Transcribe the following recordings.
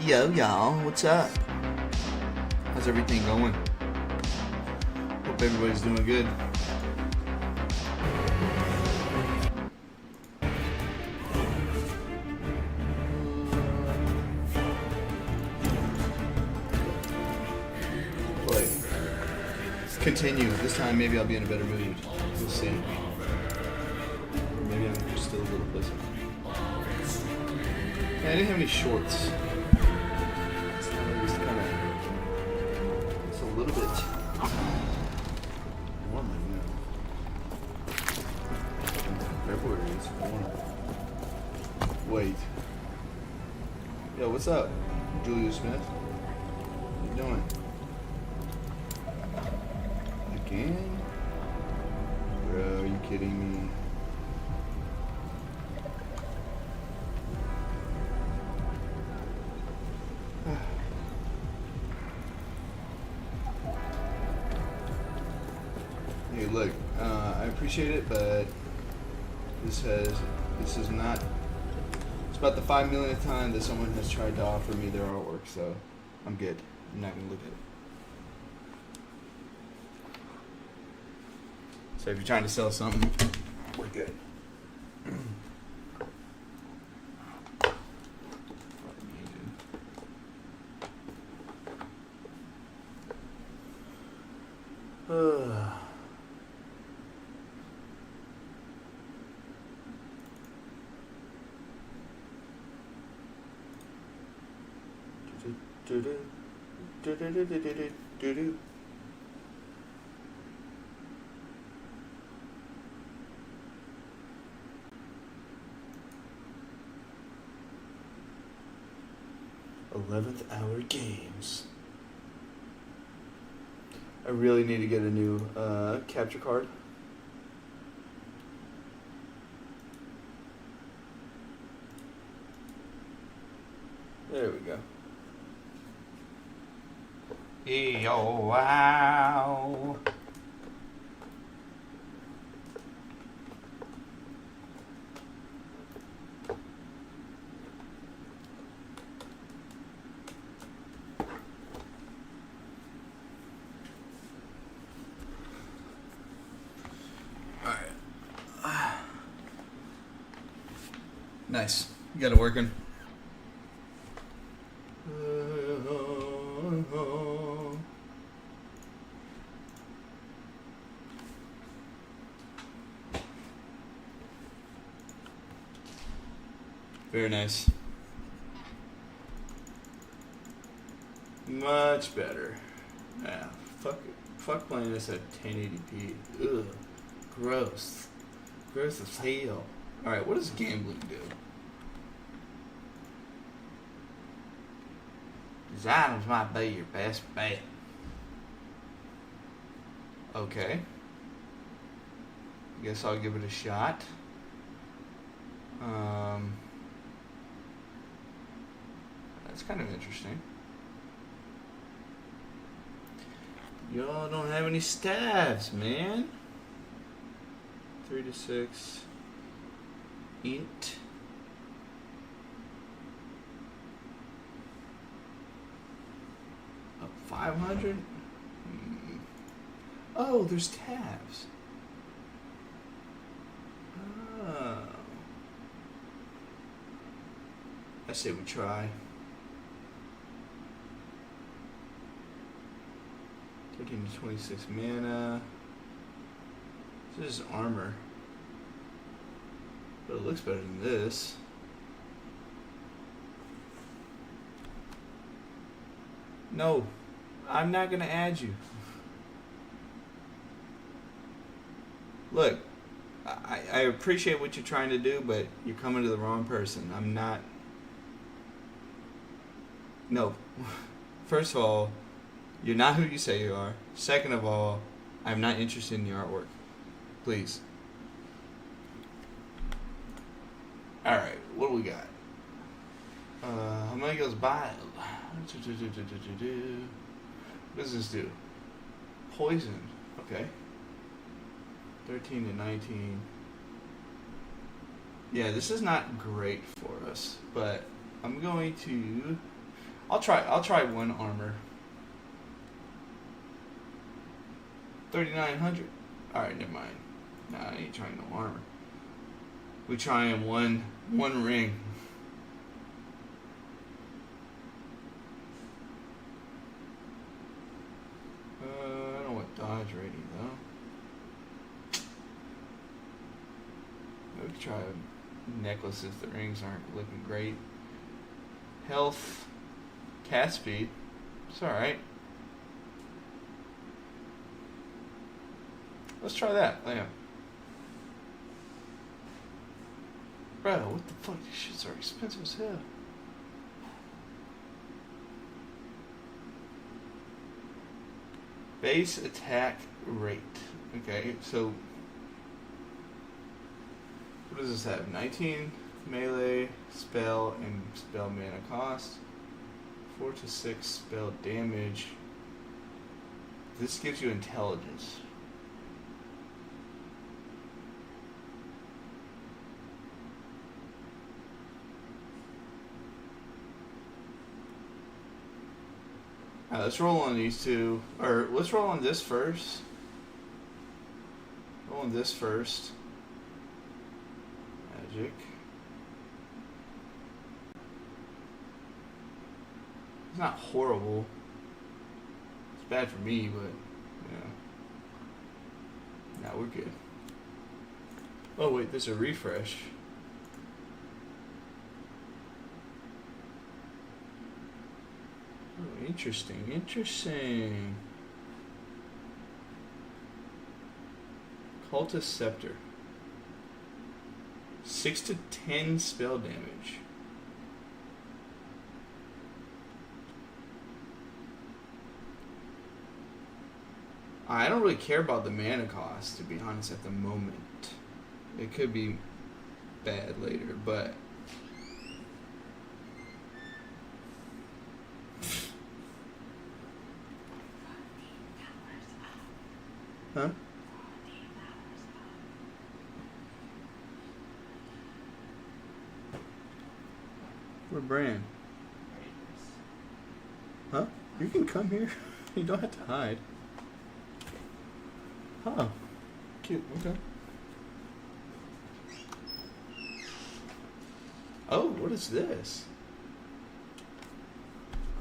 Yo, y'all, what's up? How's everything going? Hope everybody's doing good. But continue. This time maybe I'll be in a better mood. We'll see. Maybe I'm just still a little pissed. Yeah, I didn't have any shorts. It's kind of, it's a little bit warm right now. February is warm. Wait. Yo, what's up, Julia Smith? What you doing? Again? Bro, are you kidding me? Hey, look, I appreciate it, but this is not. It's about the 5 millionth time that someone has tried to offer me their artwork, so I'm good. I'm not gonna look at it. So if you're trying to sell something, we're good. 11th hour games. I really need to get a new capture card. There we go. Yo, wow. Nice. You got it working. Very nice. Much better. Yeah. Fuck playing this at 1080p. Ugh. Gross. Gross as hell. Alright, what does gambling do? These items might be your best bet. Okay. Guess I'll give it a shot. That's kind of interesting. Y'all don't have any staffs, man. 3 to 6. Int. Up 500? Oh, there's tabs. Oh. I say we try. 13 to 26 mana. This is armor. But it looks better than this. No, I'm not gonna add you. Look, I appreciate what you're trying to do, but you're coming to the wrong person. I'm not. No. First of all, you're not who you say you are. Second of all, I'm not interested in your artwork. Please. Alright, what do we got? How many goes by? What does this do? Poison. Okay. 13 to 19. Yeah, this is not great for us, but I'm going to. I'll try one armor. 3,900. All right, never mind. Nah, I ain't trying no armor. We trying one ring. I don't want dodge rating though. We could try a necklace if the rings aren't looking great. Health, cast speed. It's all right. Let's try that. Yeah. Bro, what the fuck? These shits are expensive as hell. Base attack rate. Okay, so what does this have? 19 melee, spell, and spell mana cost. 4 to 6 spell damage. This gives you intelligence. Alright, let's roll on these two. Or let's roll on this first. Roll on this first. Magic. It's not horrible. It's bad for me, but yeah. Now we're good. Oh wait, there's a refresh. Oh, interesting, interesting. Cultist Scepter. 6 to 10 spell damage. I don't really care about the mana cost, to be honest, at the moment. It could be bad later, but... Huh? What brand? Huh? You can come here. You don't have to hide. Huh. Cute. Okay. Oh, what is this?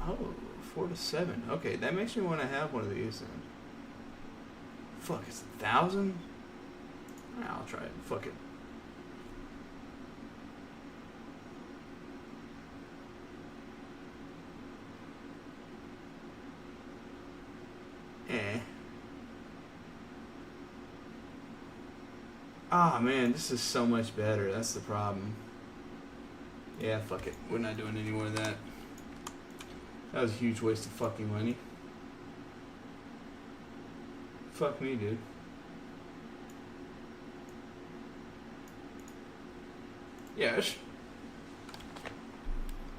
Oh, 4 to 7. Okay, that makes me want to have one of these then. Fuck, it's 1,000? I'll try it. Fuck it. Ah, man, this is so much better. That's the problem. Yeah, fuck it. We're not doing any more of that. That was a huge waste of fucking money. Fuck me, dude. Yes.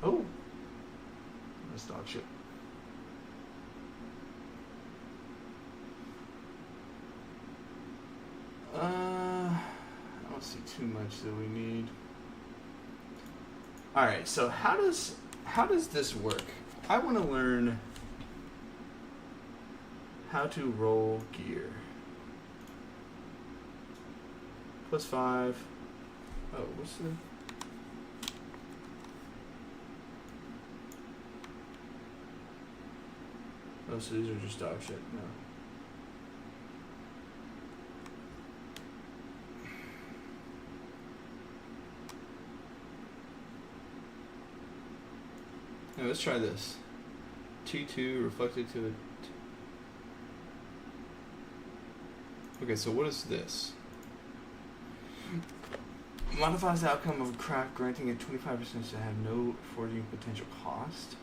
Oh. That's dog shit. I don't see too much that we need. Alright, so how does this work? I want to learn how to roll gear. +5. Oh, what's the... Oh, so these are just dog shit. No. Now let's try this. 2/2 reflected to a... Okay, so what is this? Modifies the outcome of a craft, granting it 25% to have no forging potential cost.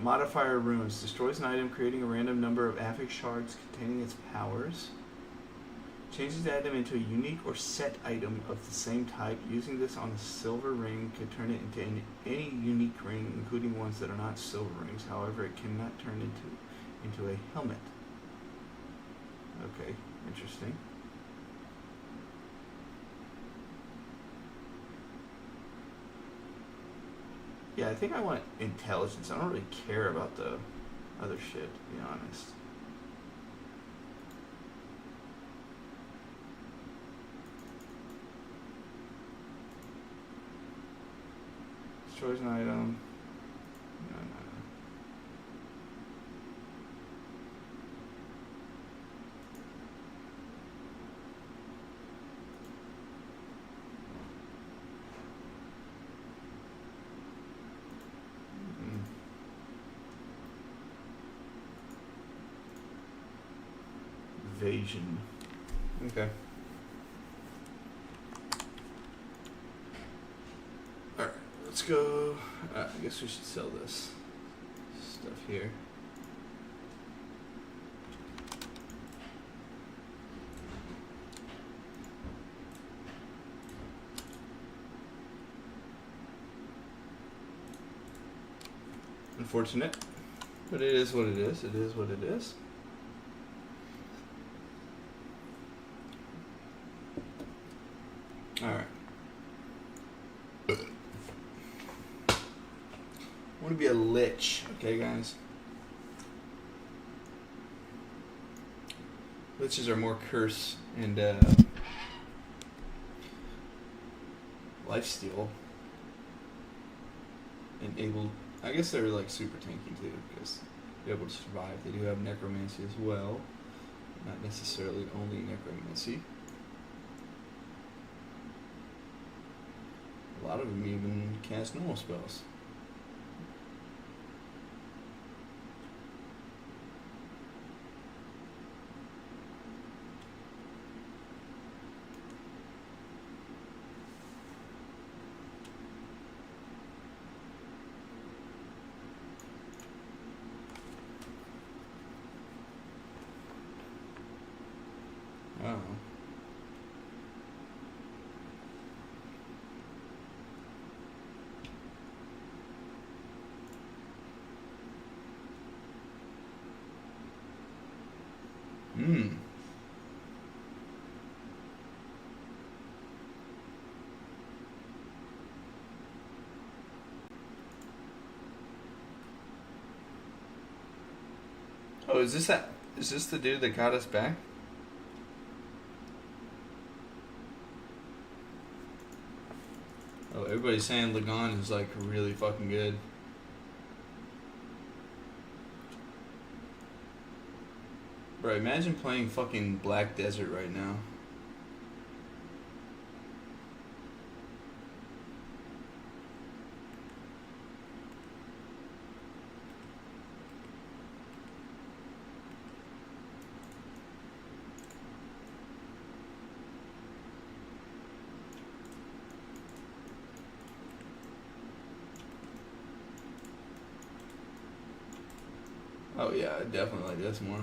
Modifier runes. Destroys an item, creating a random number of affix shards containing its powers. Changes the item into a unique or set item of the same type. Using this on a silver ring could turn it into any unique ring, including ones that are not silver rings. However, it cannot turn into a helmet. Okay, interesting. Yeah, I think I want intelligence. I don't really care about the other shit, to be honest. Destroys an item. No. Evasion. Okay. Alright, let's go. I guess we should sell this stuff here. Unfortunate, but it is what it is. It is what it is. Alright. I want to be a lich, okay, guys? Liches are more curse and lifesteal. And able... I guess they're like super tanky too, because be able to survive. They do have necromancy as well, not necessarily only necromancy. A lot of them even cast normal spells. Oh. Hmm. Oh, is this that? Is this the dude that got us back? Oh, everybody's saying Lagon is like really fucking good. Bro, imagine playing fucking Black Desert right now. Oh yeah, I definitely like this more.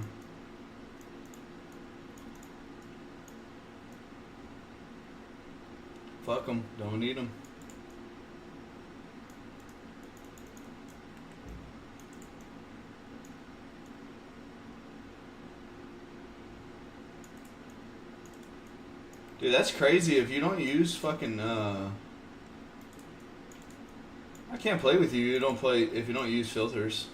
Fuck them, don't need them. Dude, that's crazy. If you don't use fucking I can't play with you. You don't play if you don't use filters.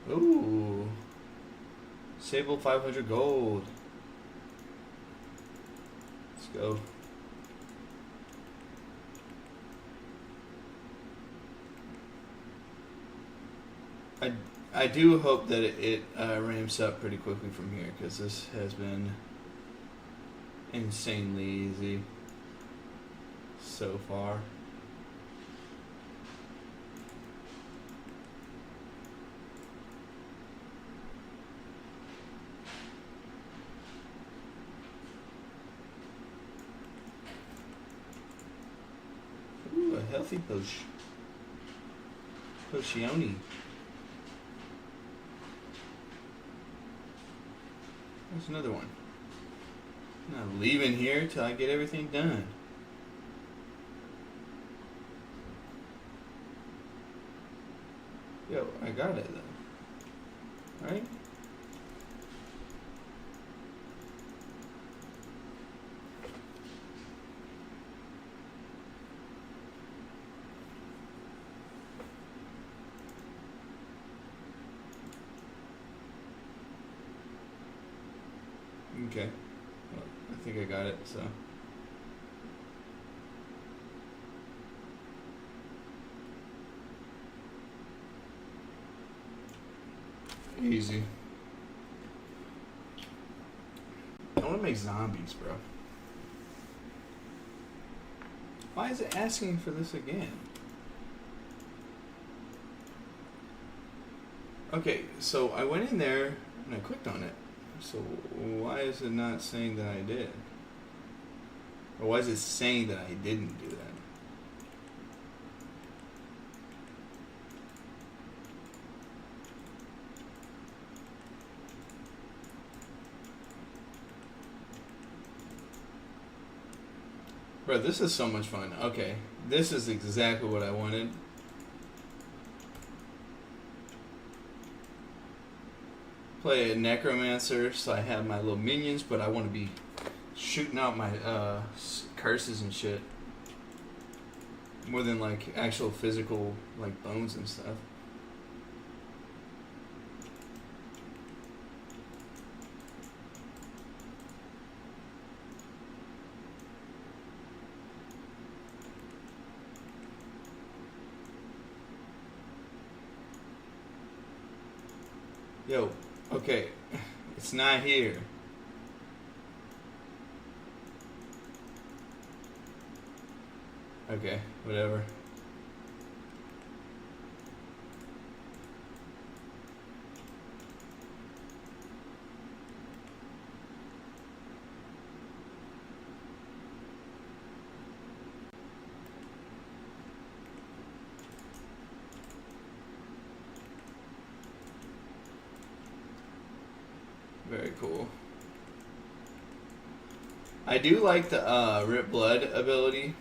Ooh. Sable 500 gold. Let's go. I do hope that it ramps up pretty quickly from here, because this has been insanely easy so far. Ooh, a healthy Potione. There's another one. I'm not leaving here till I get everything done. Yo, I got it though. Right? Okay. Well, I think I got it, so. Easy. I want to make zombies, bro. Why is it asking for this again? Okay, so I went in there and I clicked on it. So why is it not saying that I did? Or why is it saying that I didn't do that? Bro, this is so much fun. Okay, this is exactly what I wanted. Play a necromancer, so I have my little minions, but I want to be shooting out my curses and shit more than like actual physical like bones and stuff. Yo, okay. It's not here. Okay, whatever. Very cool. I do like the Rip Blood ability.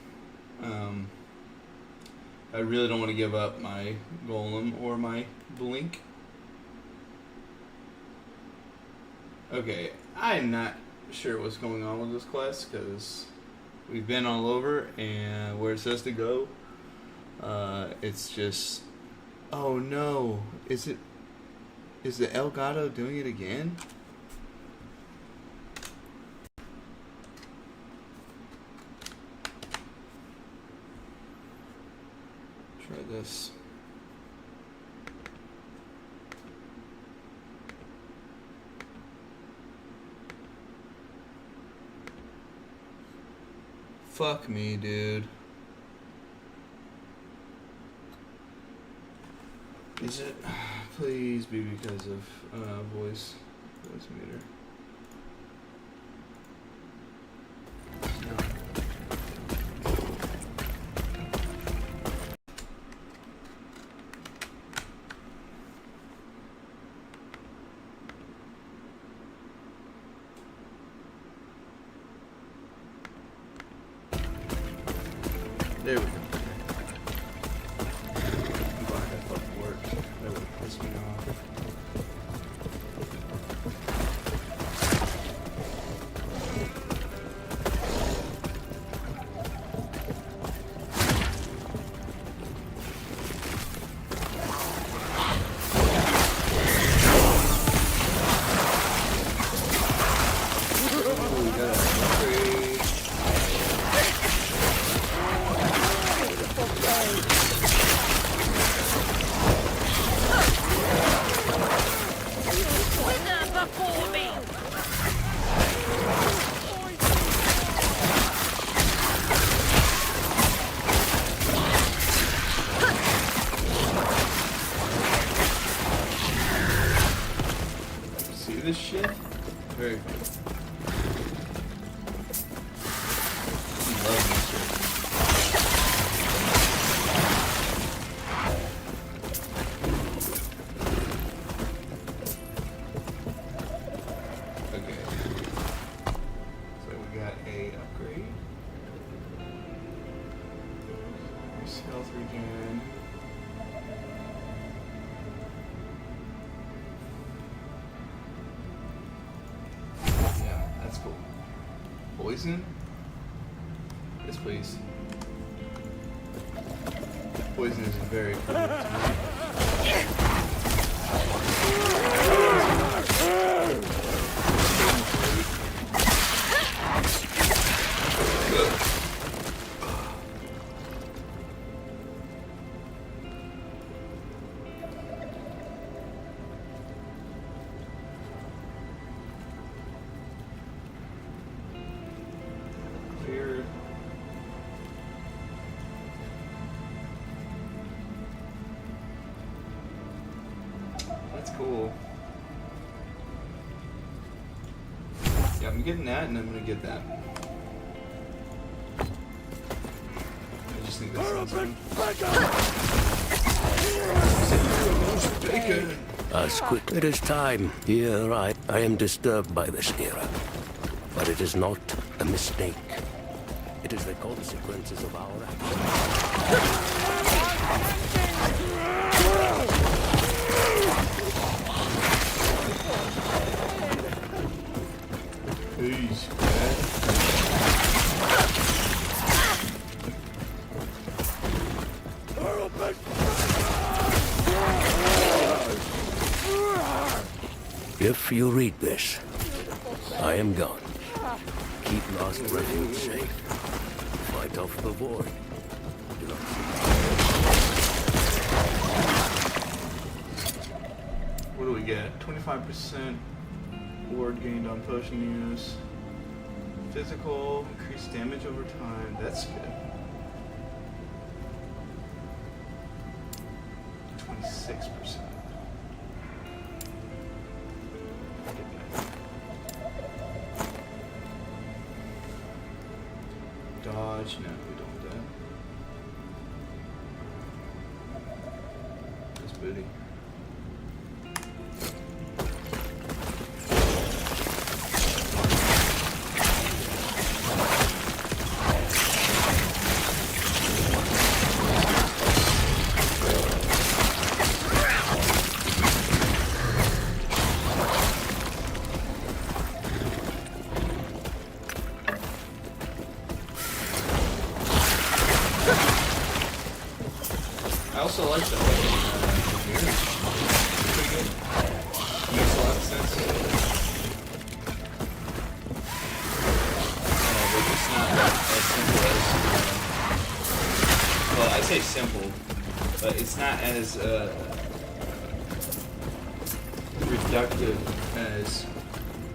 I really don't want to give up my Golem or my Blink. Okay, I'm not sure what's going on with this quest because we've been all over and where it says to go, it's just, oh no, is the Elgato doing it again? Try this. Fuck me, dude. Is it? Please be because of voice meter. There we go. I'm glad that fucking worked. That would have pissed me off. Ooh, we got an upgrade. See this shit? Very good. I love this shit. Okay. So we got a upgrade. There's health regen. Yeah, that's cool. Poison? Yes, please. Poison is very cool to me. Clear. That's cool. Yeah, I'm getting that, and I'm gonna get that. I just think that sounds good. As quick. It is time. Here I am disturbed by this era. But it is not a mistake. It is the consequences of our actions. Peace, man. If you read this, I am gone. Keep lost refuge safe. Fight off the void. Do not What do we get? 25% ward gained on potion use. Physical, increased damage over time. That's good. 26%. Dodge, no, we don't do that. That's booty. I also like the fucking gear. Pretty good. Makes a lot of sense. But it's not as simple as. Well, I say simple, but it's not as reductive as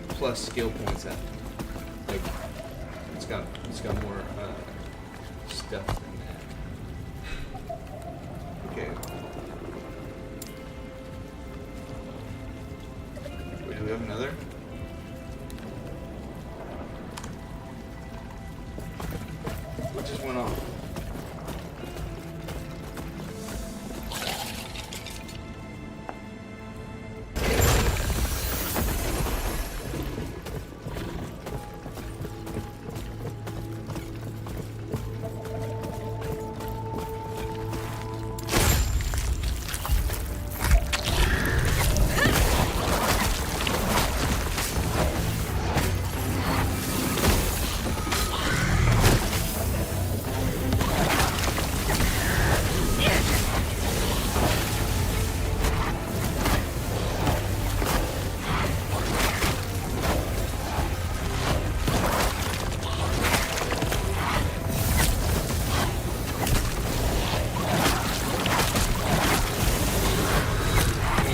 plus skill points at. Like, it's got more stuff than that. Okay. Wait, do we have another? What just went off?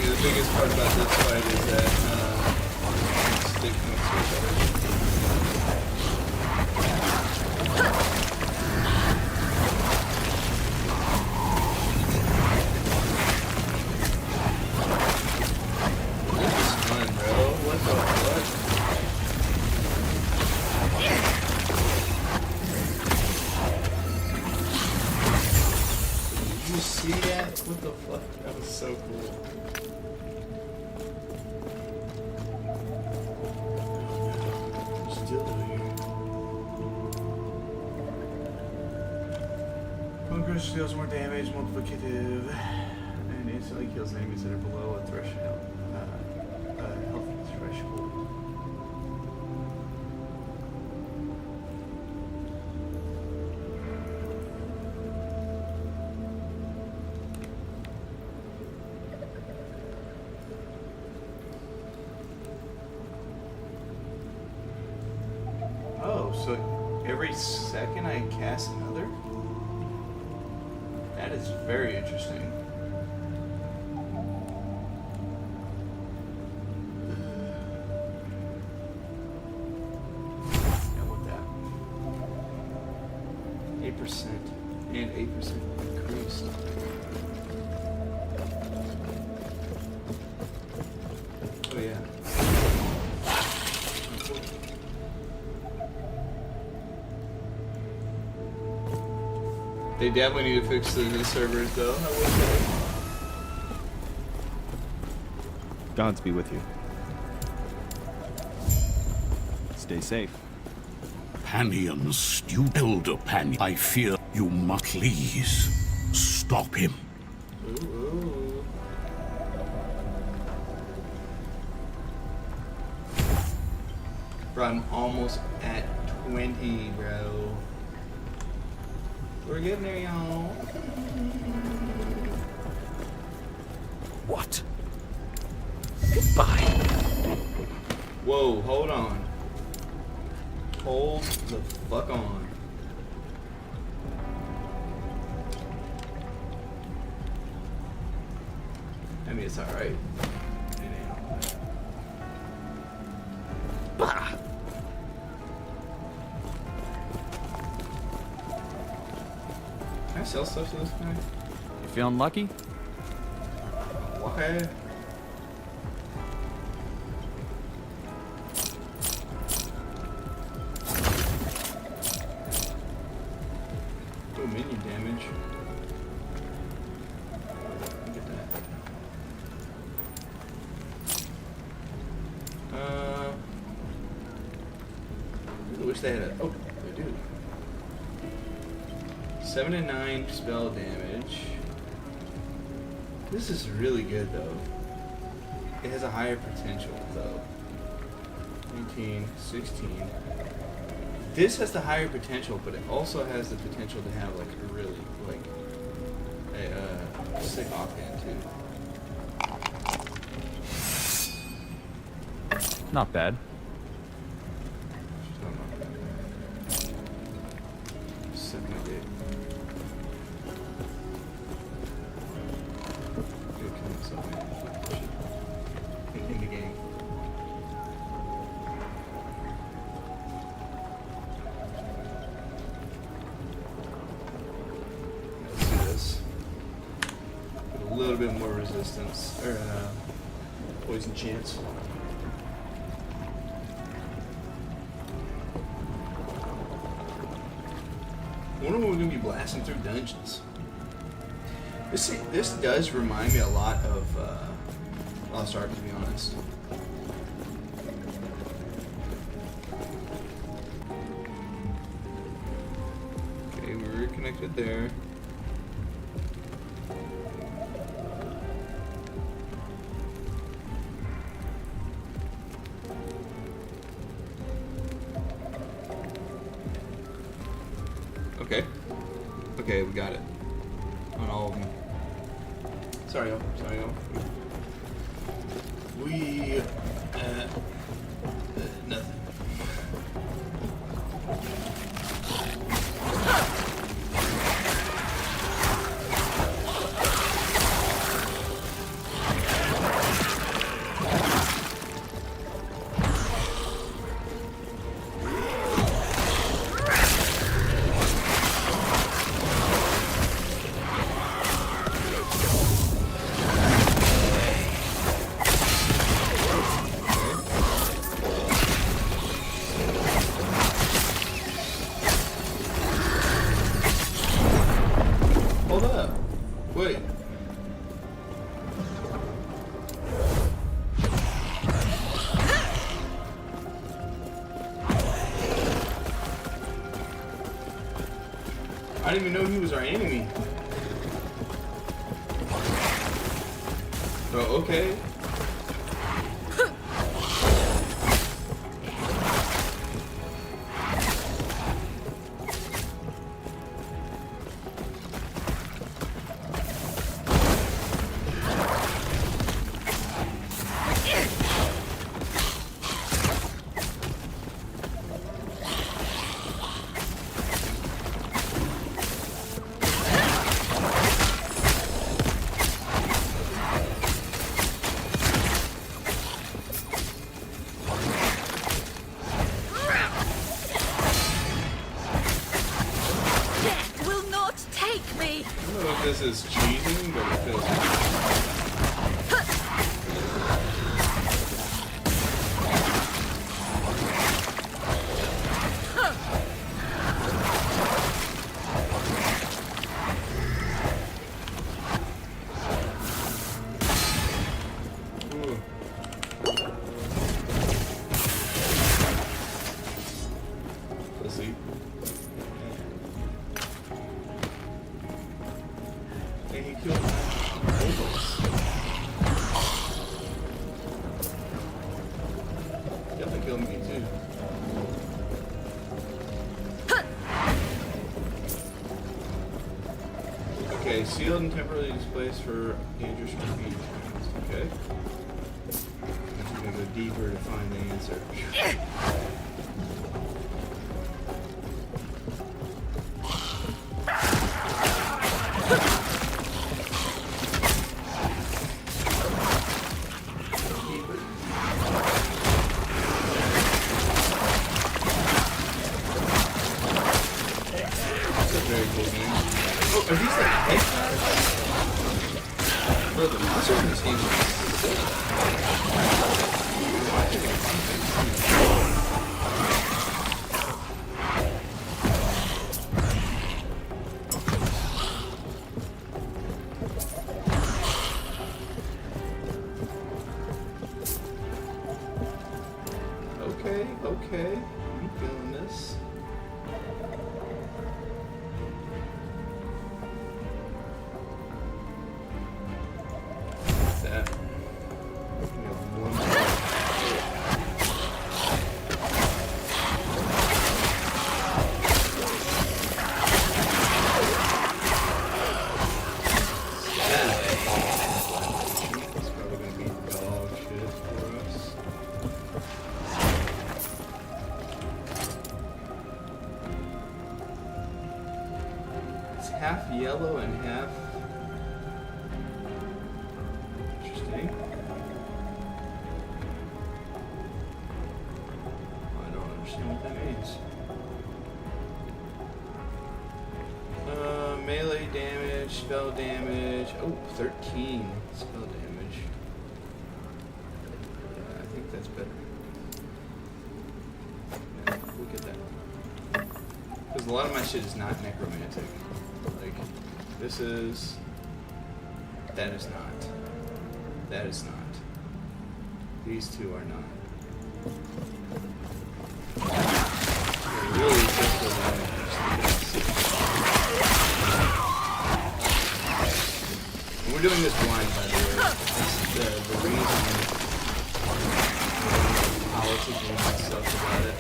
The biggest part about this fight is that stick moves with This is fun, bro. What the fuck? Did you see that? What the fuck? That was so cool. Crush deals more damage, multiplicative, and instantly kills enemies that are below a threshold. Health threshold. Oh, so every second I cast another? That is very interesting. Yeah, with that. 8% and 8% increased. Oh yeah. They definitely need to fix the servers, though, I will say. Gods be with you. Stay safe. Panion's stupid elder Panion. I fear you must please stop him. Ooh. Bro, I'm almost at 20, bro. We're getting there, y'all. What? Goodbye. Whoa, hold on. Hold the fuck on. I mean, it's alright. You sell stuff to this guy? You feeling lucky? Okay. Oh, minion damage. Look at that. I wish they had a. Oh, they do. 7 and 9 spell damage. This is really good though. It has a higher potential though. 19, 16. This has the higher potential, but it also has the potential to have like a really like a sick offhand too. Not bad. Second day. Good killing something. In the game. Let's do this. With a little bit more resistance or poison chance. I wonder when we're gonna be blasting through dungeons. This does remind me a lot of Lost Ark, to be honest. Okay, we're connected there. Okay. Okay, we got it. On all of them. Sorry, y'all. Sorry, y'all. We... nothing. Hold up. Wait. I didn't even know he was our enemy. Oh, okay. Death will not take me! I don't know if this is cheating, but it feels Ooh. Let's see. And he killed both of us. Definitely killed me too. Okay, sealed and temporarily displaced for dangerous repeat. Okay. I'm gonna go deeper to find the answer. It's a very cool game. Oh, are these like headshots? Bro, the monsters in this game are sick. Okay, I'm feeling this. What's that? We have one more. It's probably gonna be dog shit for us. Half yellow and half interesting. I don't understand what that means. Melee damage, spell damage. Oh, 13 spell damage. Yeah, I think that's better. Yeah, we'll get that. Because a lot of my shit is not necromantic. Like, this is... That is not. That is not. These two are not. They're really just the one. We're doing this blind, by the way. The reason politics and stuff about it.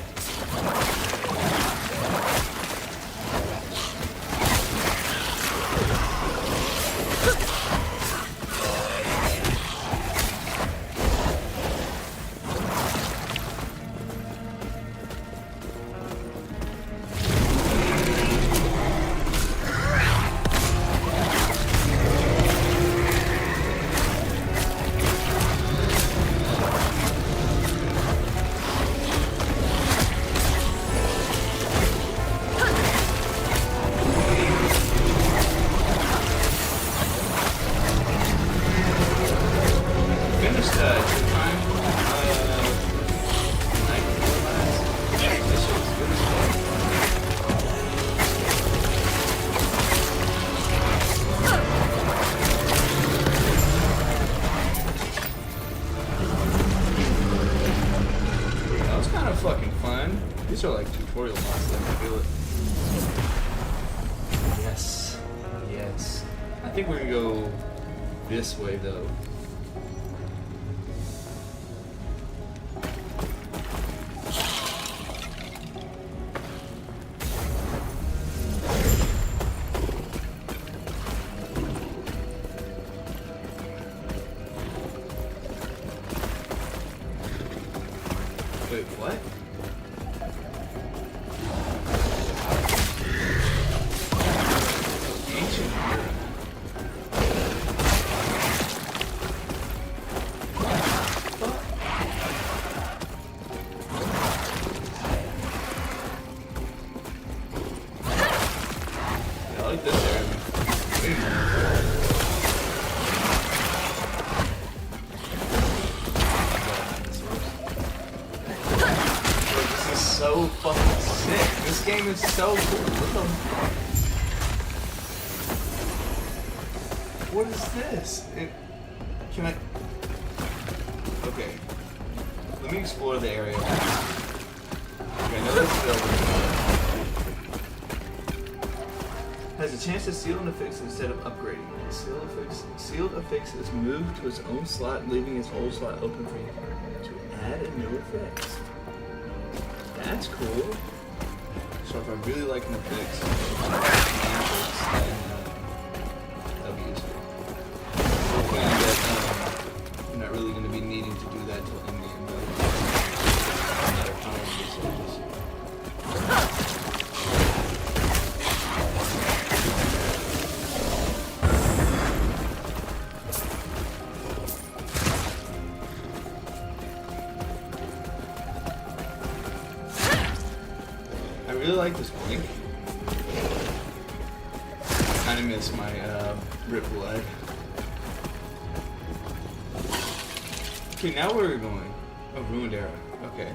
These are like tutorial boss, I can feel it. Yes. Yes. I think we're gonna go this way though. Wait, what? So fucking sick. This game is so cool. What is this? Can I? Okay. Let me explore the area. Okay, now let's go. Has a chance to seal an affix instead of upgrading. Sealed affix is moved to its own slot, leaving its old slot open for you to add a new affix. That's cool. So if I really like an affix, that'll be useful. Hopefully that I'm not really going to be needing to do that till end game, but no matter how much this is. I really like this blink. I kind of miss my Rip Blood. Okay, now where are we going? Oh, Ruined Era. Okay.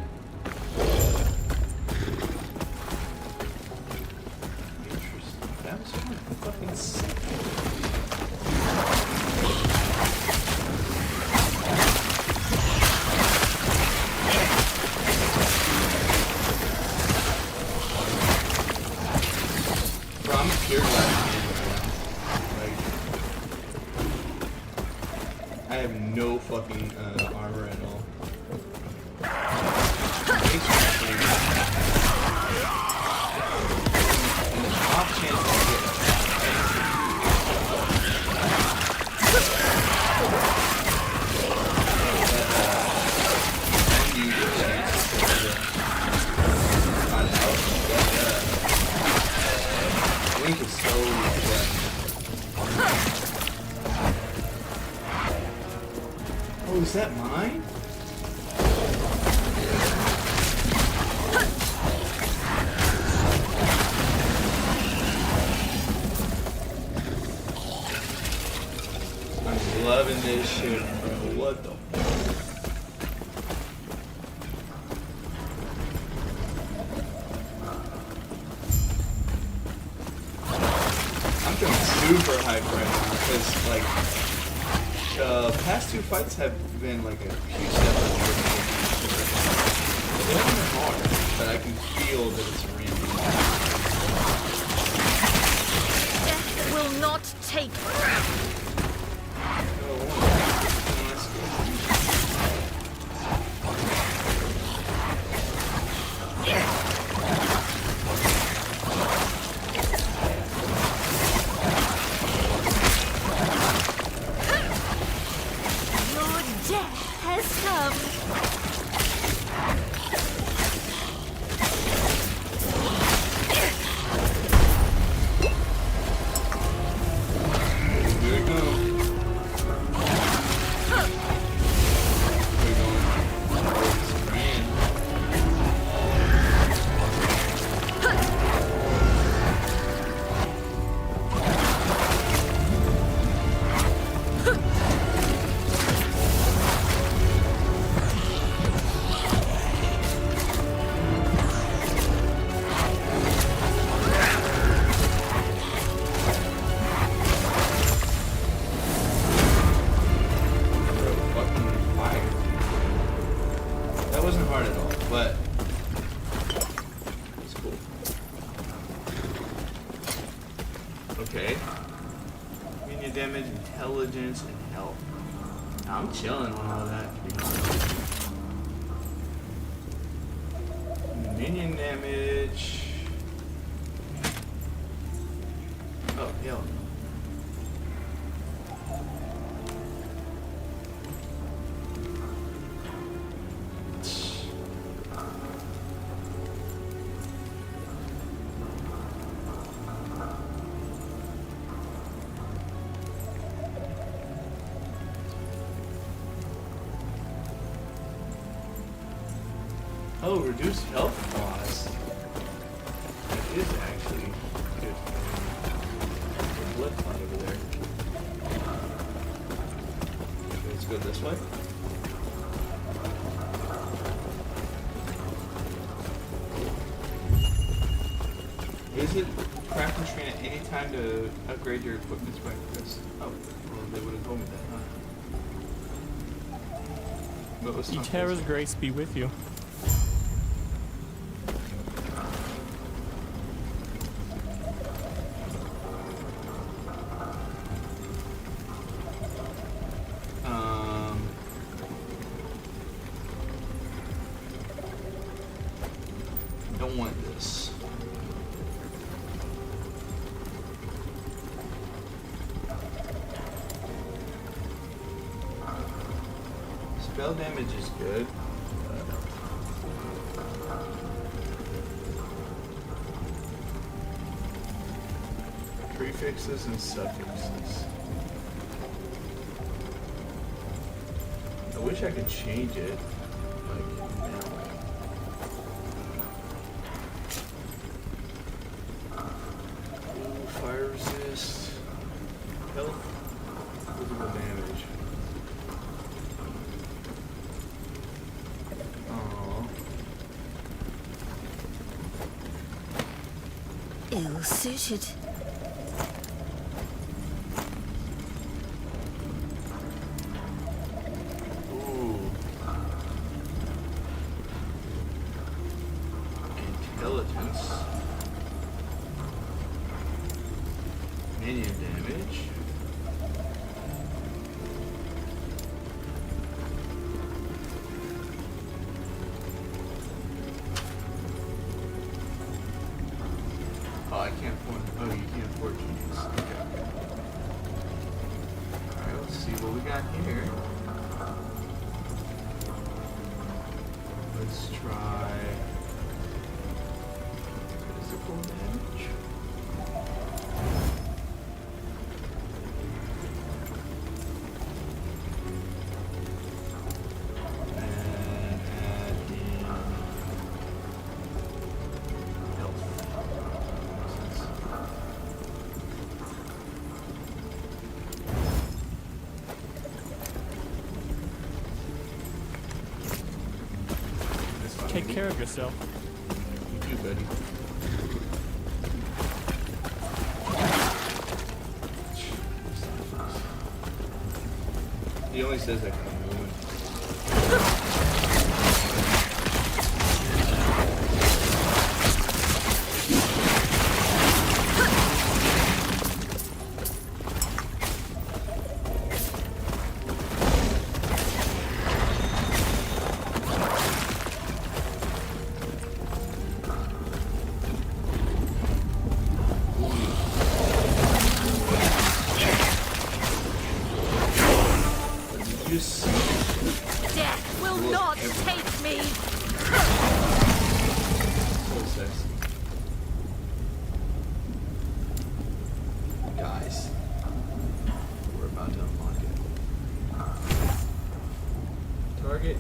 Interesting. That was fucking sick. Bro, I'm a pure glass man right now. Like, I have no fucking armor at all. And the off chance I get Link is so Oh, is that mine? I'm loving this shit, bro. What the I'm feeling super hyped right now because, like, the past two fights have been like a huge step forward. They haven't been hard, but I can feel that it's ramping. Death will not take me. Your death has come. Here we go. We're going. Oh, it's grand. Fucking fire. That wasn't hard at all, but it's cool. Okay. Minion damage, intelligence, and health. I'm chilling on all that, to be honest. Minion damage. Oh, hell no. Oh, reduced health cost. That is actually good. There's a blood clot over there. Okay, let's go this way. Is it crafting screen at any time to upgrade your equipment by this? Oh, well, they would have told me that, huh? But what's not Eterra's grace be with you. Don't want this. Spell damage is good. Prefixes and suffixes. I wish I could change it. Like now. Ooh, fire resist. Ill suited. Ooh. Intelligence. Minion damage. Oh, I can't afford. Oh, you can't afford genius. Okay. Alright, let's see what we got here. Let's try physical damage. And add in health. Makes sense. That's fine. Take care of yourself. You too, buddy. He only says that because I'm a woman. You see Death will Look, not everyone. take me. so sexy. Guys, we're about to unlock it. Target,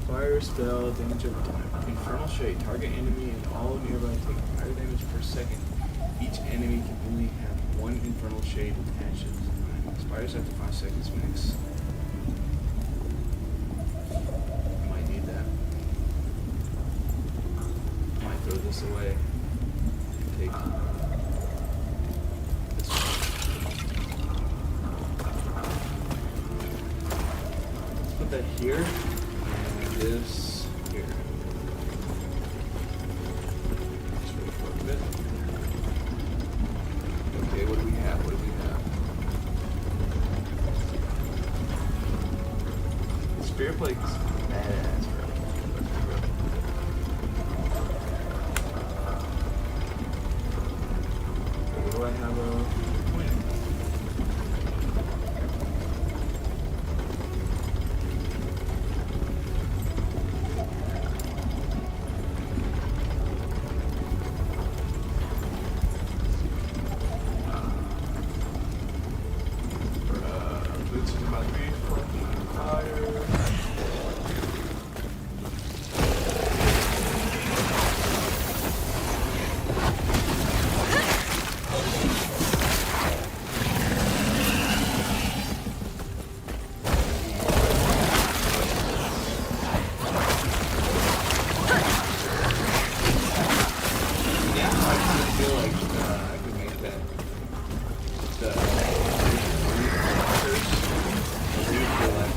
fire spell, damage over time. Infernal Shade. Target enemy and all nearby take fire damage per second. Each enemy can only have one Infernal Shade attached to it. Expires after 5 seconds max. Might need that. Might throw this away. Take this one. Let's put that here and this here. Just wait for a bit. Okay, what do we have? What do we have? Spirit Plague is badass, bro. What do I have a point? Boots is about 3 fucking fire. Yeah, I kind of feel like I could make that the curse. I do feel like I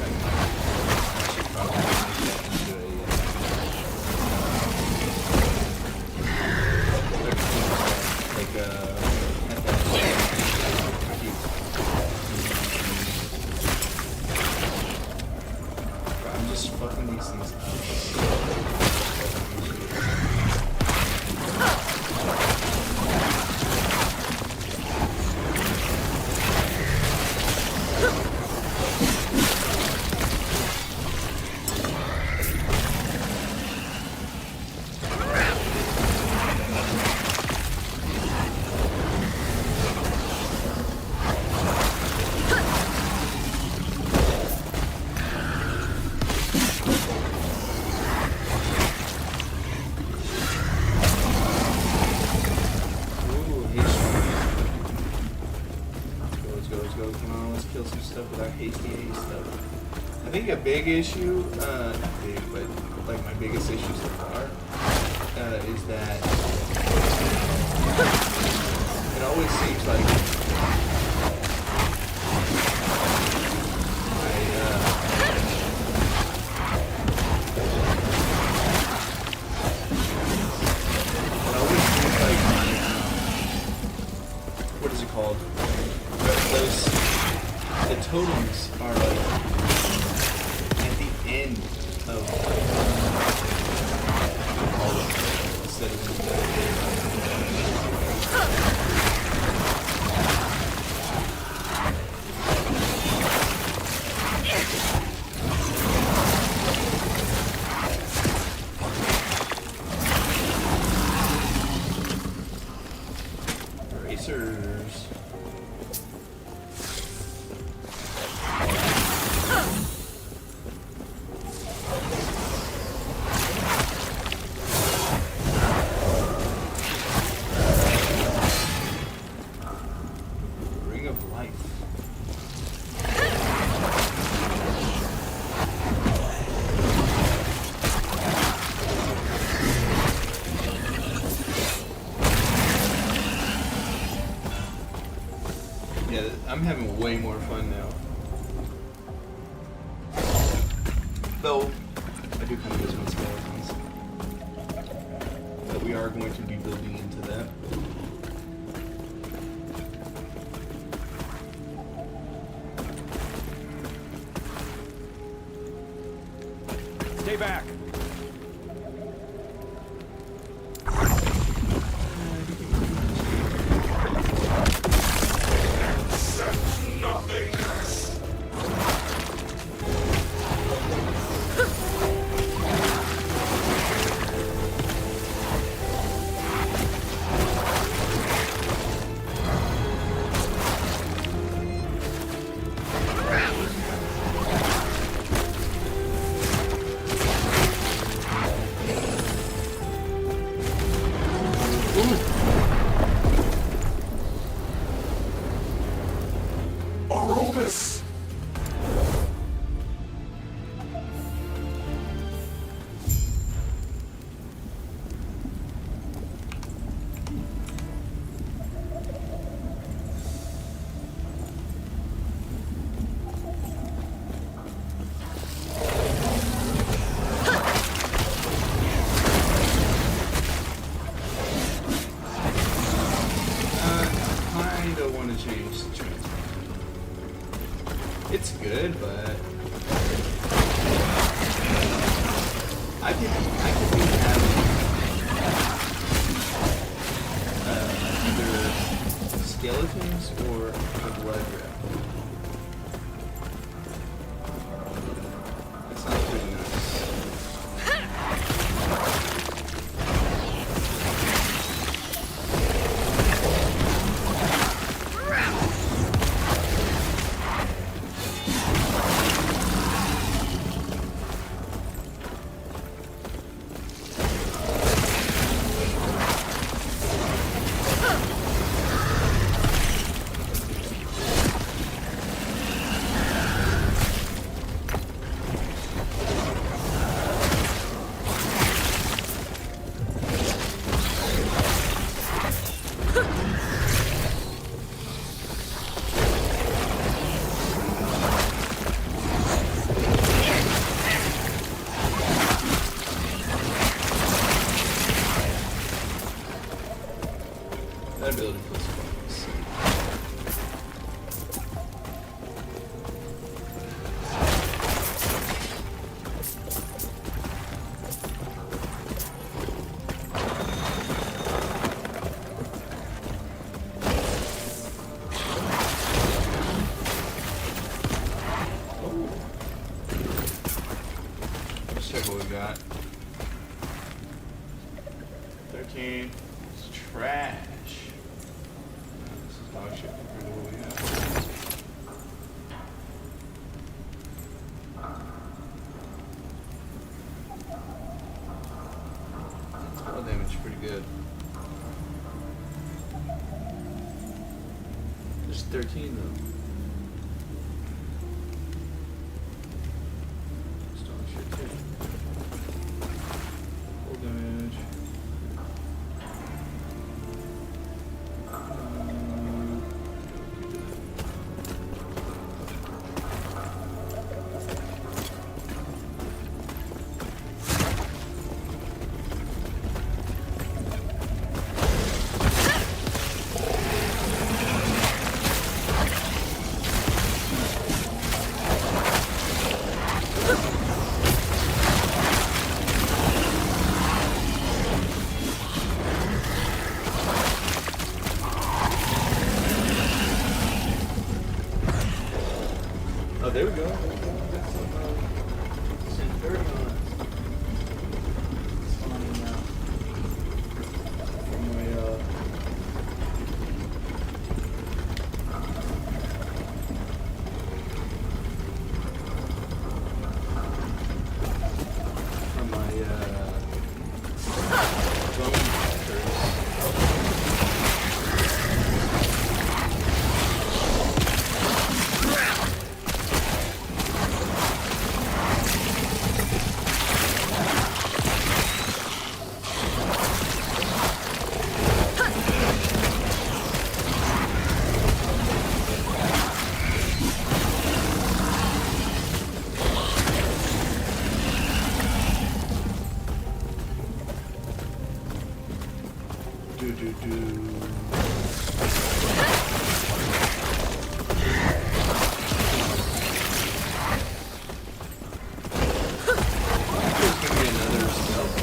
should probably make that into a like I'm just fucking these things up. Ooh, he's let's go. Come on, let's kill some stuff with our hasty haste stuff. I think a big issue, not big, but like my biggest issue so far is that it always seems like what is it called? The totems are like at the end of all of it instead of racers. Ring of life. Yeah, I'm having way more fun now. Though, I do kind of miss my skeletons. But we are going to be building into that. Stay back. Change the transfer. It's good, but I could be having either skeletons or a blood draft. That sounds pretty nice. That ability feels fucking sick. Let's check what we got. 13. It's trash. This is dog shit compared to what we have. Spell damage pretty good. There's 13 though. It's dog shit too. Full damage. there we go. Got some Centurions spawning now. From my drone hunters. There's gonna be another stealth.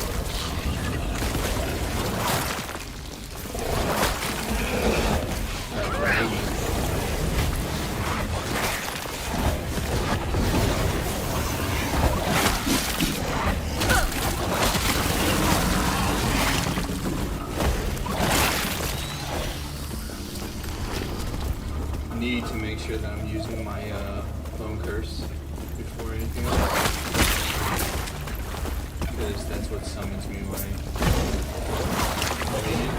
Need to make sure that I'm using my phone curse before anything else, because that's what summons me when I need it.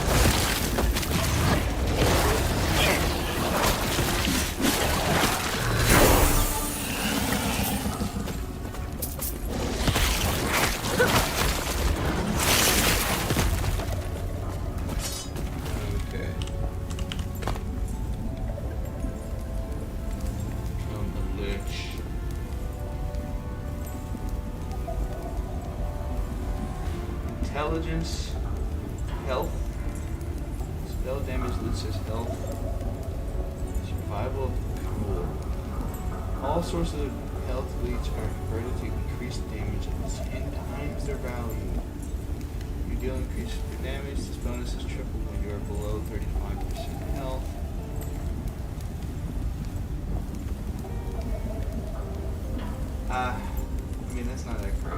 Okay. Lich. Intelligence, health, spell damage loses health, survival, cool. All sources of health leech are converted to increased damage at 10 times their value. You deal increased damage, this bonus is tripled when you are below 35% health. I mean, that's not that great.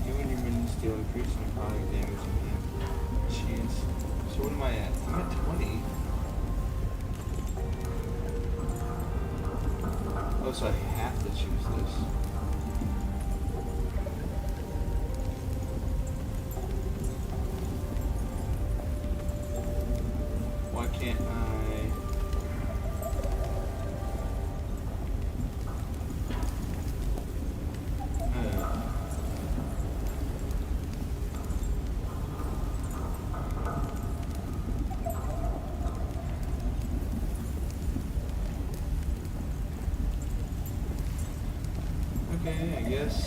You and your minions deal increased necrotic damage and chance. So what am I at? I'm at 20. Oh, so I have to choose this. Why can't I? Okay, I guess.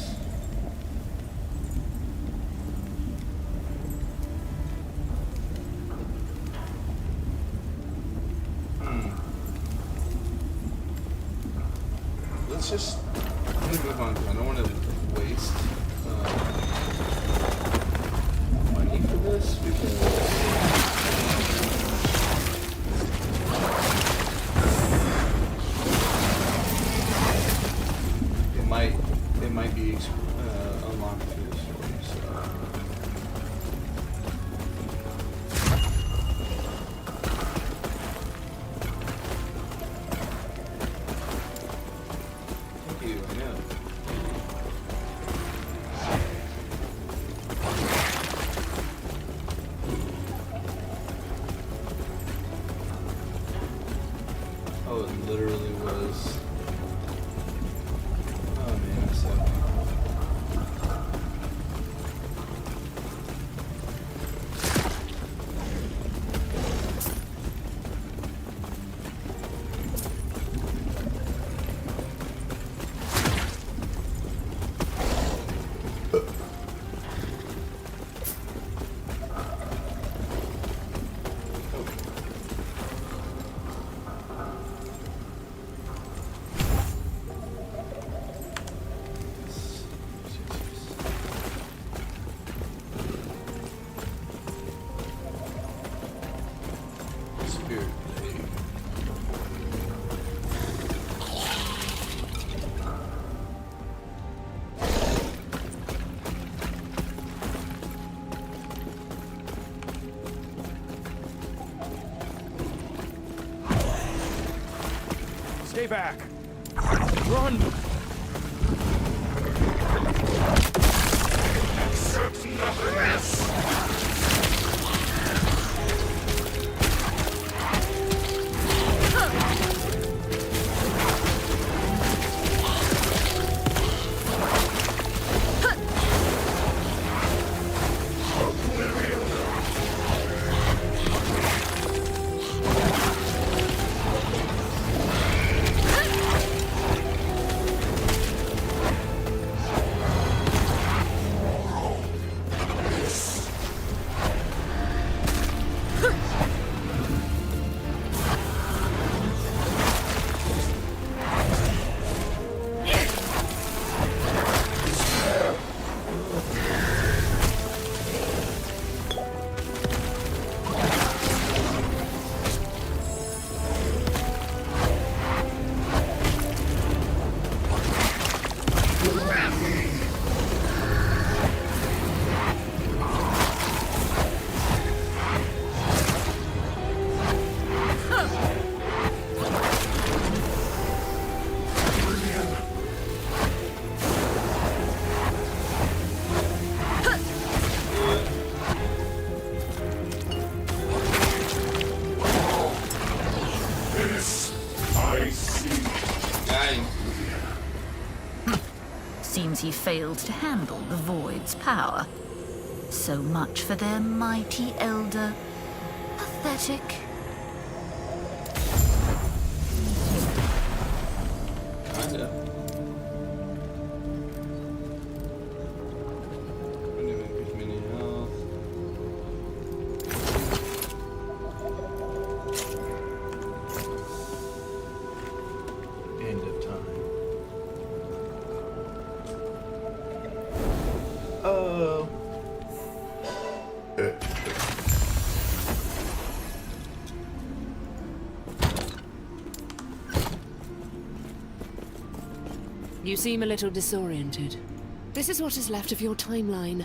Let's just. I'm gonna move on because I don't want to waste money for this because. It might be unlocked through the story, so. Thank you, I know. Stay back. Run! Accept nothing less! Seems he failed to handle the Void's power. So much for their mighty elder. Pathetic. Kinda. Wouldn't even give me any health. End of time. Oh. You seem a little disoriented. This is what is left of your timeline.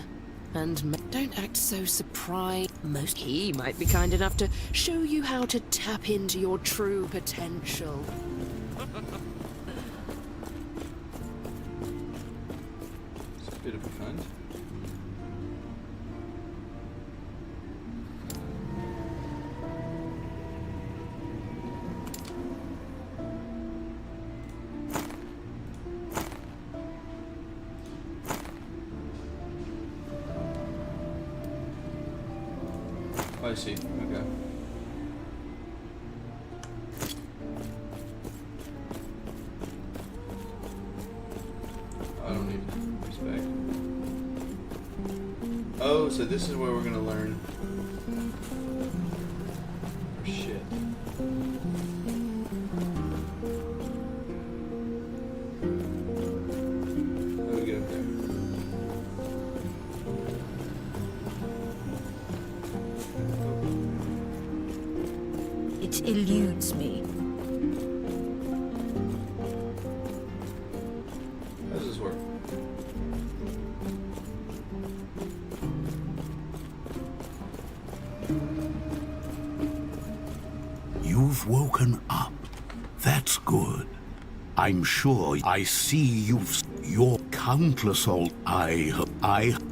And don't act so surprised. Most he might be kind enough to show you how to tap into your true potential. It's a bit of a cunt. Oh, I see. Okay. I don't need respect. Oh, so this is where we're gonna learn. Oh, shit. How do we get up there? It eludes me. How does this work? You've woken up. That's good. I'm sure I see your countless old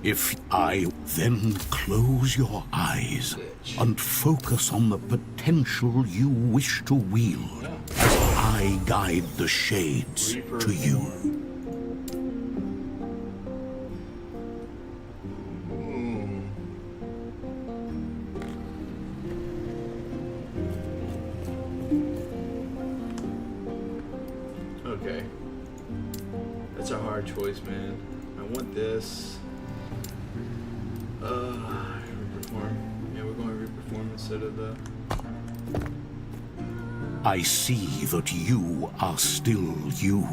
if I then close your eyes and focus on the potential you wish to wield as I guide the shades to you. Okay. That's a hard choice, man. I want this. Reperform. Yeah, we're going reperform instead of the... I see that you are still you.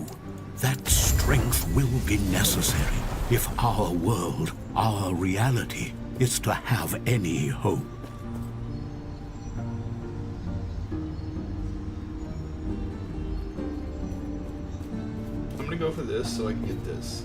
That strength will be necessary if our world, our reality, is to have any hope. I'm gonna go for this so I can get this.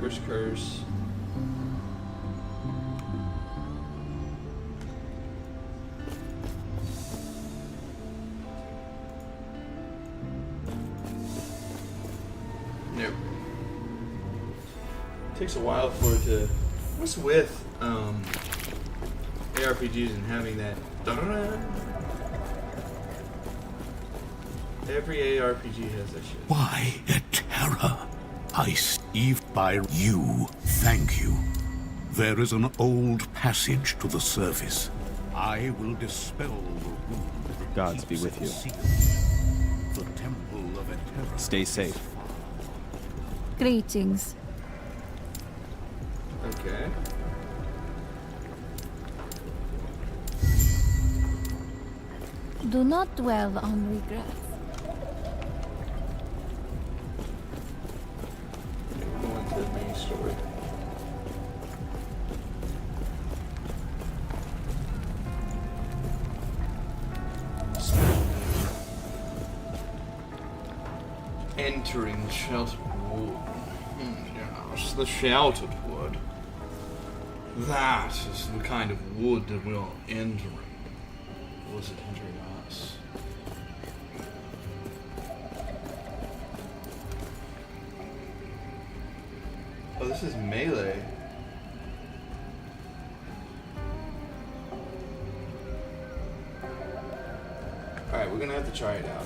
Reaper's Curse. Nope. Takes a while for it to. What's with ARPGs and having that? Every ARPG has that shit. Why a terror? I see by you. Thank you. There is an old passage to the surface. I will dispel the wound. Gods be with you. The temple of a terror. Stay safe. Greetings. Okay. Do not dwell on regrets. Okay, we're going to the main story. Entering the sheltered wood. Yes, the sheltered wood. That is the kind of wood that we are entering. Or is it entering us? Oh, this is melee. Alright, we're gonna have to try it out.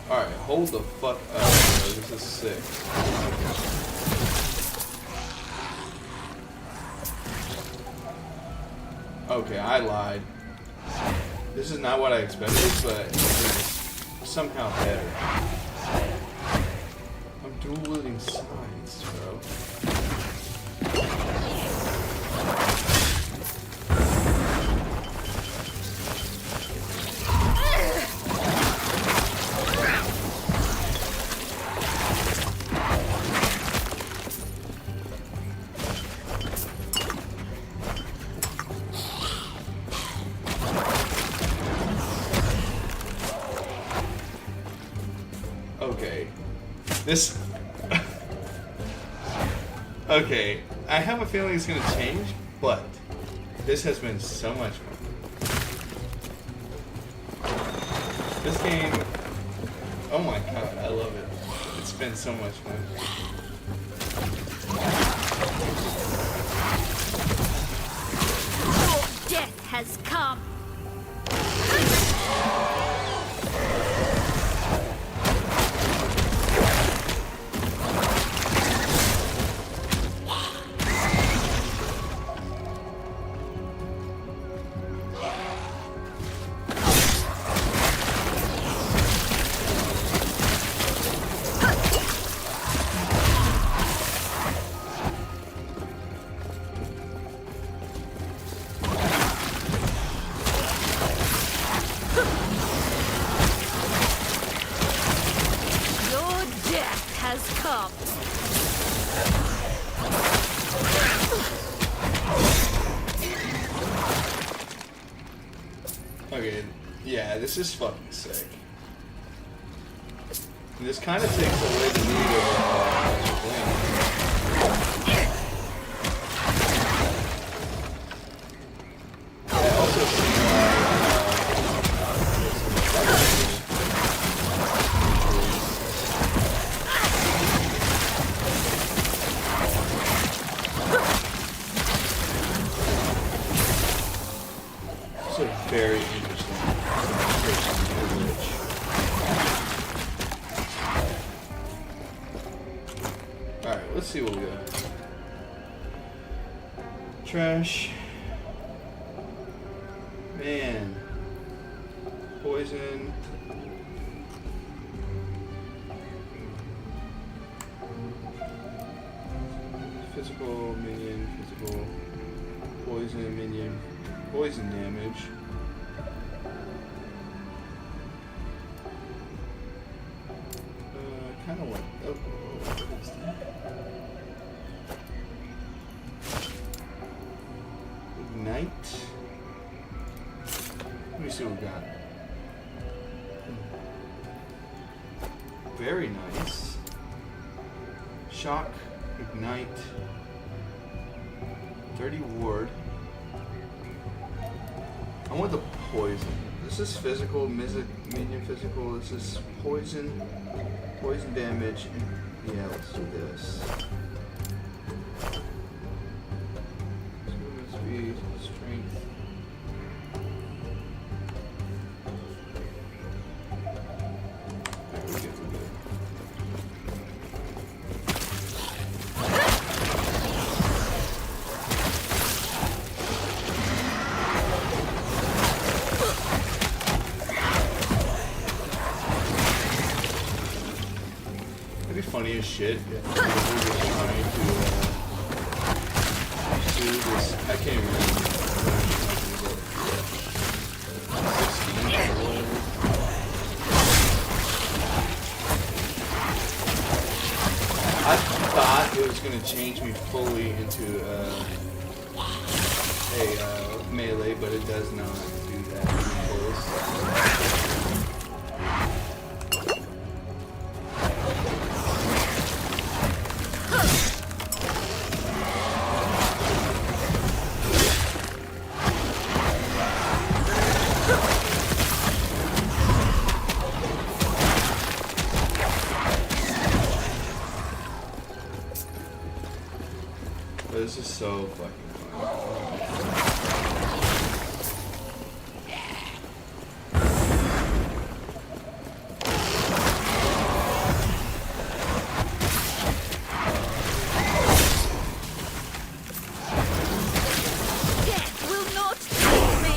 Alright, hold the fuck up, bro. This is sick. Okay, I lied. This is not what I expected, but it's somehow better. I'm dual wielding signs, bro. Okay. This... okay, I have a feeling it's gonna change, but this has been so much fun. This game... oh my god, I love it. It's been so much fun. Death has come. Okay, yeah, this is fucking sick. And this kind of takes away the need of Blink. I also think it's a very interesting approach. Alright, let's see what we got. Trash. Man. Poison. Physical, minion, physical. Poison, minion. Poison damage. Ignite. Let me see what we got. Very nice. Shock, Ignite, 30 ward. I want the poison. This is physical, minion physical. This is poison, poison damage. Yeah, let's do this. Speed, strength. We're good, we're good. It'd be funny as shit if we were trying to do this. I can't even remember. 16 or whatever. I thought it was going to change me fully into a melee, but it does not do that. But this is so fucking fun. Death will not take me.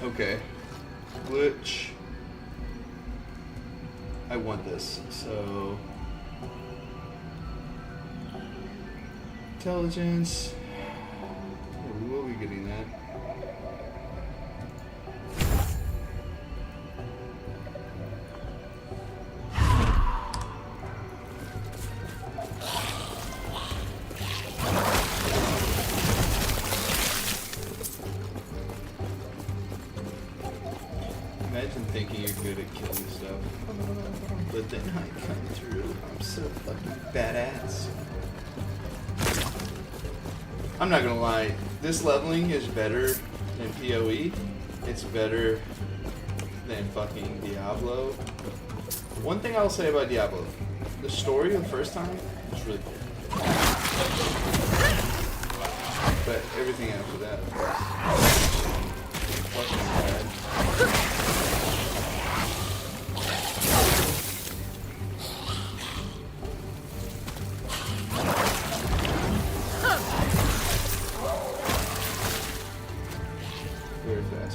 Okay. Glitch. I want this, so... Intelligence. Yeah, we will be getting that. Imagine thinking you're good at killing stuff, but then I come through. I'm so fucking badass. I'm not gonna lie, this leveling is better than PoE. It's better than fucking Diablo. One thing I'll say about Diablo, the story the first time was really good. But everything after that was fucking bad.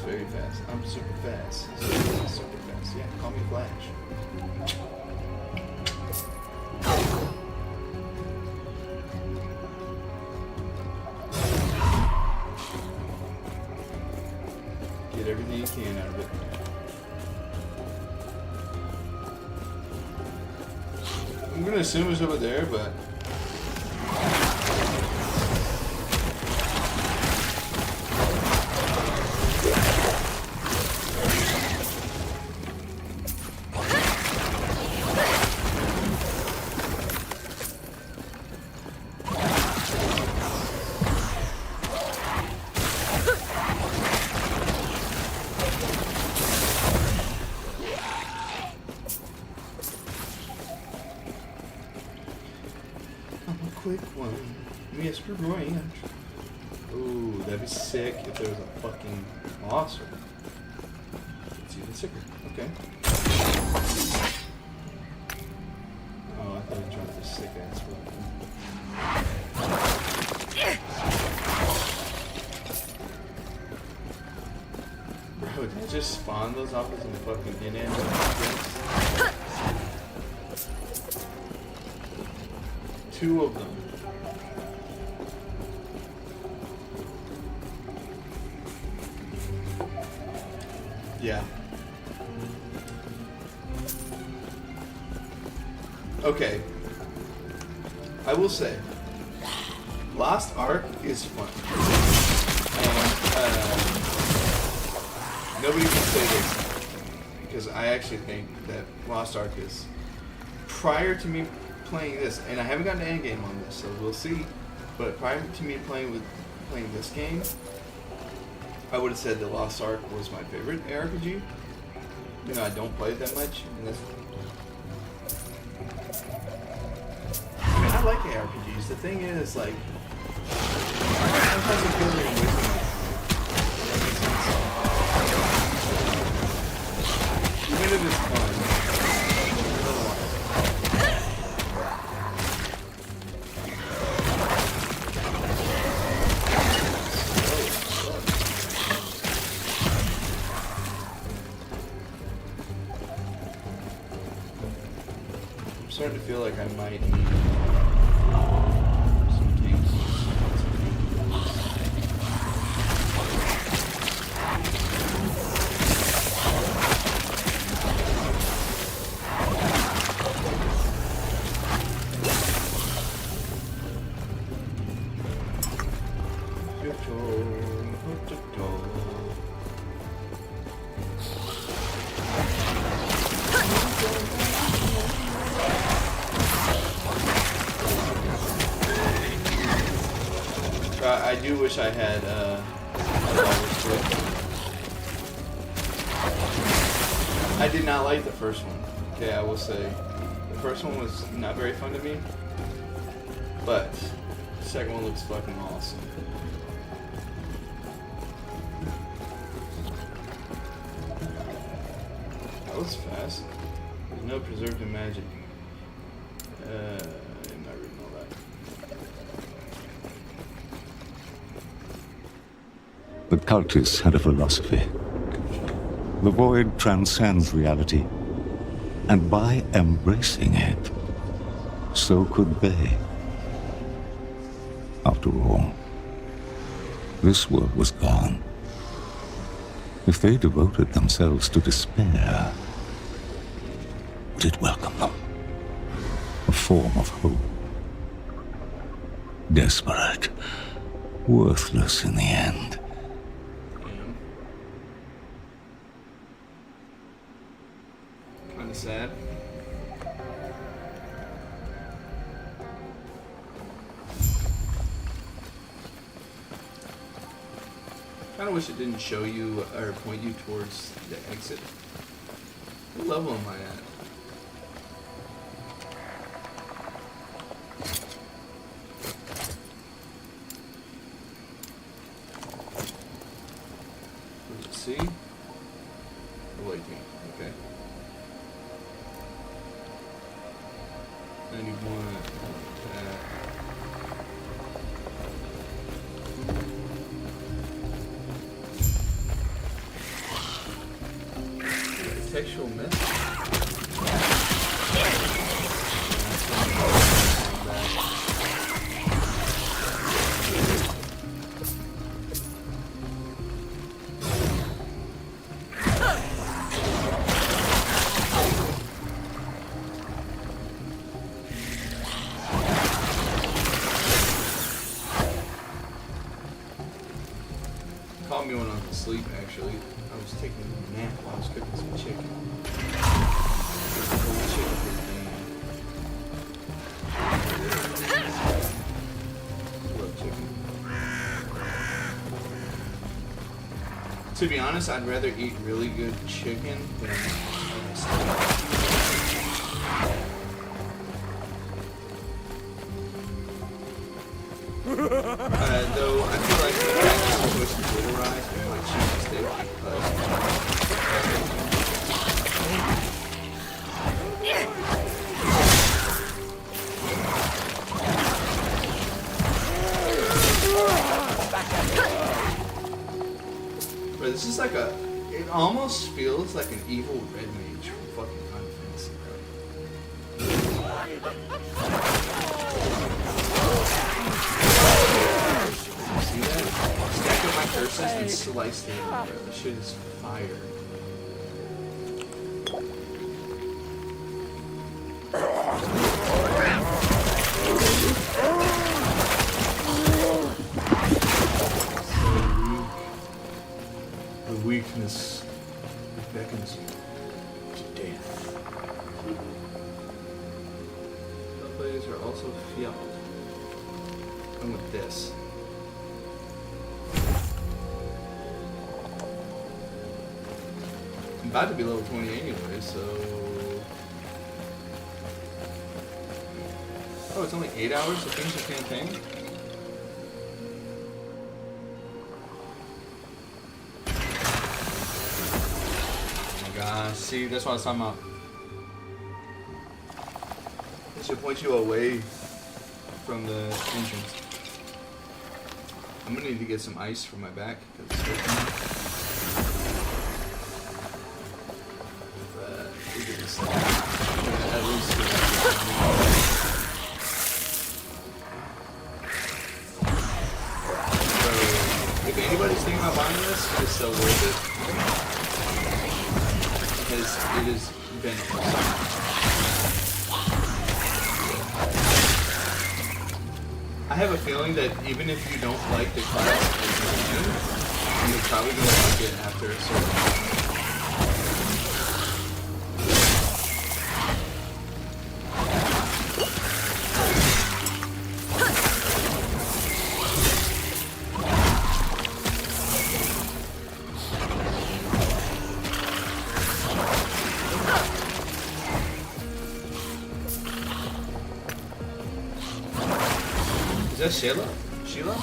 Very fast. I'm super fast. Super fast. Yeah, call me Flash. Get everything you can out of it. I'm gonna assume it's over there, but... quick one. Mr. Branch. Ooh, that'd be sick if there was a fucking monster. It's even sicker. Okay. Oh, I thought I dropped this sick ass weapon. Bro, did I just spawn those off as some fucking DnD? Two of them. Yeah. Okay. I will say, Lost Ark is fun. And nobody can say this because I actually think that Lost Ark is, prior to me playing this, and I haven't gotten to endgame on this, so we'll see. But prior to me playing this game, I would have said that Lost Ark was my favorite ARPG. You know, I don't play it that much. And that's, I mean, I like ARPGs. The thing is, like, sometimes I feel like I'm wasting my time. Even if it's fun, I don't want it. I'm starting to feel like I might need some tanks. I do wish I had I did not like the first one. Okay, I will say the first one was not very fun to me, but the second one looks fucking awesome. That was fast. There's no preserved magic. I'm not reading all that. The cultists had a philosophy. The void transcends reality, and by embracing it, so could they. After all, this world was gone. If they devoted themselves to despair, would it welcome them? A form of hope. Desperate, worthless in the end. Kinda sad. Kinda wish it didn't show you or point you towards the exit. What level am I at? Was it C? Oh wait, D. Okay. 91. Textual message. Caught me when I was asleep, actually. I was taking a nap while I was cooking some chicken. Love chicken. To be honest, I'd rather eat really good chicken than steak. Though I feel like if that situation would arise, we might choose to stay with But this is like it almost feels like an evil red mage from fucking Final Fantasy, bro. See that? Stack up my curses and slice them, bro. This shit is fire. The weakness beckons you to death. The players are also fiat. Come with this. I'm about to be level 20 anyway, so... Oh, it's only 8 hours to finish the campaign? See, that's what I was talking about. It should point you away from the entrance. I'm gonna need to get some ice for my back because it's hurting. But we get this thing. At least so, if anybody's thinking about buying this, it's so worth it. It has been awesome. I have a feeling that even if you don't like the class as a game, you're probably going to like it after a certain time. Is that Sheila? Sheila?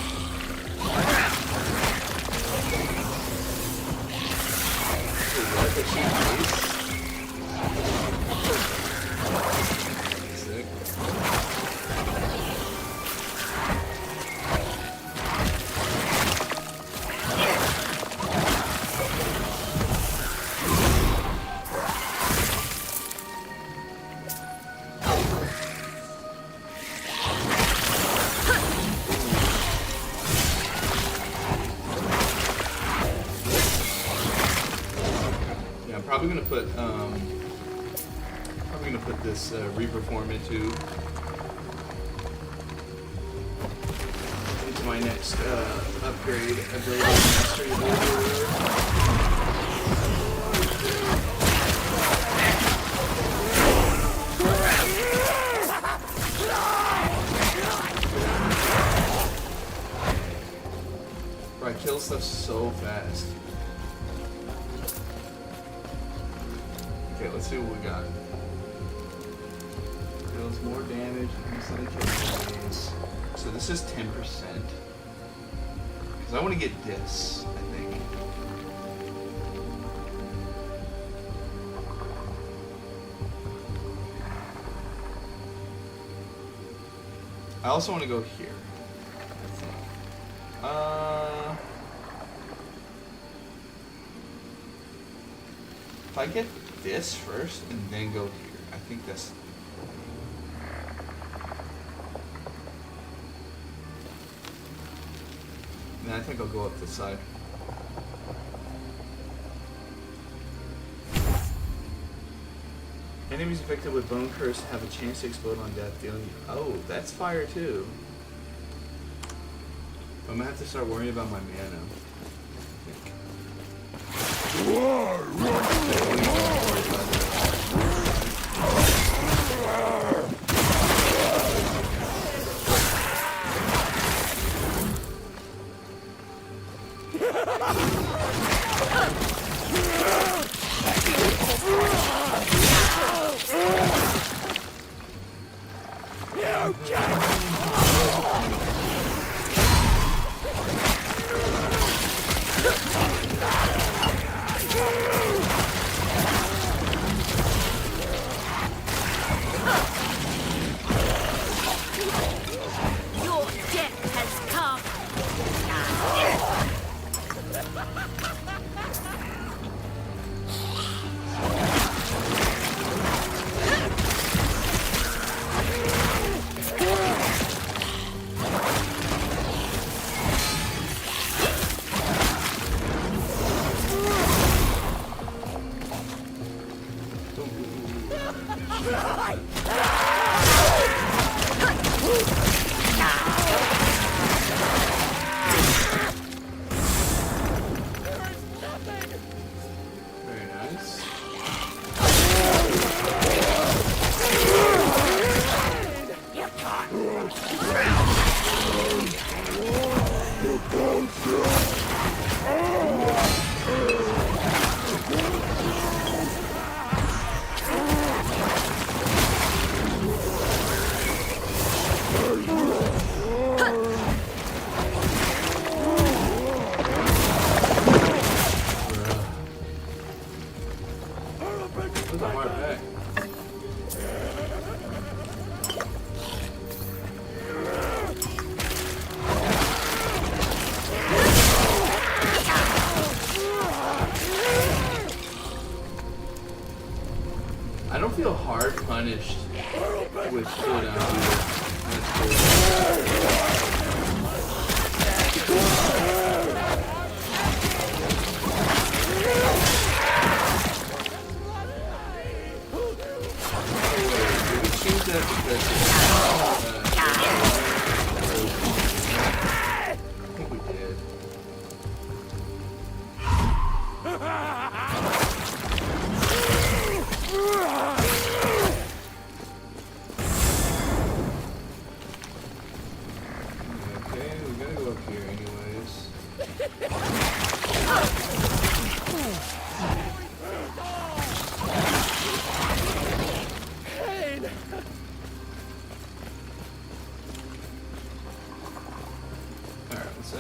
Sick. Probably gonna put this Reaper form into my next upgrade ability, mastery ability or whatever. Bro, I kill stuff so fast. Okay, let's see what we got. Deals more damage instantly kills enemies. So this is 10%. Because I want to get this, I think. I also want to go here, I think. If I get this first and then go here, I think that's... Then I think I'll go up this side. Enemies affected with Bone Curse have a chance to explode on death, dealing... Oh, that's fire too. I'm gonna have to start worrying about my mana. Very nice. That was a hard pack. I don't feel hard punished with cooldown either. That's cool. Did we choose that because I think we did. Okay, we gotta go up here anyways. Alright, let's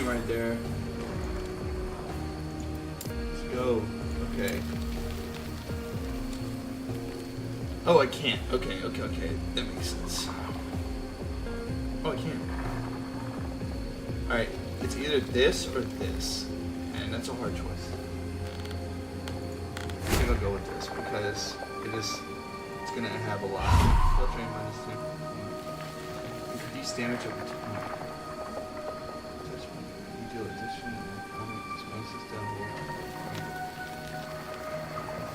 right there. Let's go. Okay. Oh, I can't. Okay. That makes sense. Oh, I can't. Alright, it's either this or this. And that's a hard choice. I think I'll go with this because it's gonna have a lot. Filtering -2. Increase damage over time. You deal addition expenses down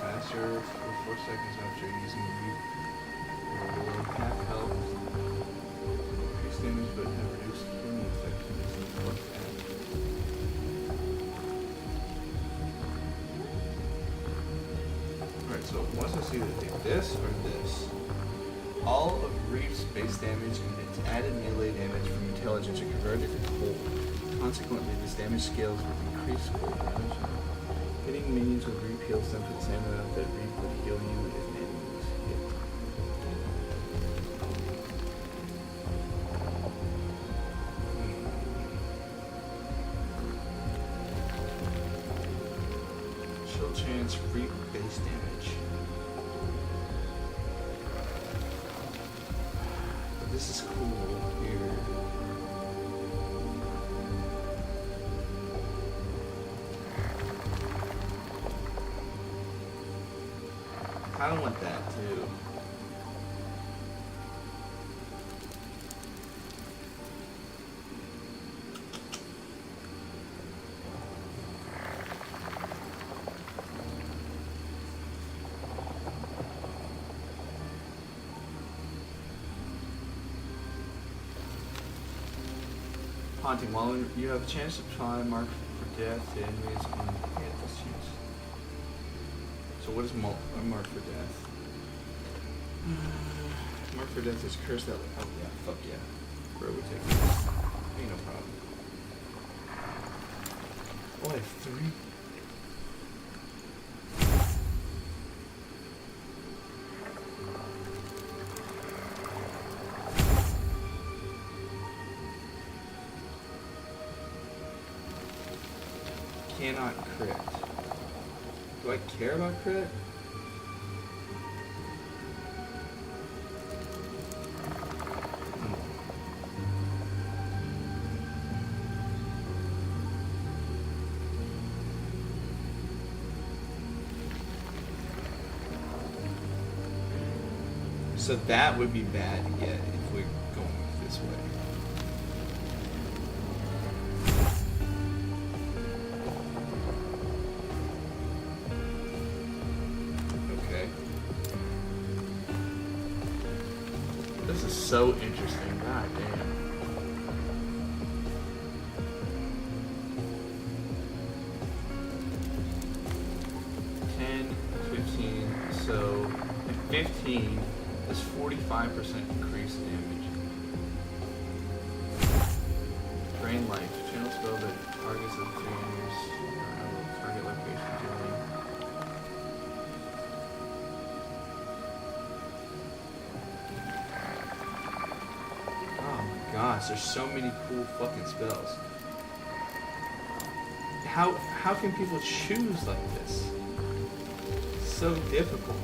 faster for 4 seconds after using the move. Half health. Increase damage but have reduced healing effectiveness and more fat. Alright, so once I see that I take this or this, all of Reef's base damage and its added melee damage from intelligence are converted to cold. Consequently, this damage scales with increased cold damage. Hitting minions with Reef heals them for the same amount that Reef would heal you if an enemy was hit. Chill chance Reef base damage. But this is cool here. I don't want that too. Haunting. While you have a chance to apply Mark for Death to enemies on this use. So what is Mark for Death? Mark for Death is curse that. Oh yeah, fuck yeah. Bro, we take this. Ain't no problem. Oh, I have 3. Cannot crit. Do I care about crit? So that would be bad to get if we're going this way. Okay. This is so interesting. God damn. So at 15 is 45% increased damage. Drain life. Channel spell that targets the trainers target location dealing. Oh my gosh, there's so many cool fucking spells. How can people choose like this? So difficult.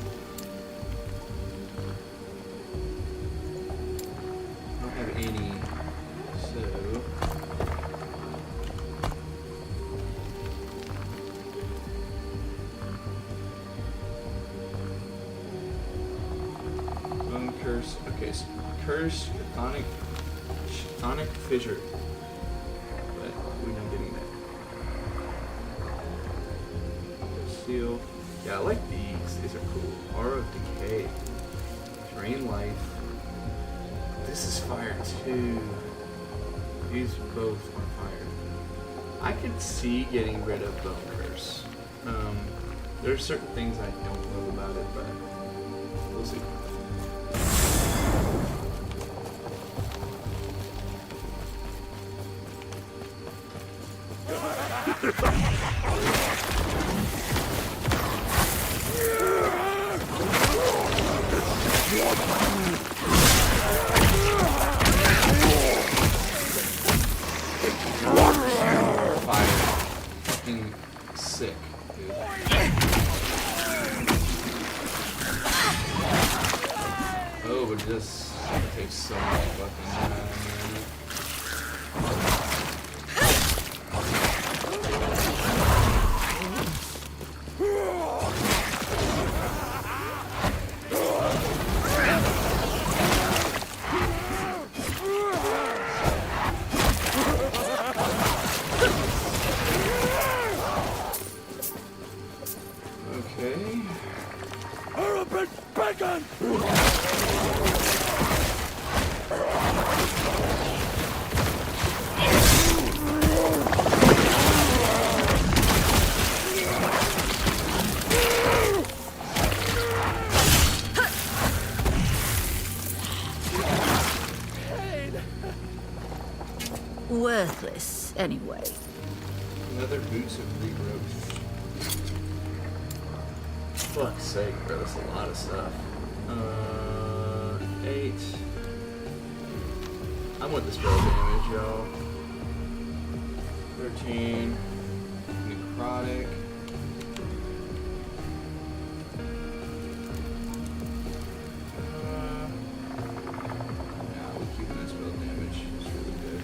I don't have any, so curse. Okay, so curse, chthonic fissure, but we're not getting that. Seal. Yeah, I like these. These are cool. Aura of Decay. Drain Life. This is fire too. These both are fire. I could see getting rid of Bone Curse. There are certain things I don't know about it, but we'll see. Sick, dude. Oh, but this takes so much fucking time. Worthless, anyway. Another Boots of Regrowth. Fuck's sake, bro, that's a lot of stuff. 8. I want the spell damage, y'all. 13. Necrotic. We're keeping that spell damage. It's really good.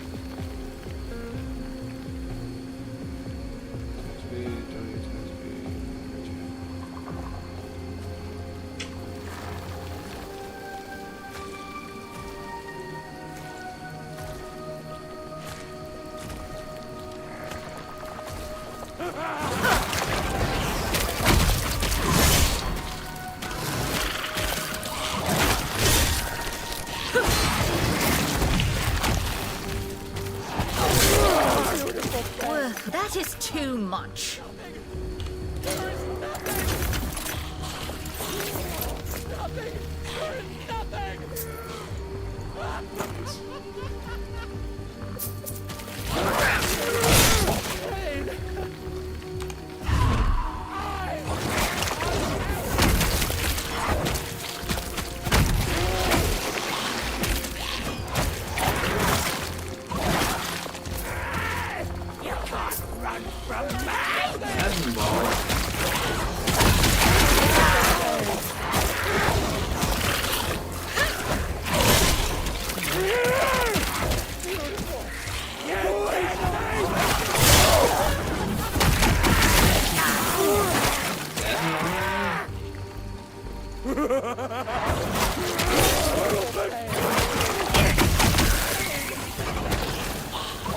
this too much? That's involved.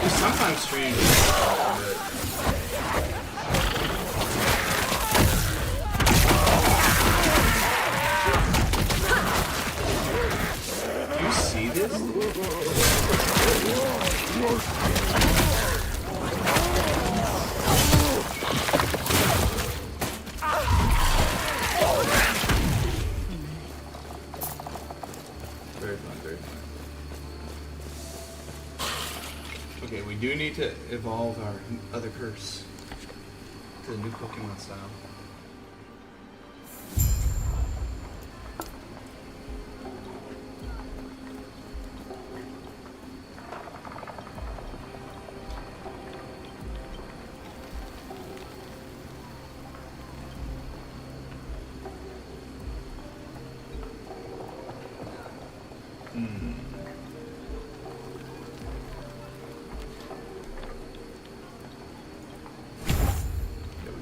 Sometimes strange. Do you see this? Very fun, very fun. Okay, we do need to evolve our other curse to the new Pokemon style.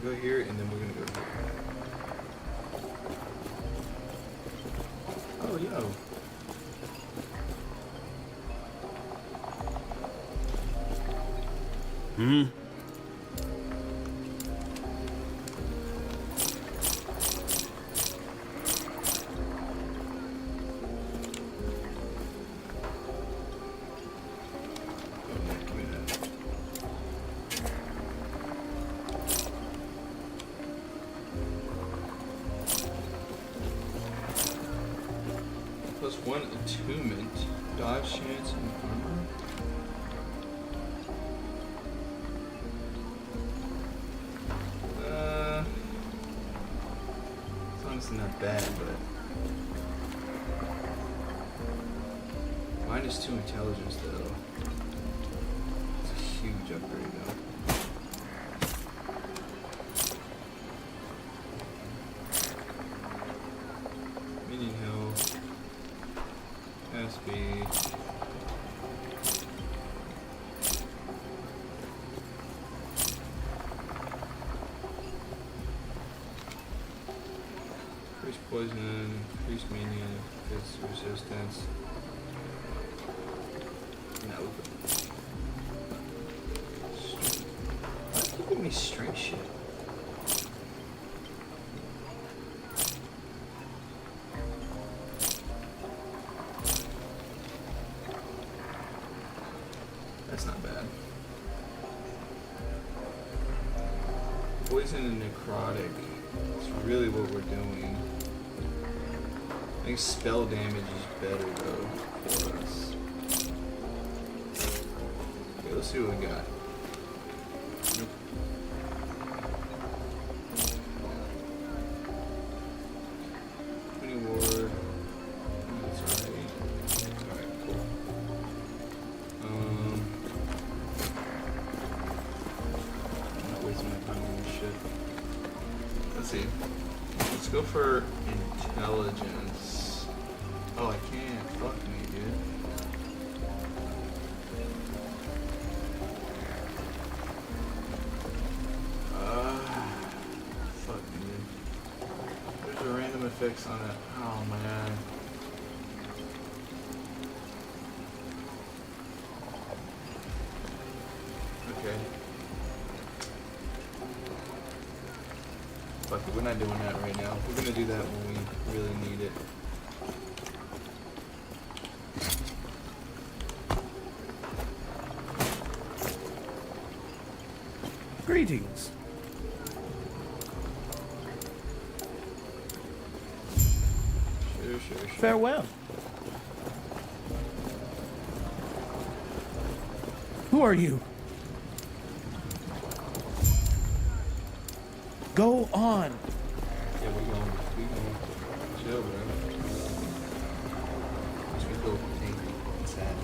Go here, and then we're gonna go here. Oh, yo. Plus 1 attunement, dodge chance, and armor. It's honestly not bad, but -2 intelligence though. It's a huge upgrade though. Minion health. Speed. Increase poison, increase minion, increase resistance. No. Why are you giving me strength shit? That's not bad. Poison and necrotic. That's really what we're doing. I think spell damage is better though for us. Okay, let's see what we got. Nope. 20 ward. That's right. Alright, cool. I'm not wasting my time on this shit. Let's see. Let's go for intelligence. Oh, I can't. Fuck me, dude. Fuck me, dude. There's a random effects on it. Oh, man. Okay. Fuck it, we're not doing that right now. We're gonna do that when we really need it. Greetings. Sure. Farewell. Who are you? Go on. Yeah, we going chill, bro. Just we go angry and sad.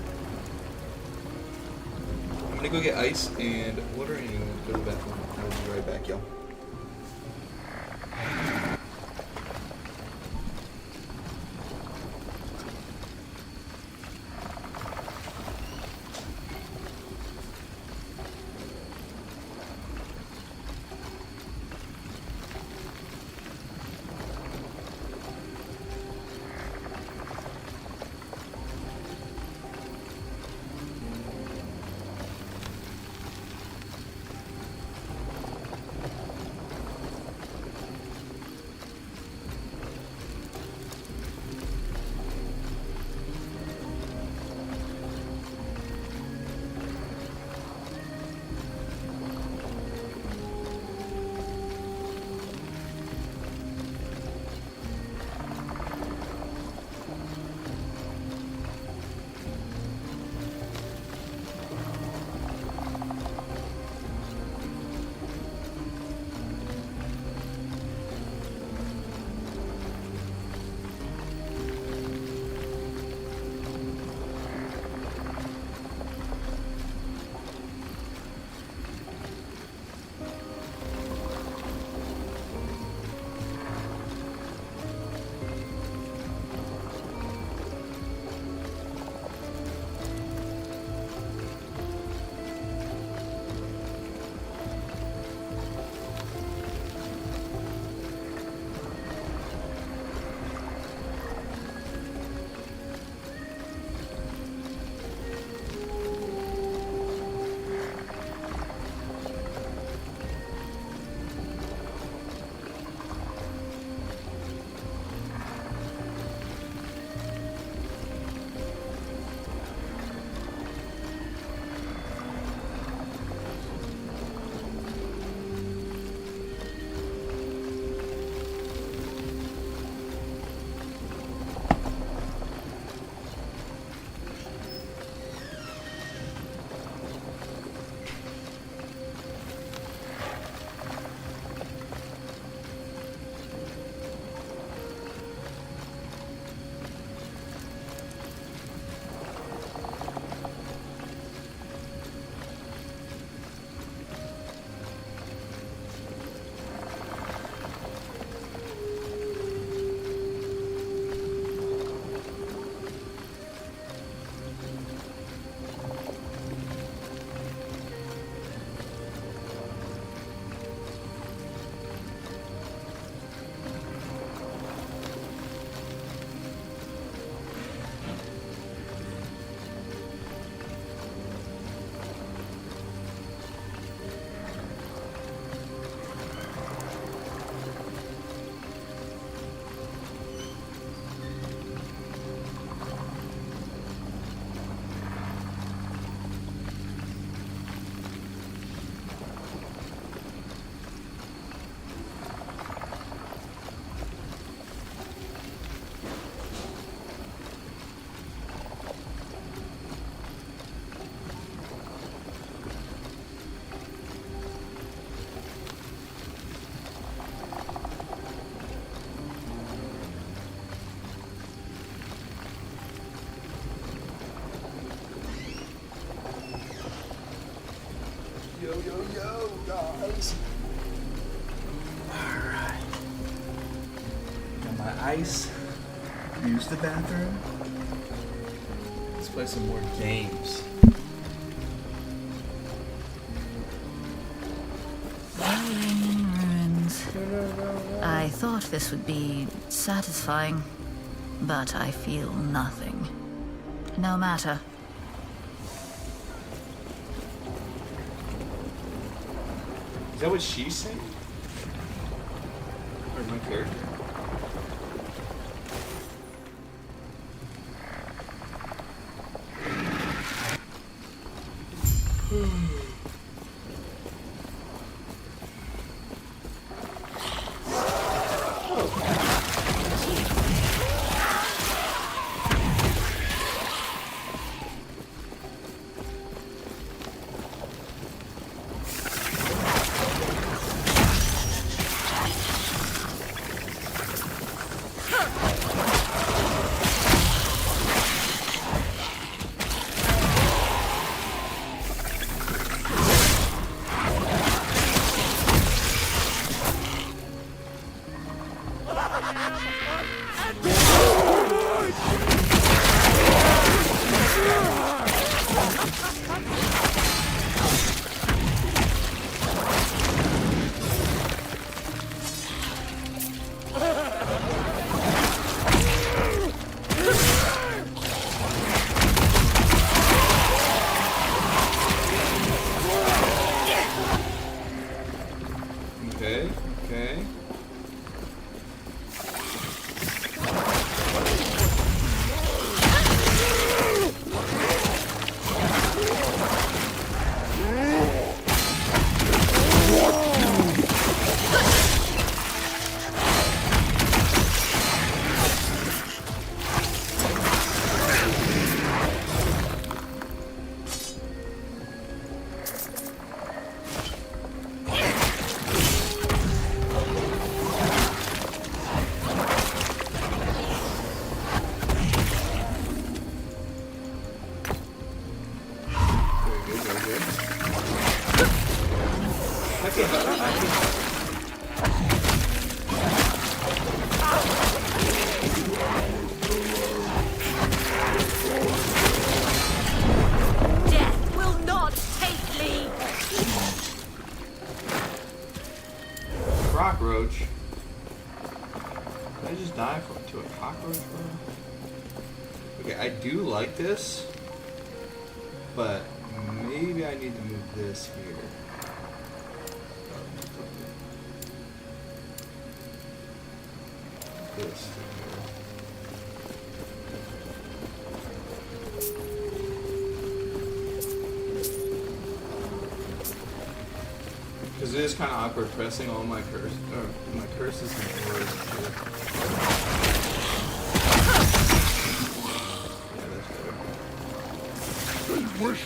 I'm gonna go get ice and water and go to the bathroom. I will be right back, y'all. Yo, guys. Alright. Got my ice. Use the bathroom. Let's play some more games. Ruins. I thought this would be satisfying, but I feel nothing. No matter. Is that what she's saying? Or my character? Okay, okay. Death will not take me. Cockroach. Did I just die to a cockroach, bro? Okay, I do like this, but maybe I need to move this here. This here. Because it is kind of awkward pressing all my curses and words. Yeah, that's better. Much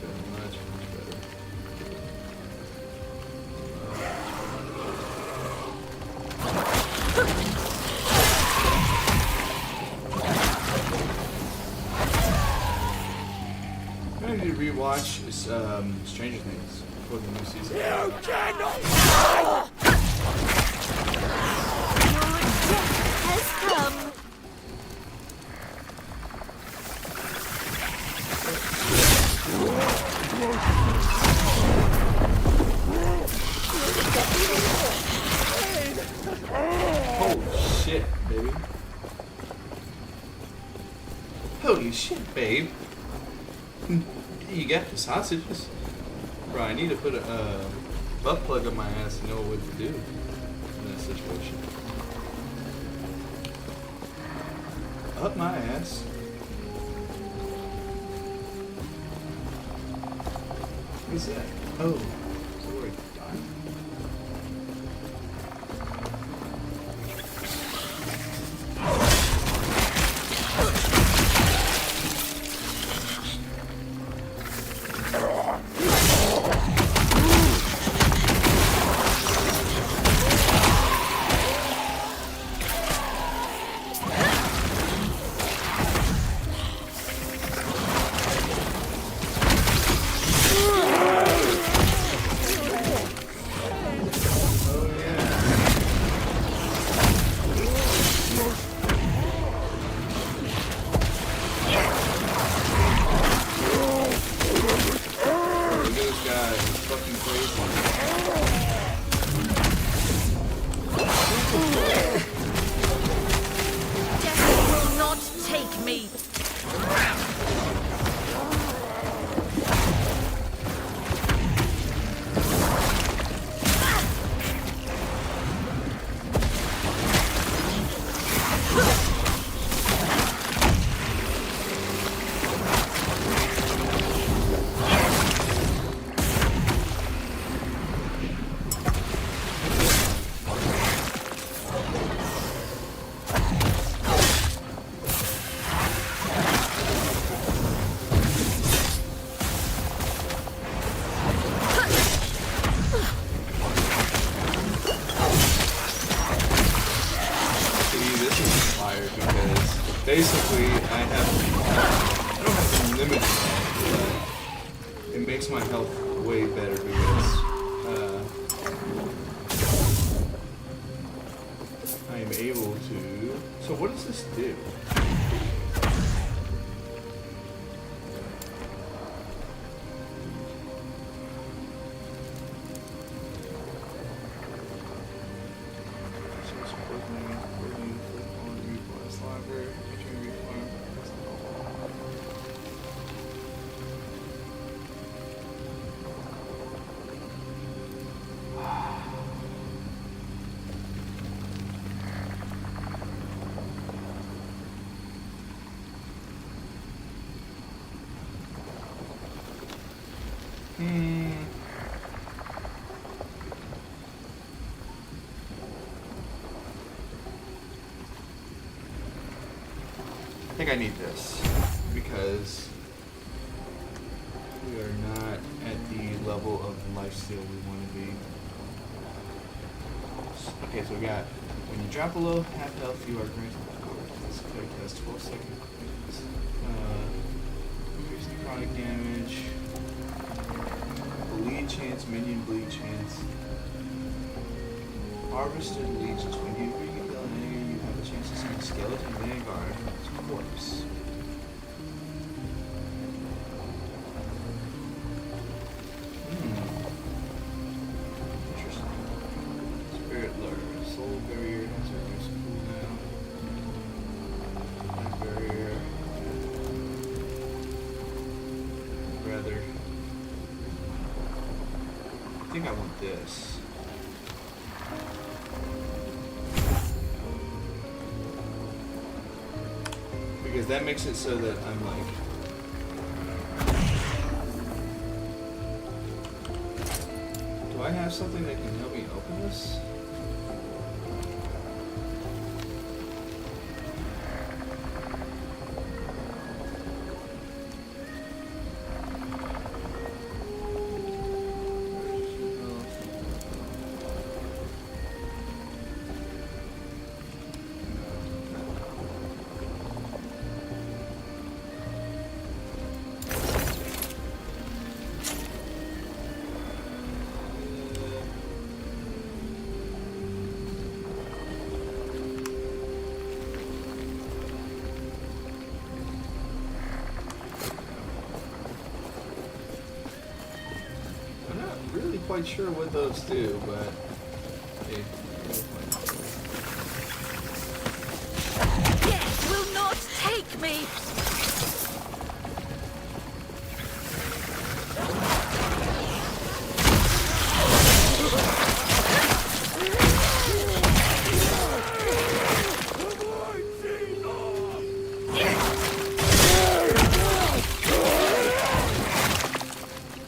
better, much better. I need to rewatch Stranger Things for the new season. Your death has come. Holy shit, baby. Holy shit, babe. You got the sausages? Bro, I need to put a butt plug on my ass to know what to do in that situation. Up my ass. What's that? Oh, is that where he died? Basically, I don't have unlimited health, but it makes my health way better because I am able to. So what does this do? I think I need this because we are not at the level of lifesteal we want to be. Okay, so we got when you drop below half health, you are granted this quick has 12-second quickness. Increase the chronic damage, bleed chance, minion bleed chance, harvested legions. When you rekill an enemy, you have a chance to send a skeleton vanguard to its corpse. Interesting. Spirit lure. Soul barrier has a reduced cooldown. Life barrier. Rather. I think I want this. Because that makes it so that I'm like... Do I have something that can help me open this? Quite sure what those do, but hey, Death will not take me!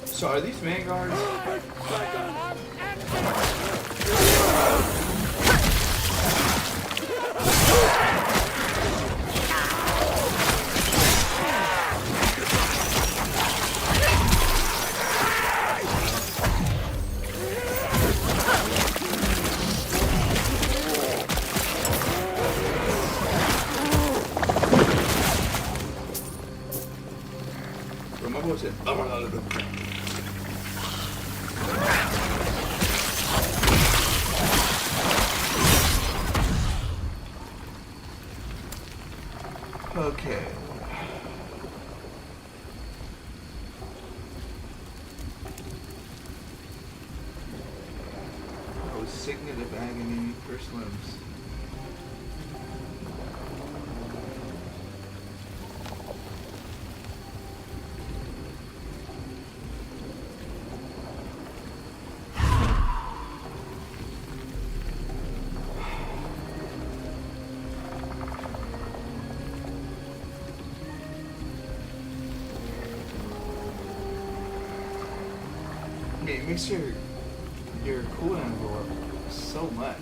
So are these vanguards? Remember what I said? Okay. I was signet of agony, first limbs. It makes your cooldown go up so much.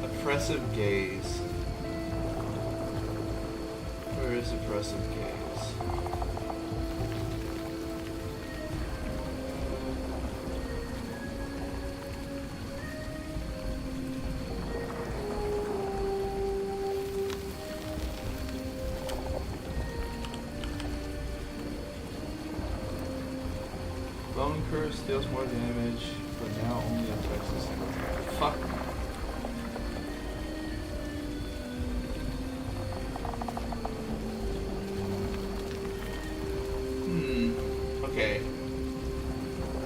Oppressive gaze. Where is oppressive gaze? Bone curse deals more damage, but now only affects the single target. Fuck.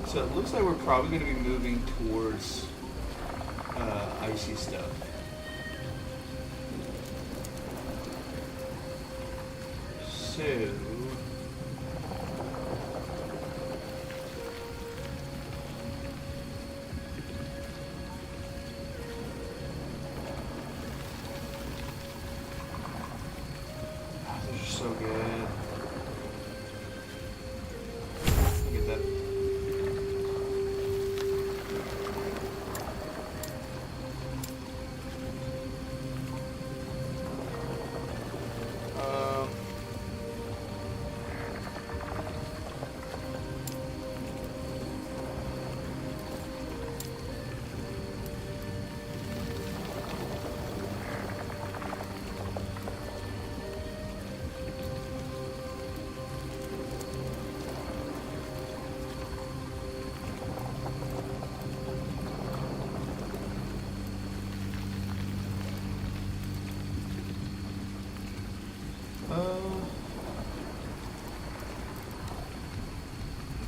So it looks like we're probably going to be moving towards icy stuff. So those are so good. Get that.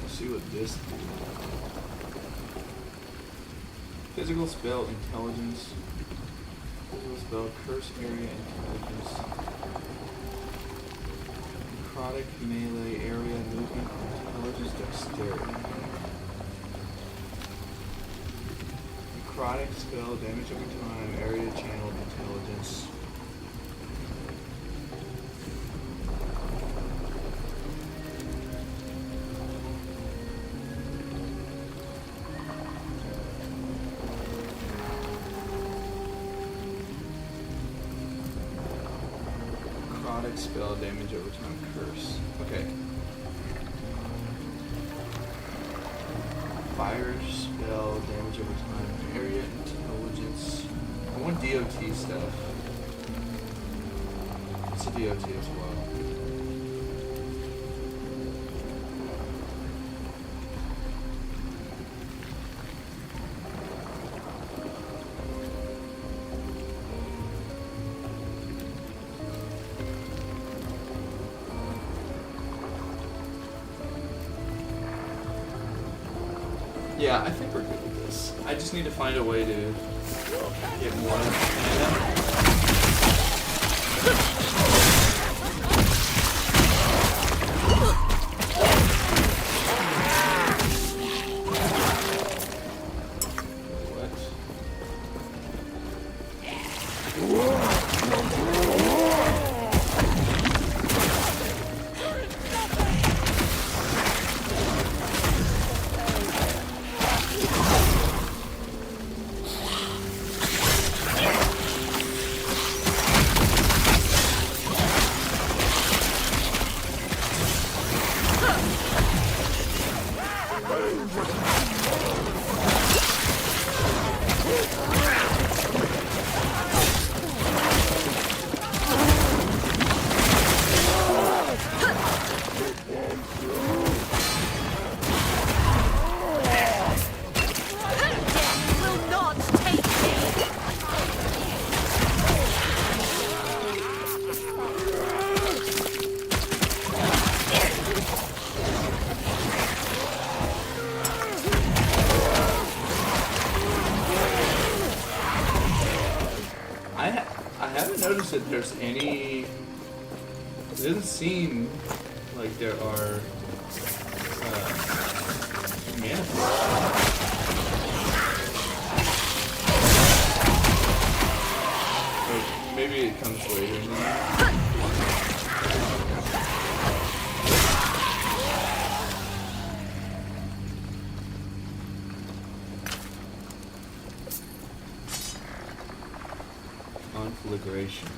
Let's see what this do. Physical spell intelligence. Physical spell curse area intelligence. Necrotic melee area movement intelligence dexterity. Necrotic spell damage over time area channeled intelligence. Spell damage over time curse. Okay. Fire spell damage over time area intelligence. I want DOT stuff. It's a DOT as well. Yeah, I think we're good with this. I just need to find a way to get more mana. That there's any. It doesn't seem like there are mana points. Maybe it comes later in the game. Conflagration.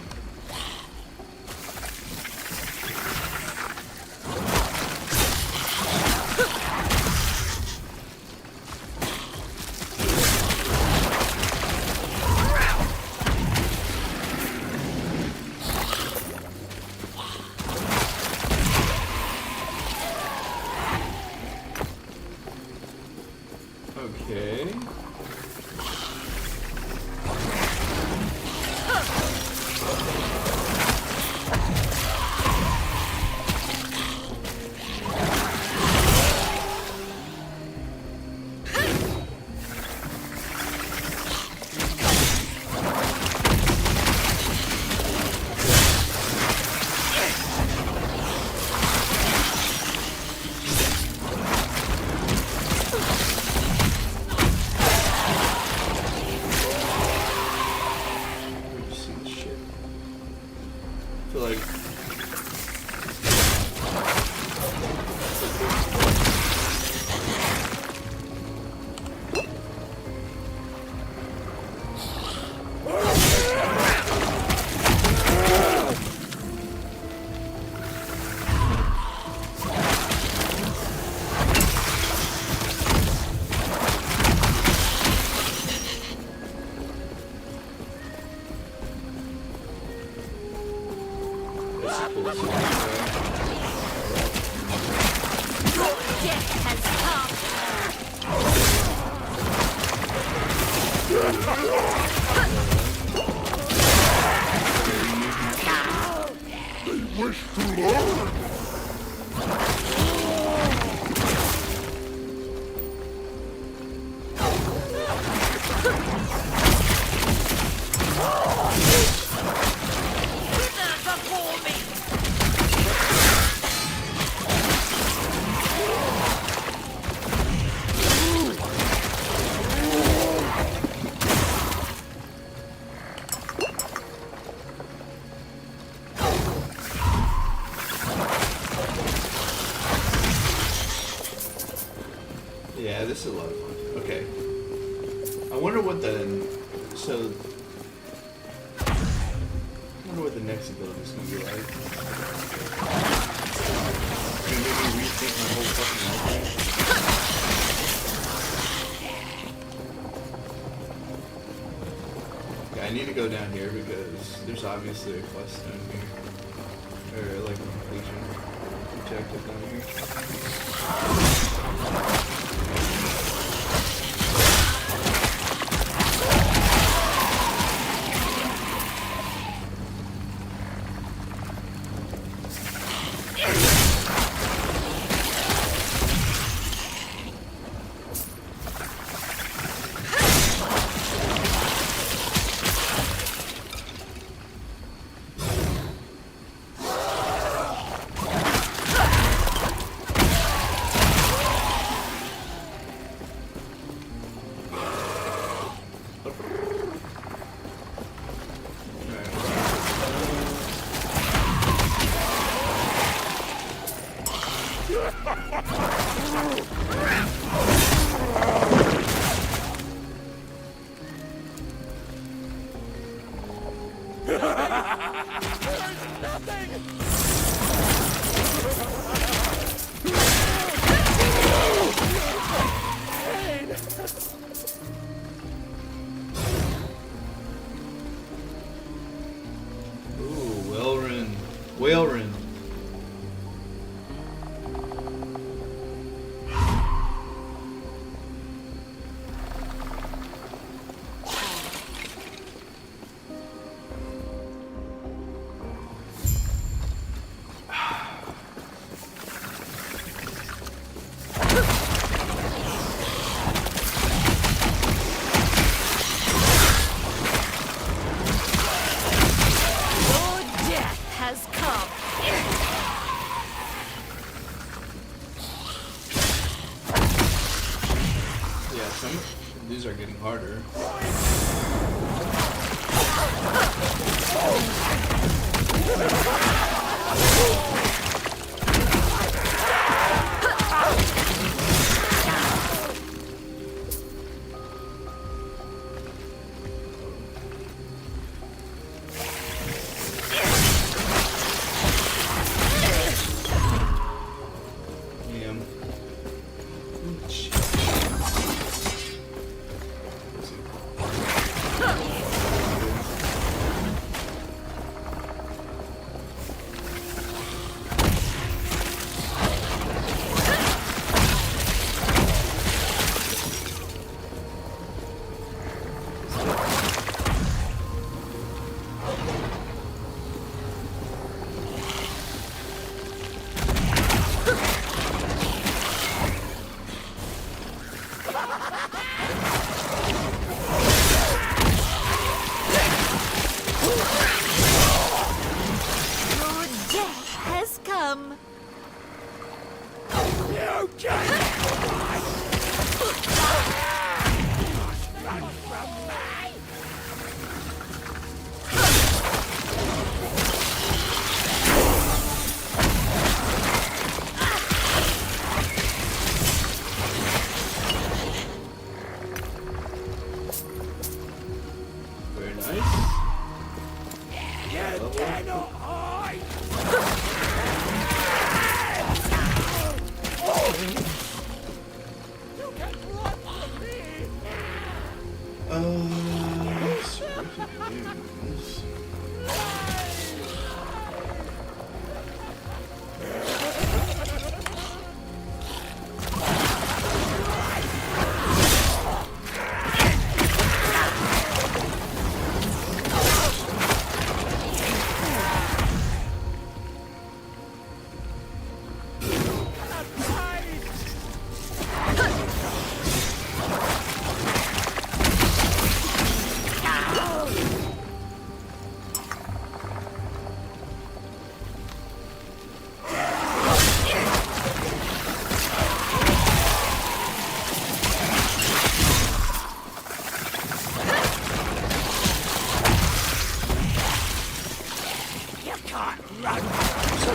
Okay. death has Yeah, this is a lot of fun. Okay. I wonder what the next ability is gonna be like. It's gonna make me rethink my whole fucking life. Yeah, I need to go down here because there's obviously a quest down here. Or like a completion objective down here. Whaleren. These are getting harder.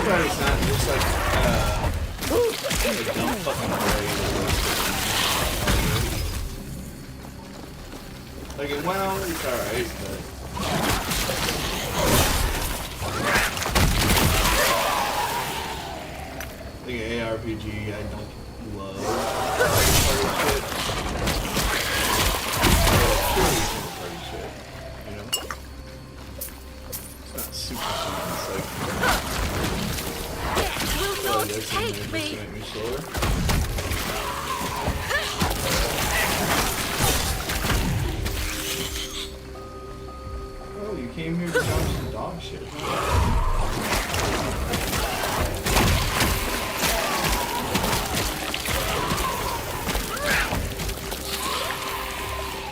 about it's not just like don't fucking play. Like it went on, it's alright, but like an ARPG I don't love. Party shit. You know? It's not super fun, it's like Will not take me. make me slower. Oh, you came here to jump some dog shit, huh?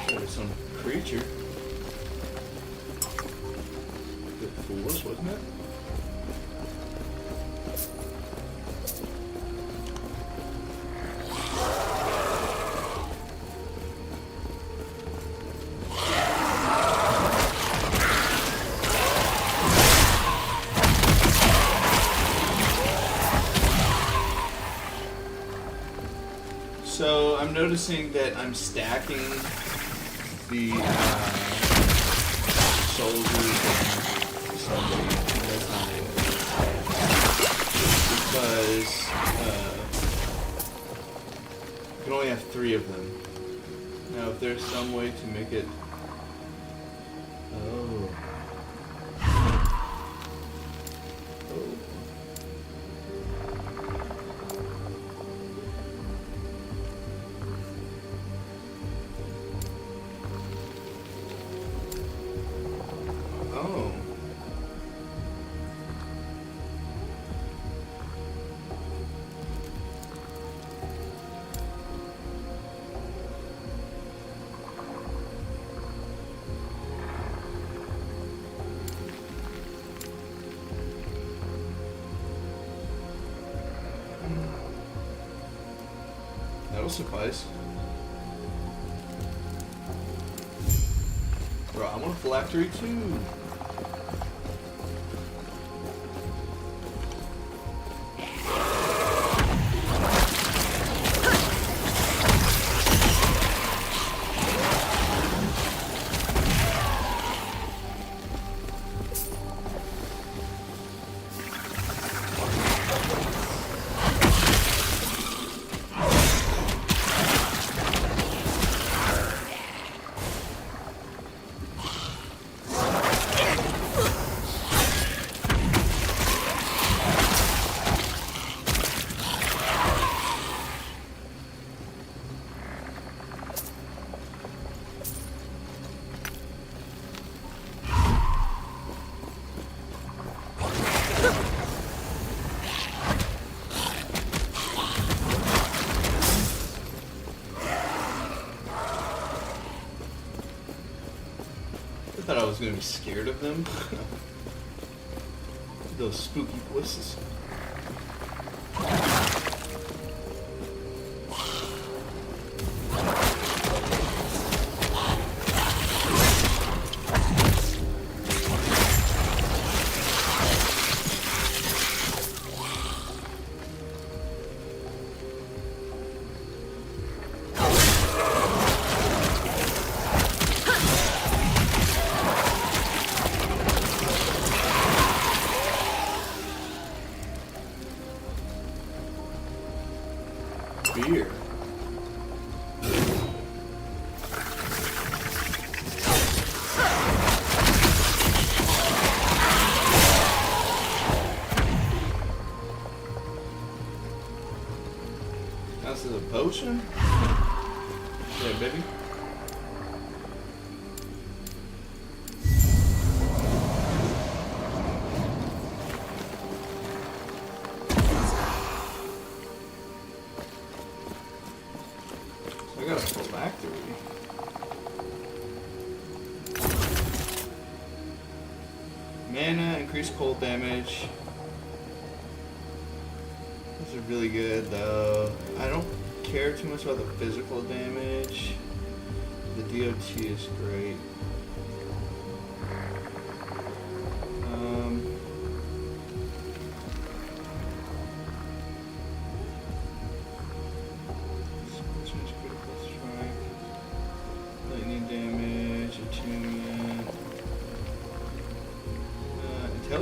There's some creature. Good fools, wasn't it? So I'm noticing that I'm stacking the soldiers and somebody. That's not it. Because you can only have 3 of them. Now, if there's some way to make it. Oh. Oh. That'll suffice. Bro, I want a phylactery too. I thought I was gonna be scared of them. Those spooky voices. Beer. This is a potion? Yeah, baby. I got a phylactery. Mana, increased cold damage. Those are really good though. I don't care too much about the physical damage. The DOT is great.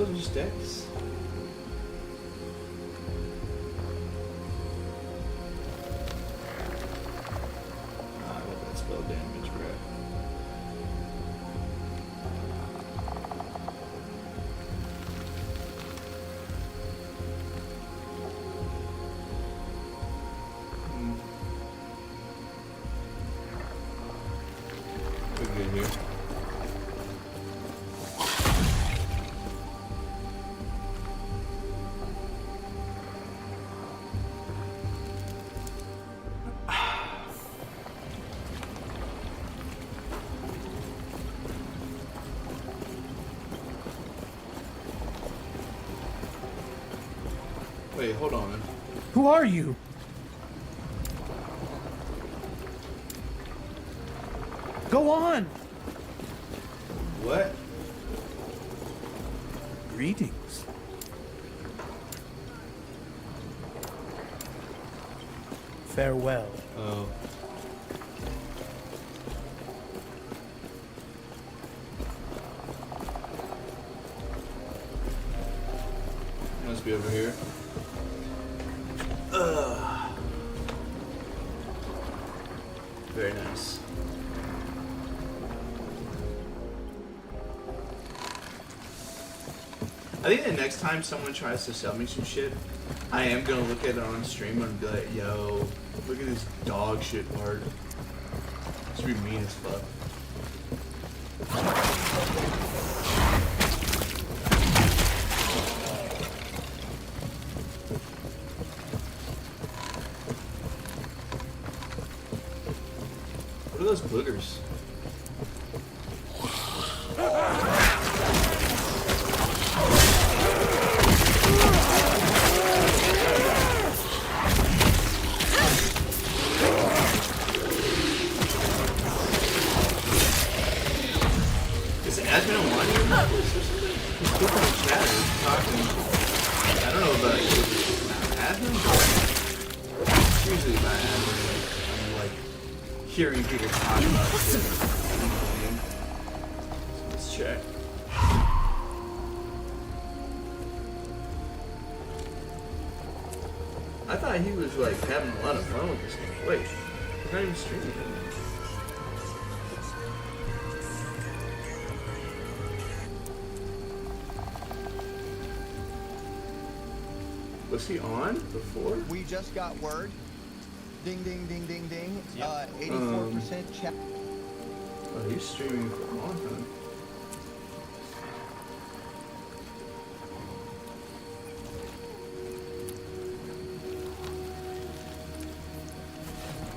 those are just decks. I want that spell damage, bro. Pretty good here. Wait, hold on. Who are you? Go on! What? Greetings. Farewell. Oh. Must be over here. Very nice. I think the next time someone tries to sell me some shit, I am gonna look at it on stream and be like, yo, look at this dog shit art. It's be mean as fuck. What are those boogers? Is it admin on one here? There's people in the chat talking. I don't know about admin, but it's usually about admin. I'm like hearing people talk about shit. So let's check. I thought he was like having a lot of fun with this game. Wait, he's not even streaming it. Was he on before? We just got word. Ding, ding, ding, ding, ding. 84% chat. Oh, he's streaming for a long time.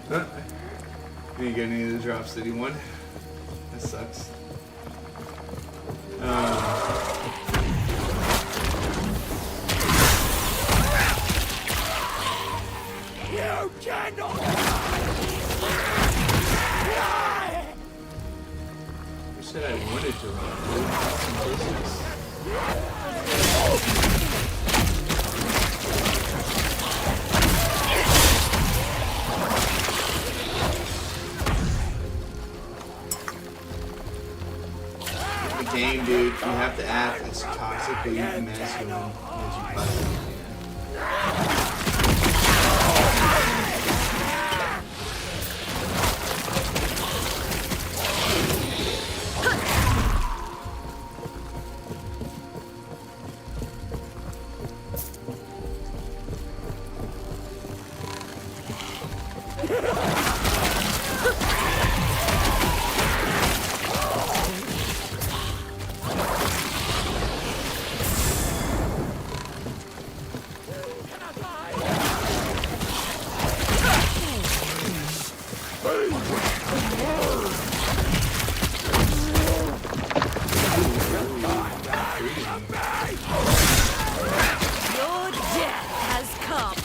Huh? Didn't get any of the drops that he won. That sucks. You cannot! You said I wanted to run. The game, dude, you have to act as toxically masculine as you possibly can. Your death has come.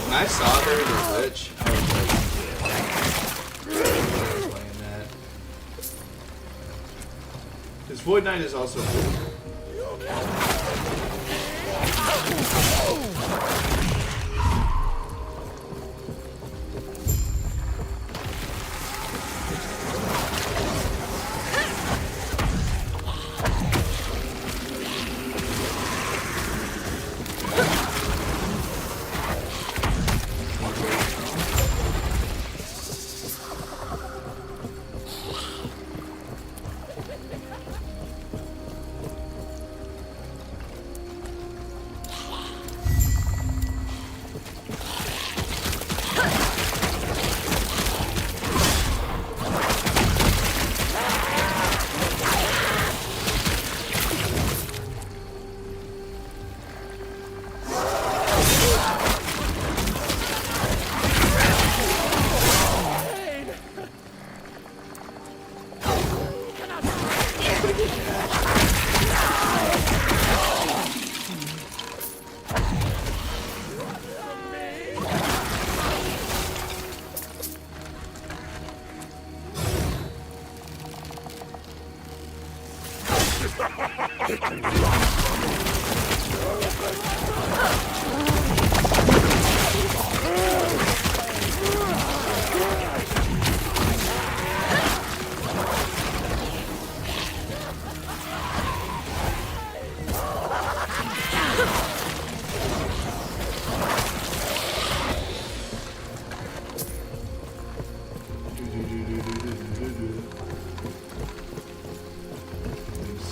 When I saw there was a glitch, I was like, playing that. Because Void Knight is also cool.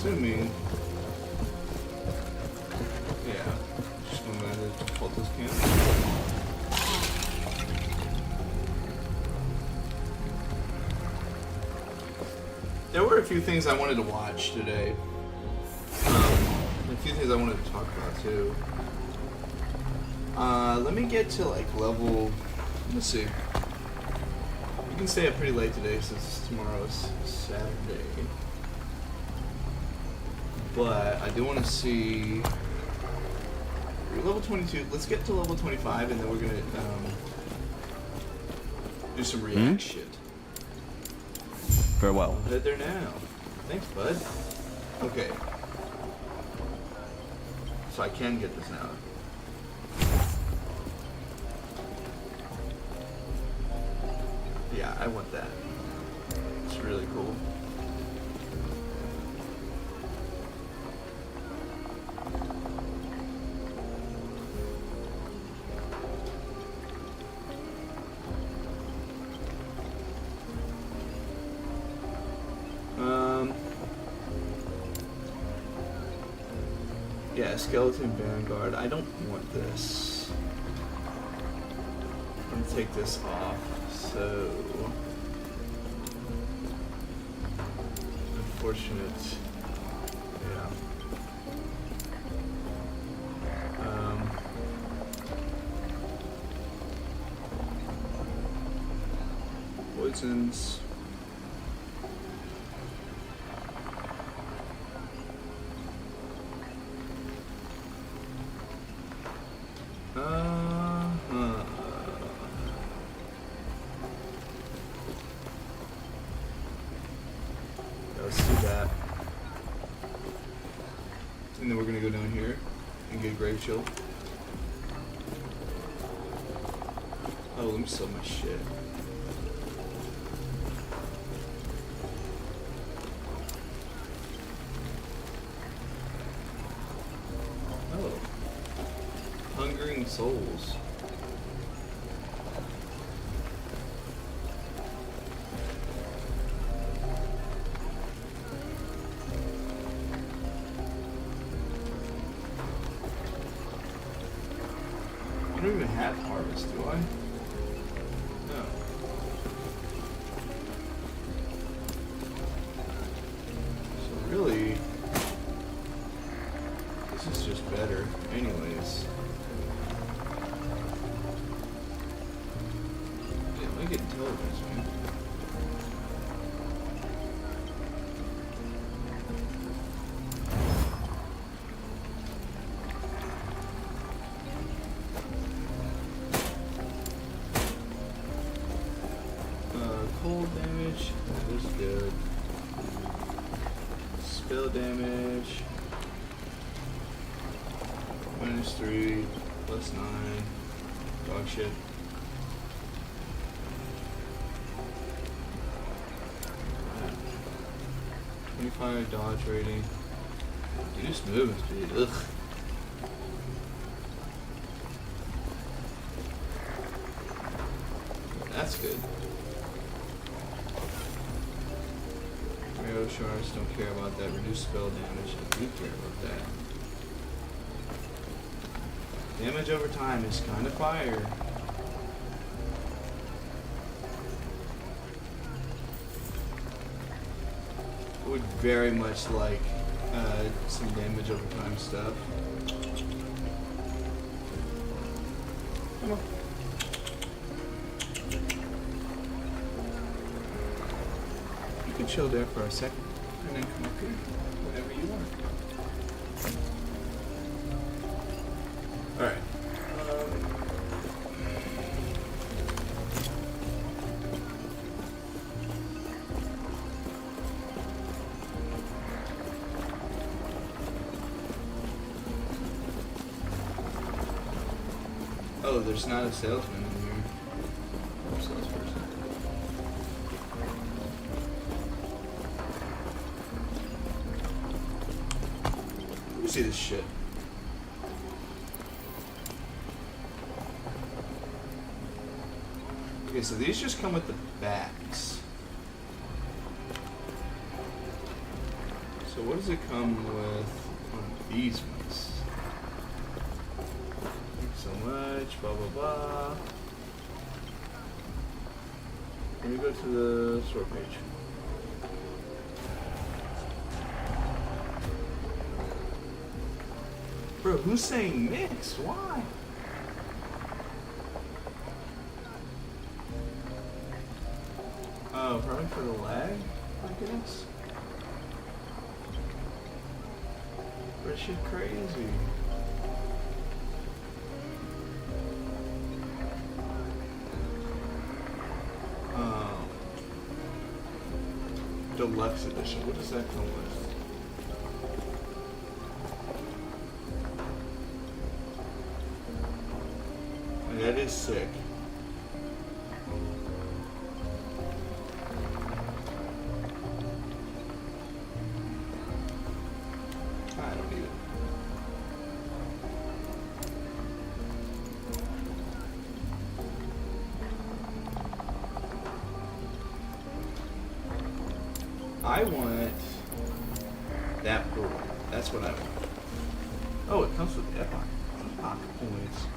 Assuming, yeah, just no matter default this camp. There were a few things I wanted to watch today. A few things I wanted to talk about too. Let me get to like level. Let's see. You can stay up pretty late today since tomorrow's Saturday. But I do want to see. We're level 22. Let's get to level 25, and then we're gonna do some react shit. Farewell. I'll head there now. Thanks, bud. Okay. So I can get this now. Yeah, I want that. It's really cool. Yeah, Skeleton Vanguard. I don't want this. I'm gonna take this off. So unfortunate. Yeah. Poisons. Let's do that. And then we're gonna go down here and get Grave Chill. Oh, let me sell my shit. Oh. Hungering Souls. I don't even have harvest, do I? No. So really, this is just better anyways. Yeah, let me get intelligence, man. Cold damage, that is good. Spell damage. -3, +9. Dog shit. Alright. 25 dodge rating. Reduced movement speed. Ugh. That's good. Arrow shards, don't care about that. Reduced spell damage, I do care about that. Damage over time is kind of fire. Would very much like some damage over time stuff. Come on. You can chill there for a second and then come up here whenever you want. Alright. Oh, there's not a salesman in here. Or salesperson. Let me see this shit. Okay, so these just come with the backs. So what does it come with on these ones? Thanks so much, blah blah blah. Let me go to the store page. Bro, who's saying mix? Why? Oh, probably for the lag, I guess. That shit crazy. Deluxe edition. What does that come with? That is sick. I don't need it. I want that pool. That's what I want. Oh, it comes with Epoch. Epoch points.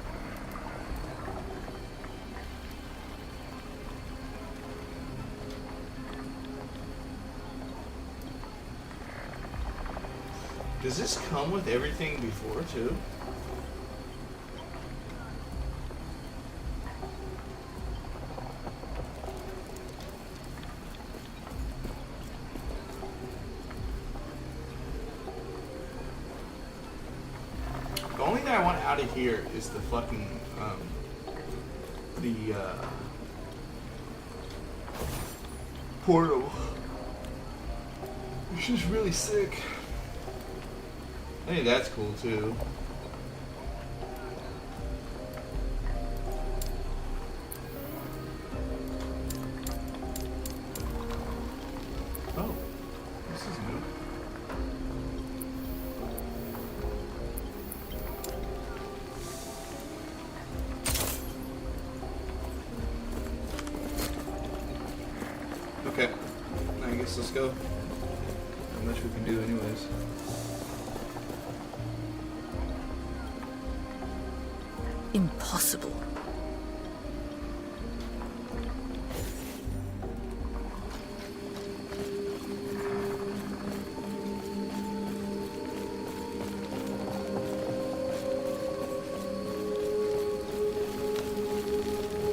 Does this come with everything before, too? The only thing I want out of here is the fucking, portal. Which is really sick. I think that's cool too. Oh, this is new. Okay, I guess let's go. Not much we can do anyways. Impossible.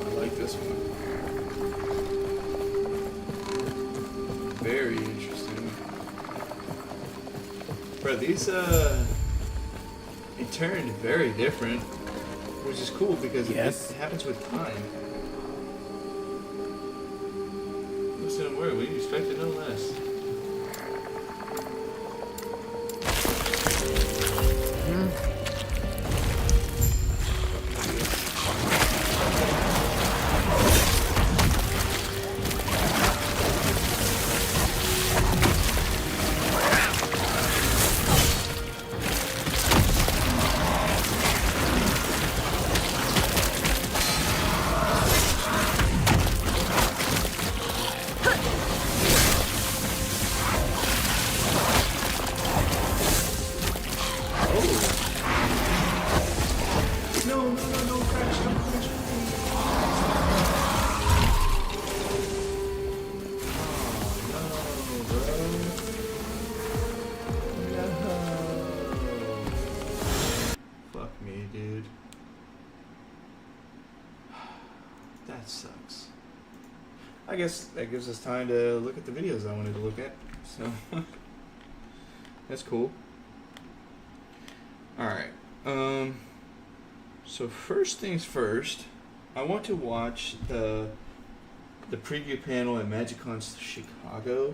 I like this one. Very interesting. Bro, these, it turned very different. Which is cool because it happens with time. Listen, where we expected no less. don't crash, don't crash with me. Fuck me, dude. That sucks. I guess that gives us time to look at the videos I wanted to look at. So that's cool. Alright. So first things first, I want to watch the preview panel at MagicCon Chicago.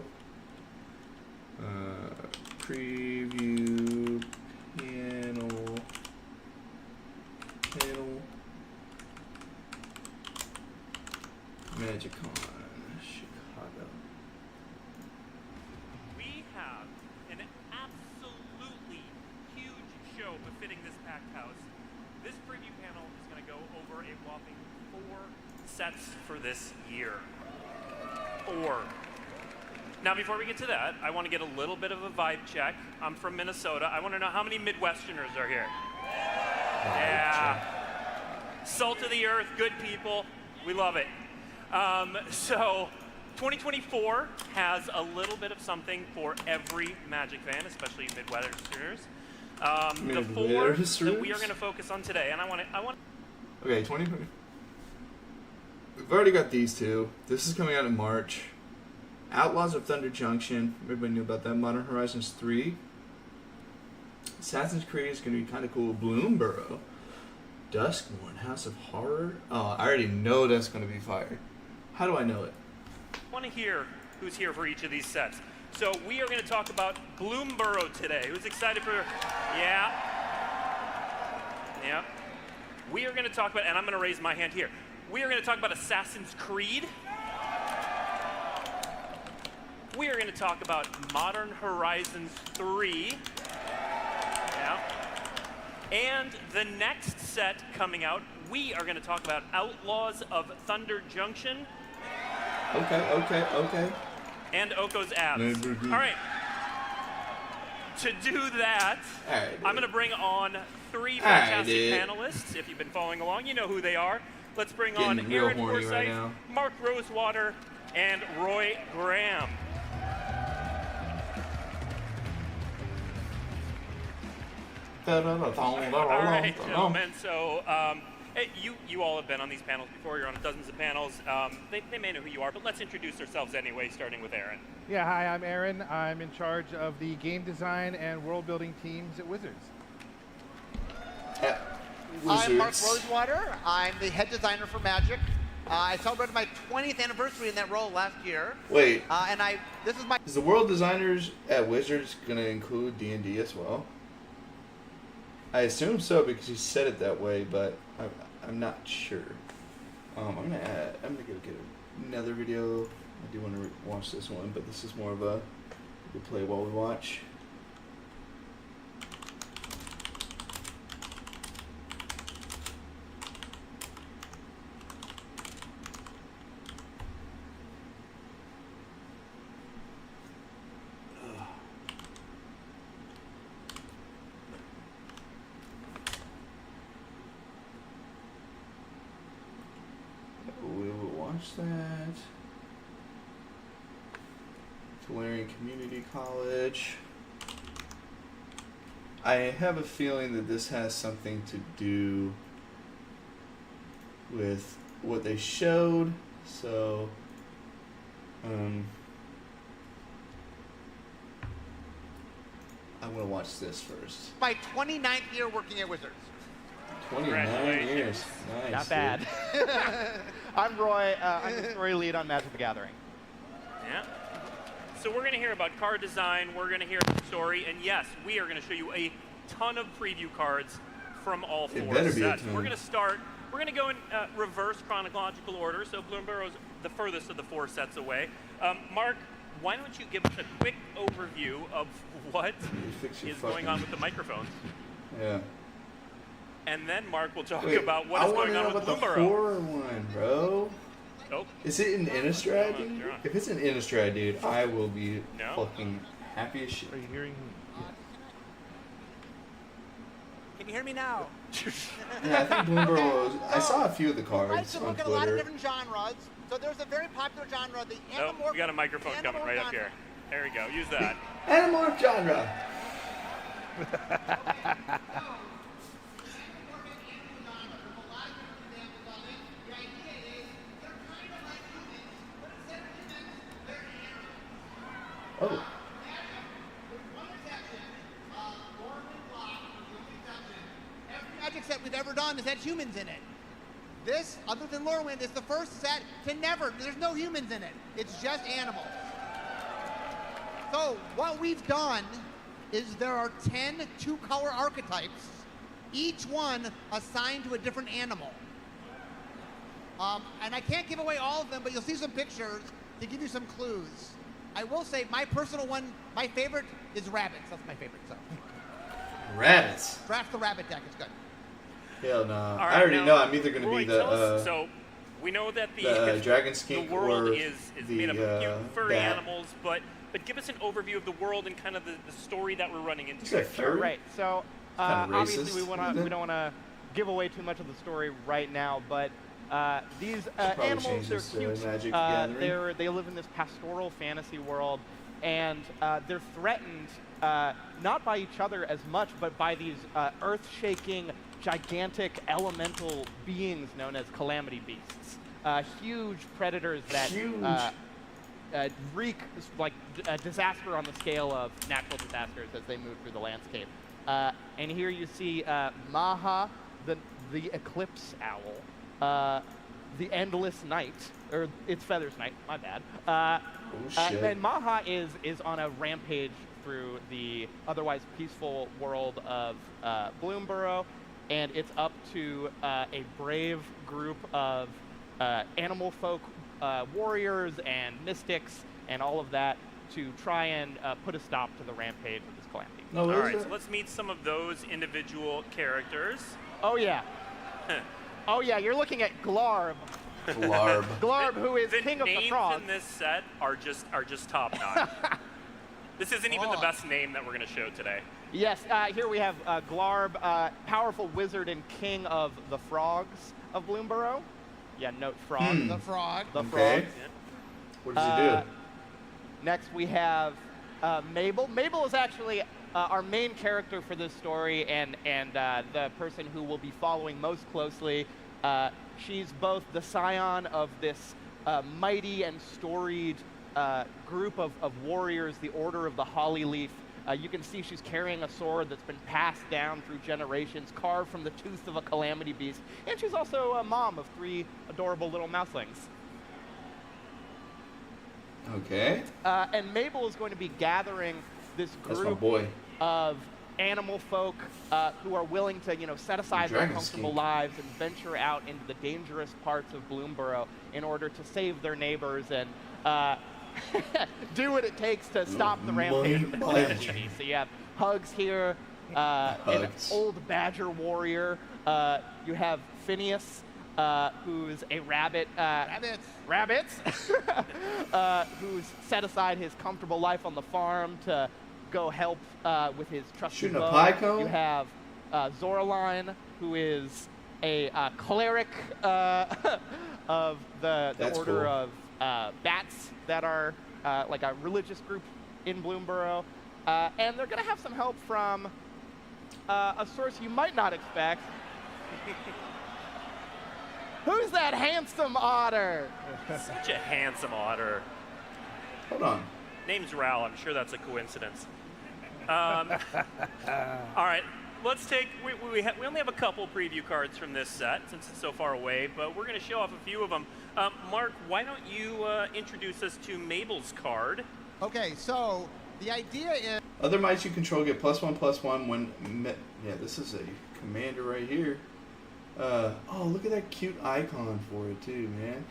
Preview panel MagicCon Chicago. We have an absolutely huge show befitting this packed house. This preview panel is going to go over a whopping 4 sets for this year. 4. Now, before we get to that, I want to get a little bit of a vibe check. I'm from Minnesota. I want to know how many Midwesterners are here. Yeah. Salt of the earth, good people. We love it. So 2024 has a little bit of something for every Magic fan, especially Midwesterners. The 4 that we are going to focus on today, and I want. Okay, 20. We've already got these two. This is coming out in March. Outlaws of Thunder Junction. Everybody knew about that. Modern Horizons 3. Assassin's Creed is going to be kind of cool. Bloomburrow. Duskmourn, House of Horror. Oh, I already know that's going to be fire. How do I know it? I want to hear who's here for each of these sets. So we are going to talk about Bloomburrow today. Who's excited for? Yeah. Yeah. We are going to talk about, and I'm going to raise my hand here. We are going to talk about Assassin's Creed. We are going to talk about Modern Horizons 3. Yeah. And the next set coming out, we are going to talk about Outlaws of Thunder Junction. Okay. And Oko's abs. All right. To do that, I'm going to bring on 3 fantastic panelists. If you've been following along, you know who they are. Let's bring on Aaron Forsyth, Mark Rosewater, and Roy Graham. All right, gentlemen. So you all have been on these panels before. You're on dozens of panels. They may know who you are, but let's introduce ourselves anyway, starting with Aaron. Yeah, hi, I'm Aaron. I'm in charge of the game design and world building teams at Wizards. I'm Mark Rosewater. I'm the head designer for Magic. I celebrated my 20th anniversary in that role last year. Wait. This is my. Is the world designers at Wizards going to include D&D as well? I assume so because you said it that way, but I'm not sure. I'm gonna go get another video. I do want to watch this one, but this is more of a we'll play while we watch. That Tularian Community College. I have a feeling that this has something to do with what they showed, so I'm gonna watch this first. My 29th year working at Wizards. 29 years. Nice. Not bad. I'm Roy. I'm the story lead on Magic the Gathering. Yeah. So we're going to hear about card design. We're going to hear the story. And yes, we are going to show you a ton of preview cards from all 4 sets. We're going to start. We're going to go in reverse chronological order. So Bloomburrow's the furthest of the 4 sets away. Mark, why don't you give us a quick overview of what is going on with the microphones? Yeah. And then Mark will talk about what is going on with Bloomburrow. I want to know about the horror one, bro. Oh. Is it an Innistrad, dude? If it's an Innistrad, dude, I will be fucking happy as shit. Are you hearing? Can you hear me now? Yeah, I think Bloomberg was. I saw a few of the I cards can on look at a lot of Twitter. different genres. So there's a very popular genre, the Oh, Animorph. we got a microphone coming right up here. There we go. Use that. Animorph genre. Oh. Every Magic set we've ever done has had humans in it. This, other than Lorwyn, is the first set to never. There's no humans in it. It's just animals. So what we've done is there are 10 two-color archetypes, each one assigned to a different animal. And I can't give away all of them, but you'll see some pictures to give you some clues. I will say my personal one, my favorite is rabbits. That's my favorite. So. Rabbits. Draft the rabbit deck. It's good. Hell no. All I right, already now, know I'm either going to Roy, be the tell us- so we know that the dragon skink the world or is the made up of cute furry bat. animals, but give us an overview of the world and kind of the story that we're running into. Is that furry? Right. So Kinda obviously racist, we isn't don't want to give away too much of the story right now, but these probably animals change are this to cute. Magic the Gathering. They live in this pastoral fantasy world, and they're threatened not by each other as much, but by these earth-shaking, gigantic elemental beings known as calamity beasts. Huge predators that wreak like a disaster on the scale of natural disasters as they move through the landscape. And here you see Maha, the eclipse owl, the endless night, or it's Feather's night, my bad. And Maha is on a rampage through the otherwise peaceful world of Bloomborough, and it's up to a brave group of animal folk warriors and mystics and all of that to try and put a stop to the rampage of this calamity. All right, so let's meet some of those individual characters. Oh yeah. Oh yeah, you're looking at Glarb. Glarb. Glarb, who is king of the names frogs. in this set are just top notch. This isn't even the best name that we're going to show today. Yes, here we have Glarb, powerful wizard and king of the frogs of Bloomborough. Yeah, note frog. The frog. The Okay. frog. What does he do? Next we have Mabel. Mabel is actually our main character for this story and the person who will be following most closely. She's both the scion of this mighty and storied group of warriors, the Order of the Holly Leaf. You can see she's carrying a sword that's been passed down through generations, carved from the tooth of a calamity beast. And she's also a mom of 3 adorable little mouselings. Okay. And Mabel is going to be gathering this That's my group boy. of animal folk who are willing to, set aside their Dragon comfortable skink. lives and venture out into the dangerous parts of Bloomborough in order to save their neighbors and do what it takes to stop the rampage of the calamity beast. So you have Hugs here, an old badger warrior. You have Phineas, who's a rabbit. Rabbits. Who's set aside his comfortable life on the farm to go help with his trusty Shooting a bow. pie cone? You have Zoraline, who is a cleric of the That's order cool. of bats that are like a religious group in Bloomborough. And they're going to have some help from a source you might not expect. Who's that handsome otter? Such a handsome otter. Hold on. Name's Ral. I'm sure that's a coincidence. All right, let's take. We only have a couple preview cards from this set since it's so far away, but we're going to show off a few of them. Mark, why don't you introduce us to Mabel's card? Okay, so the idea is Other mites you control get +1/+1 when. Yeah, this is a commander right here. Oh, look at that cute icon for it too, man.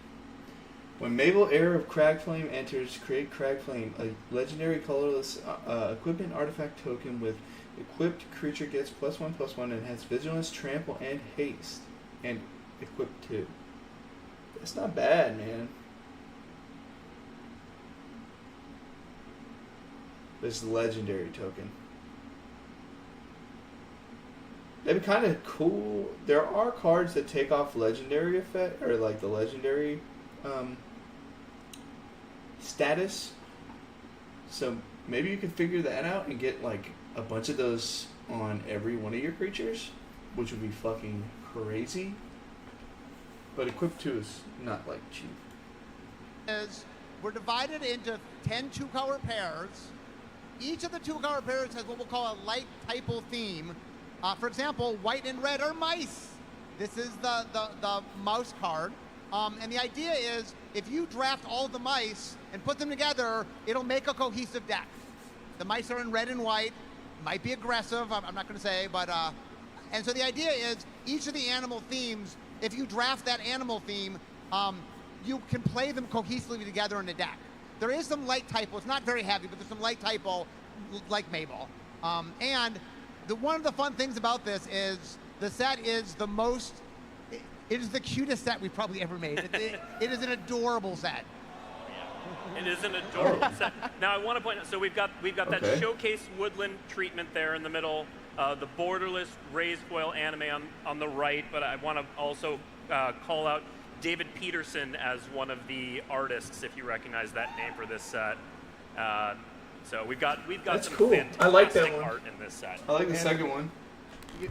When Mabel, heir of Cragflame, enters, create Cragflame, a legendary colorless equipment artifact token with equipped creature gets +1/+1 and has vigilance, trample, and haste, and equipped 2. That's not bad, man. This is the legendary token. That'd be kind of cool. There are cards that take off legendary effect, or like the legendary status. So maybe you could figure that out and get like a bunch of those on every one of your creatures, which would be fucking crazy. But equip 2 is not like cheap. We're divided into 10 two-color pairs. Each of the two-color pairs has what we'll call a light typal theme. For example, white and red are mice. This is the mouse card. And the idea is, if you draft all the mice and put them together, it'll make a cohesive deck. The mice are in red and white. Might be aggressive, I'm not going to say, but... and so the idea is, each of the animal themes, if you draft that animal theme, you can play them cohesively together in a deck. There is some light typo. It's not very heavy, but there's some light typo, like Mabel. And one of the fun things about this is the set is the most... It is the cutest set we've probably ever made. It is an adorable set. It is an adorable set. Now I want to point out, so we've got that showcase woodland treatment there in the middle, the borderless raised foil anime on the right, but I want to also call out David Peterson as one of the artists, if you recognize that name for this set. So we've got That's some cool. fantastic I like that one. art in this set. I like the second one.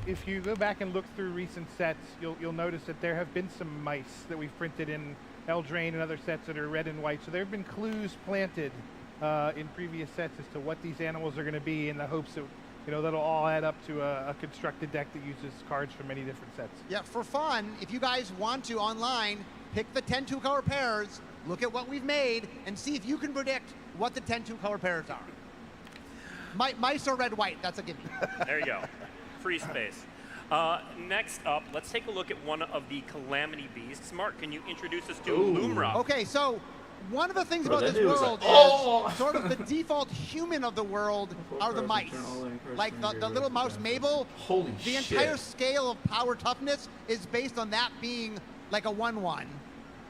If you go back and look through recent sets, you'll notice that there have been some mice that we've printed in Eldraine and other sets that are red and white. So there have been clues planted in previous sets as to what these animals are going to be, in the hopes that that'll all add up to a constructed deck that uses cards from many different sets. Yeah, for fun, if you guys want to online, pick the 10 two-color pairs, look at what we've made, and see if you can predict what the 10 two-color pairs are. Mice are red-white. That's a gimme. There you go. Free space. Next up, let's take a look at one of the Calamity Beasts. Mark, can you introduce us to Lumra? Okay, so one of the things about this world is sort of the default human of the world are the mice. Like the little mouse Mabel. Holy shit. The entire scale of power toughness is based on that being like a 1/1.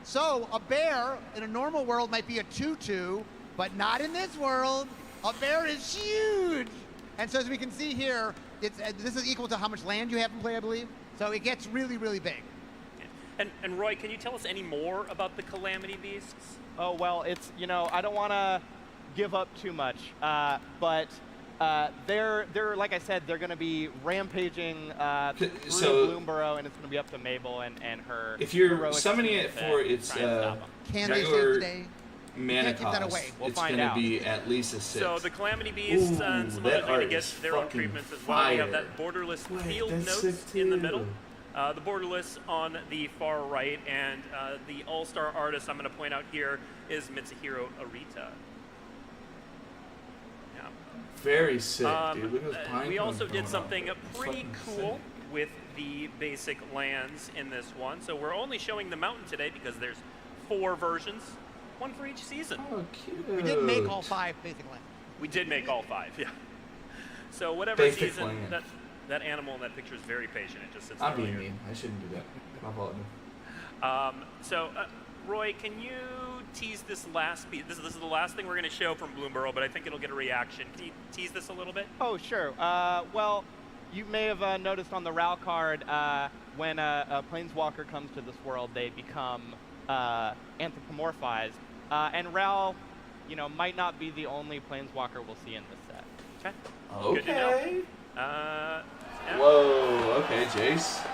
So a bear in a normal world might be a 2/2, but not in this world. A bear is huge. And so as we can see here, this is equal to how much land you have in play, I believe. So it gets really, really big. And Roy, can you tell us any more about the Calamity Beasts? Oh, well, it's, I don't want to give up too much, but they're, like I said, they're going to be rampaging through Bloomburrow, and it's going to be up to Mabel and her. If you're summoning it for its regular mana cost, it's going to be at least a 6. So the Calamity Beasts and some others are going to get their own treatments as well. We have that borderless field notes in the middle. The borderless on the far right, and the all-star artist I'm going to point out here is Mitsuhiro Arita. Yeah. Very sick, dude. Look at those pine we also cones did going something up. pretty cool with the basic lands in this one. So we're only showing the mountain today because there's 4 versions, one for each season. Oh, cute. We did make all 5 basic lands. We did make all 5, yeah. So whatever Basic season land. that animal in that picture is very patient. It just sits I'm there. being mean. I shouldn't do that. My fault. So, Roy, can you tease this last piece? This is the last thing we're going to show from Bloomburrow, but I think it'll get a reaction. Can you tease this a little bit? Oh, sure. Well, you may have noticed on the RAL card, when a planeswalker comes to this world, they become anthropomorphized. And RAL, might not be the only planeswalker we'll see in this set. Okay. Good to know. Yeah. Whoa, okay, Jace.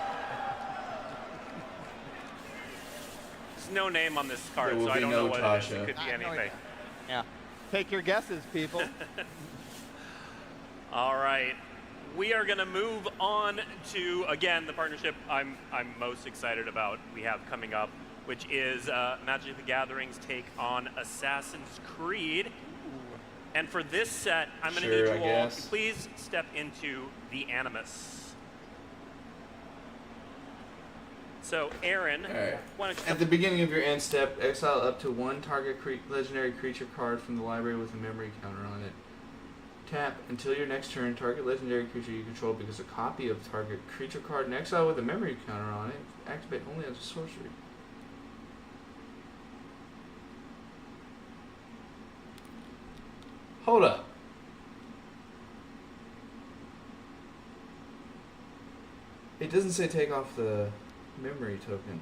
There's no name on this card, so I don't know what it is. It could be anything. Yeah. Take your guesses, people. All right. We are going to move on to, again, the partnership I'm most excited about we have coming up, which is Magic the Gathering's take on Assassin's Creed. And for this set, I'm going to need you all to please step into the Animus. So, Aaron, why don't you at the beginning of your end step, exile up to 1 target legendary creature card from the library with a memory counter on it. Tap until your next turn, target legendary creature you control because a copy of target creature card in exile with a memory counter on it. Activate only as a sorcery. Hold up. It doesn't say take off the memory token.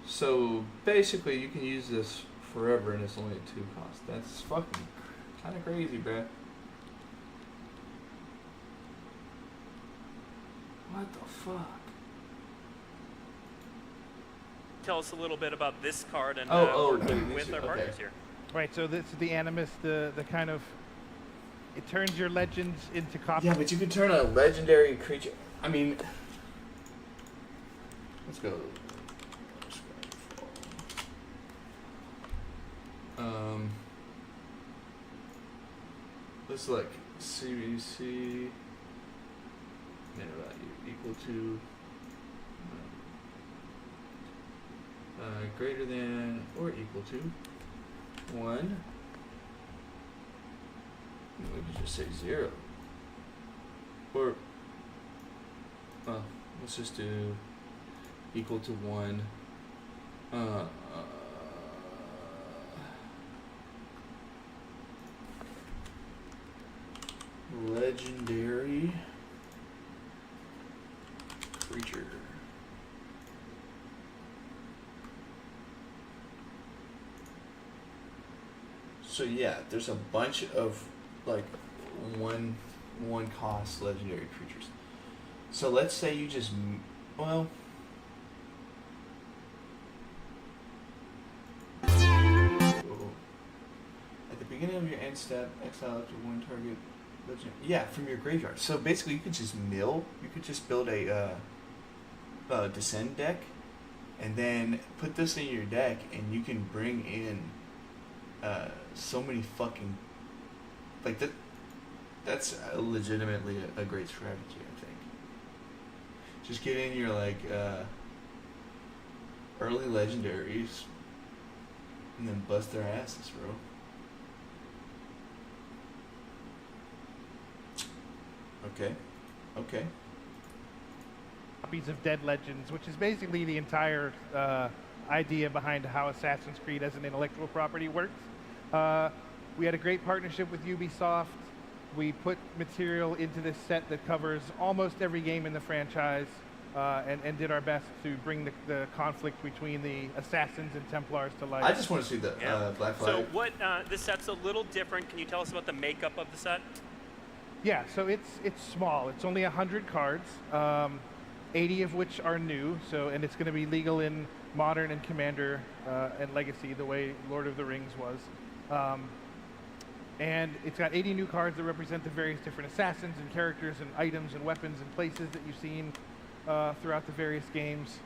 So basically, you can use this forever, and it's only a 2 cost. That's fucking kind of crazy, bruh. What the fuck? Tell us a little bit about this card and working with our partners here. Right, so this is the Animus, the kind of, it turns your legends into copies. Yeah, but you can turn a legendary creature. I mean, let's go. Let's like CBC mana value equal to greater than or equal to 1. We could just say 0. Or let's just do equal to 1. Legendary creature. So yeah, there's a bunch of like one cost legendary creatures. So let's say you just at the beginning of your end step, exile up to 1 target. Yeah, from your graveyard. So basically, you could just mill. You could just build a descend deck, and then put this in your deck, and you can bring in so many fucking like that. That's legitimately a great strategy, I think. Just get in your like early legendaries, and then bust their asses, bro. Okay. Copies of Dead Legends, which is basically the entire idea behind how Assassin's Creed as an intellectual property works. We had a great partnership with Ubisoft. We put material into this set that covers almost every game in the franchise, and did our best to bring the conflict between the Assassins and Templars to life. I just want to see the Black Flag. So what this set's a little different. Can you tell us about the makeup of the set? Yeah, so it's small. It's only 100 cards, 80 of which are new. And it's going to be legal in Modern and Commander and Legacy, the way Lord of the Rings was. And it's got 80 new cards that represent the various different assassins and characters and items and weapons and places that you've seen throughout the various games.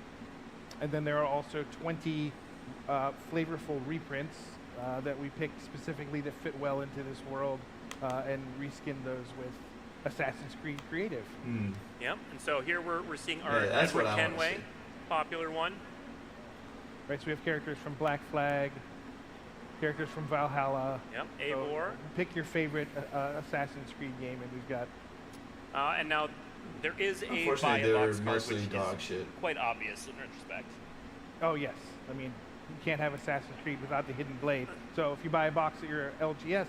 And then there are also 20 flavorful reprints that we picked specifically that fit well into this world. And reskin those with Assassin's Creed Creative. Yep. And so here we're seeing our that's Edward what I wanna Kenway, see. popular one. Right, so we have characters from Black Flag, characters from Valhalla. Yep. Eivor. So pick your favorite Assassin's Creed game, and we've got. And now there is a Unfortunately, buy they're box card, mostly which dog is shit. quite obvious in retrospect. Oh yes, I mean you can't have Assassin's Creed without the hidden blade. So if you buy a box at your LGS,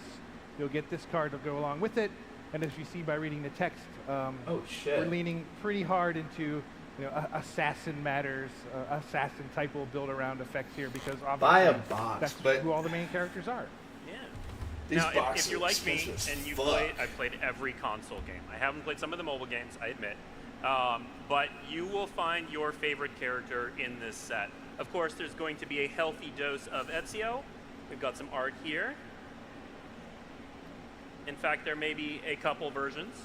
you'll get this card to go along with it. And as you see by reading the text, we're leaning pretty hard into assassin matters, assassin type will build around effects here because obviously buy a box, that's but who all the main characters are. Yeah. These Now, boxes if you're like me expensive as and you fuck. I've played every console game. I haven't played some of the mobile games, I admit. But you will find your favorite character in this set. Of course, there's going to be a healthy dose of Ezio. We've got some art here. In fact, there may be a couple versions.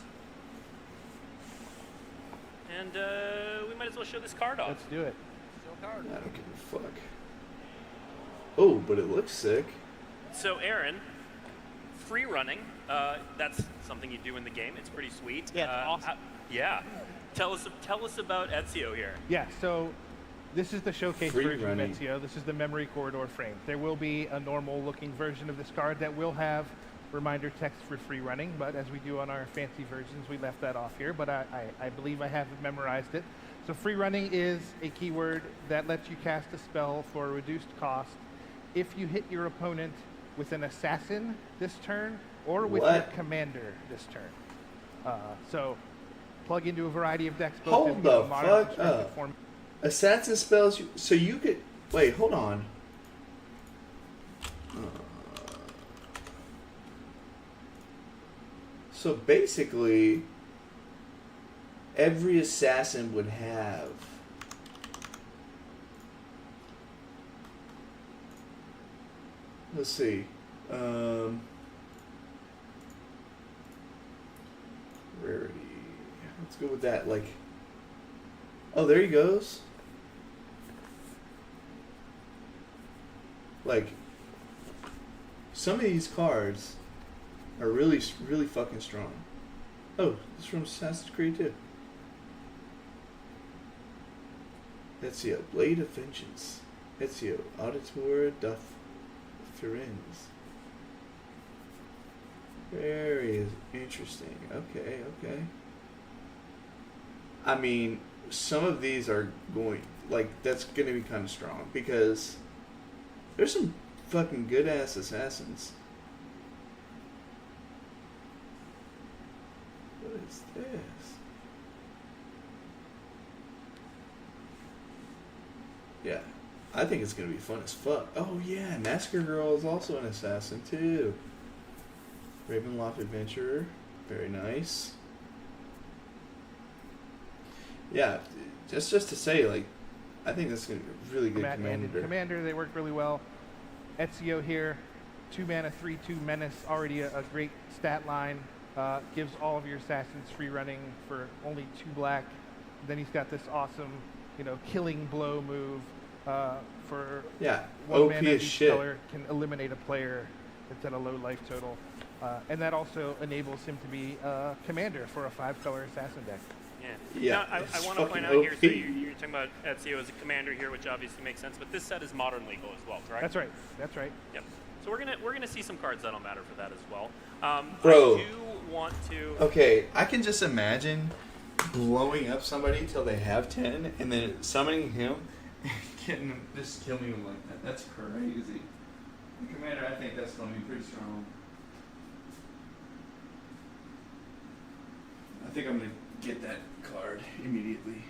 And we might as well show this card off. Let's do it. Show card. I don't give a fuck. Oh, but it looks sick. So, Aaron, free running, that's something you do in the game. It's pretty sweet. Yeah, it's awesome. Yeah. Tell us about Ezio here. Yeah, so this is the showcase Free version running. of Ezio. This is the memory corridor frame. There will be a normal looking version of this card that will have reminder text for free running, but as we do on our fancy versions, we left that off here, but I believe I have memorized it. So free running is a keyword that lets you cast a spell for a reduced cost if you hit your opponent with an assassin this turn or with your commander this turn. So plug into a variety of decks. Both Hold in, the modern fuck constructed up. form. Assassin spells. So you could wait. Hold on. So basically, every assassin would have. Let's see. Rarity. Let's go with that. Like. Oh, there he goes. Like, some of these cards are really, really fucking strong. Oh, this is from Assassin's Creed too. Ezio, Blade of Vengeance. Ezio, Auditor doth Firenze. Very interesting. Okay, okay. I mean, some of these are going, like, that's going to be kind of strong because there's some fucking good ass assassins. What is this? Yeah, I think it's going to be fun as fuck. Oh yeah, Massacre Girl is also an assassin too. Ravenloft Adventurer, very nice. Yeah, just to say, like, I think this is going to be a really good commander. Commander, they work really well. Ezio here, 2 mana, 3/2 menace, already a great stat line. Gives all of your assassins free running for only 2 black. Then he's got this awesome, killing blow move for 1 OP mana as each shit. color, can eliminate a player that's at a low life total. And that also enables him to be a commander for a 5-color assassin deck. Yeah. Now, I want to point out here, so you're talking about Ezio as a commander here, which obviously makes sense, but this set is modern legal as well, correct? That's right. That's right. Yep. So we're gonna see some cards that'll matter for that as well. Bro. I do want to. Okay, I can just imagine blowing up somebody till they have 10, and then summoning him, and getting him, just killing him like that. That's crazy. Commander, I think that's gonna be pretty strong. I think I'm gonna get that card immediately.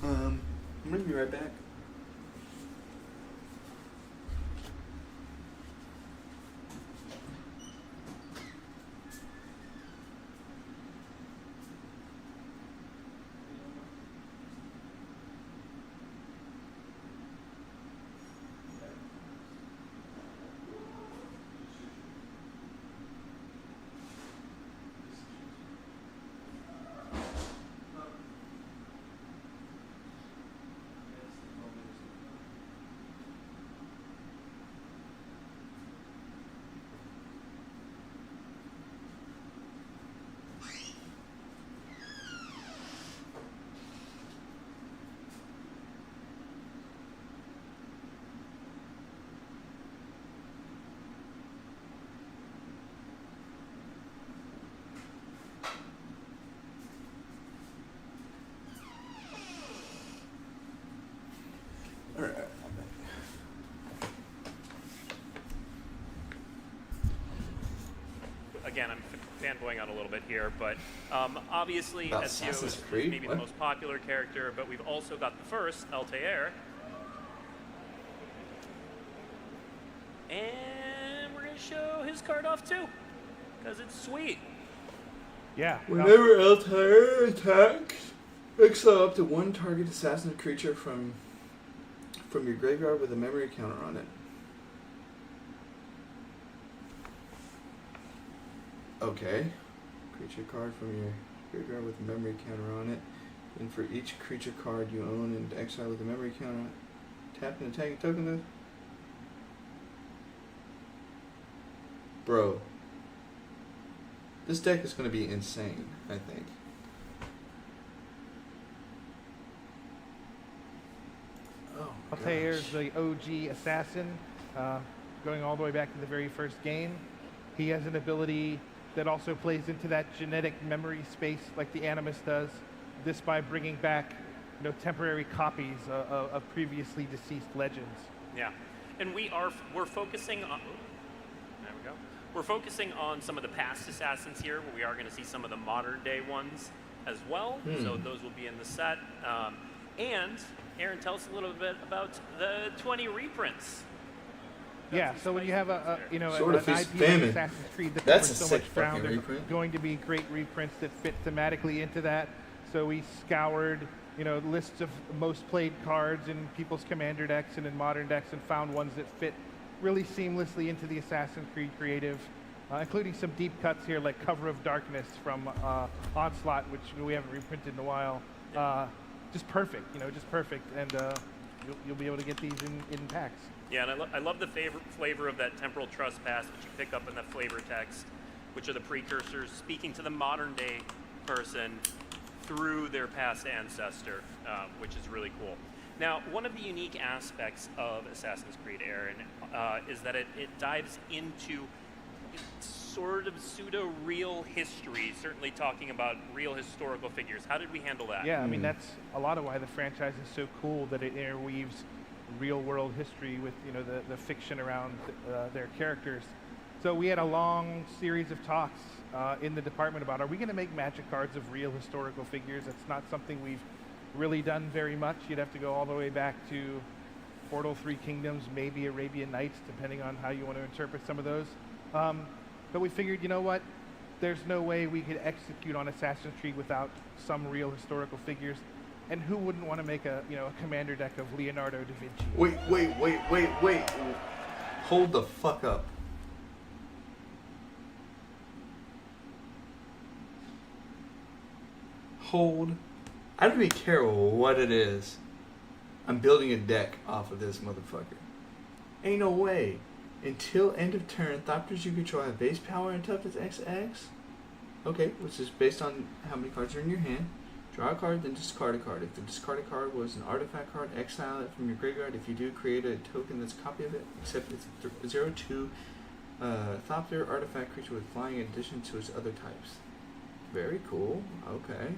I'm gonna be right back. Alright, I'm back. Again, I'm fanboying out a little bit here, but obviously About Ezio is Assassin's Creed? maybe What? the most popular character, but we've also got the first, Altair. And we're going to show his card off too, because it's sweet. Yeah. Whenever Altair attacks, exile up to 1 target assassin creature from your graveyard with a memory counter on it. Okay. Creature card from your graveyard with a memory counter on it. And for each creature card you own and exile with a memory counter on it, tap and attack a token. Bro. This deck is going to be insane, I think. Oh, Altair's the OG assassin, going all the way back to the very first game. He has an ability that also plays into that genetic memory space like the Animus does. This by bringing back, temporary copies of previously deceased legends. Yeah, and we're focusing on. There we go. we're focusing on some of the past Assassins here, but we are going to see some of the modern day ones as well. So those will be in the set. And Aaron, tell us a little bit about the 20 reprints. Yeah, so when you have an IP Feast like Famine. Assassin's Creed that That's we're a so sick much found, fucking there's reprint. going to be great reprints that fit thematically into that. So we scoured, lists of most played cards in people's Commander decks and in modern decks, and found ones that fit really seamlessly into the Assassin's Creed creative, including some deep cuts here like Cover of Darkness from Onslaught, which we haven't reprinted in a while. Just perfect, just perfect, and you'll be able to get these in packs. Yeah, and I love the flavor of that Temporal Trespass that you pick up in the flavor text, which are the precursors speaking to the modern day person through their past ancestor, which is really cool. Now, one of the unique aspects of Assassin's Creed, Aaron, is that it dives into sort of pseudo-real history, certainly talking about real historical figures. How did we handle that? Yeah, I mean, that's a lot of why the franchise is so cool, that it interweaves real-world history with, the fiction around their characters. So we had a long series of talks in the department about, are we going to make Magic cards of real historical figures? It's not something we've really done very much. You'd have to go all the way back to Portal 3 Kingdoms, maybe Arabian Nights, depending on how you want to interpret some of those. But we figured, you know what? There's no way we could execute on Assassin's Creed without some real historical figures. And who wouldn't want to make a commander deck of Leonardo da Vinci? Wait. Hold the fuck up. Hold. I don't even care what it is. I'm building a deck off of this motherfucker. Ain't no way. Until end of turn, Thopters you control have base power and toughness XX. Okay, which is based on how many cards are in your hand. Draw a card, then discard a card. If the discarded card was an artifact card, exile it from your graveyard. If you do, create a token that's a copy of it, except it's a 0/2 Thopter artifact creature with flying in addition to its other types. Very cool. Okay.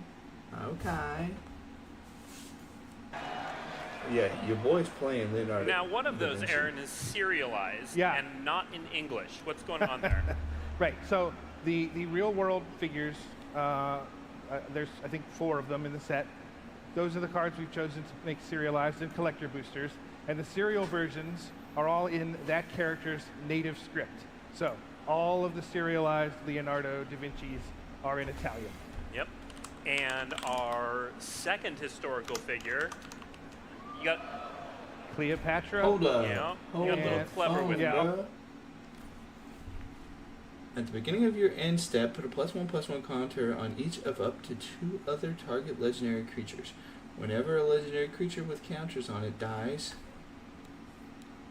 Yeah, your boy's playing Leonardo. Now, one of those, Aaron, is serialized and not in English. What's going on there? Right. So the real world figures, there's I think 4 of them in the set. Those are the cards we've chosen to make serialized and collector boosters, and the serial versions are all in that character's native script. So all of the serialized Leonardo da Vinci's are in Italian. Yep. And our second historical figure, you got Cleopatra. Hold up. Yeah, you got a little clever with it. At the beginning of your end step, put a +1/+1 counter on each of up to 2 other target legendary creatures. Whenever a legendary creature with counters on it dies,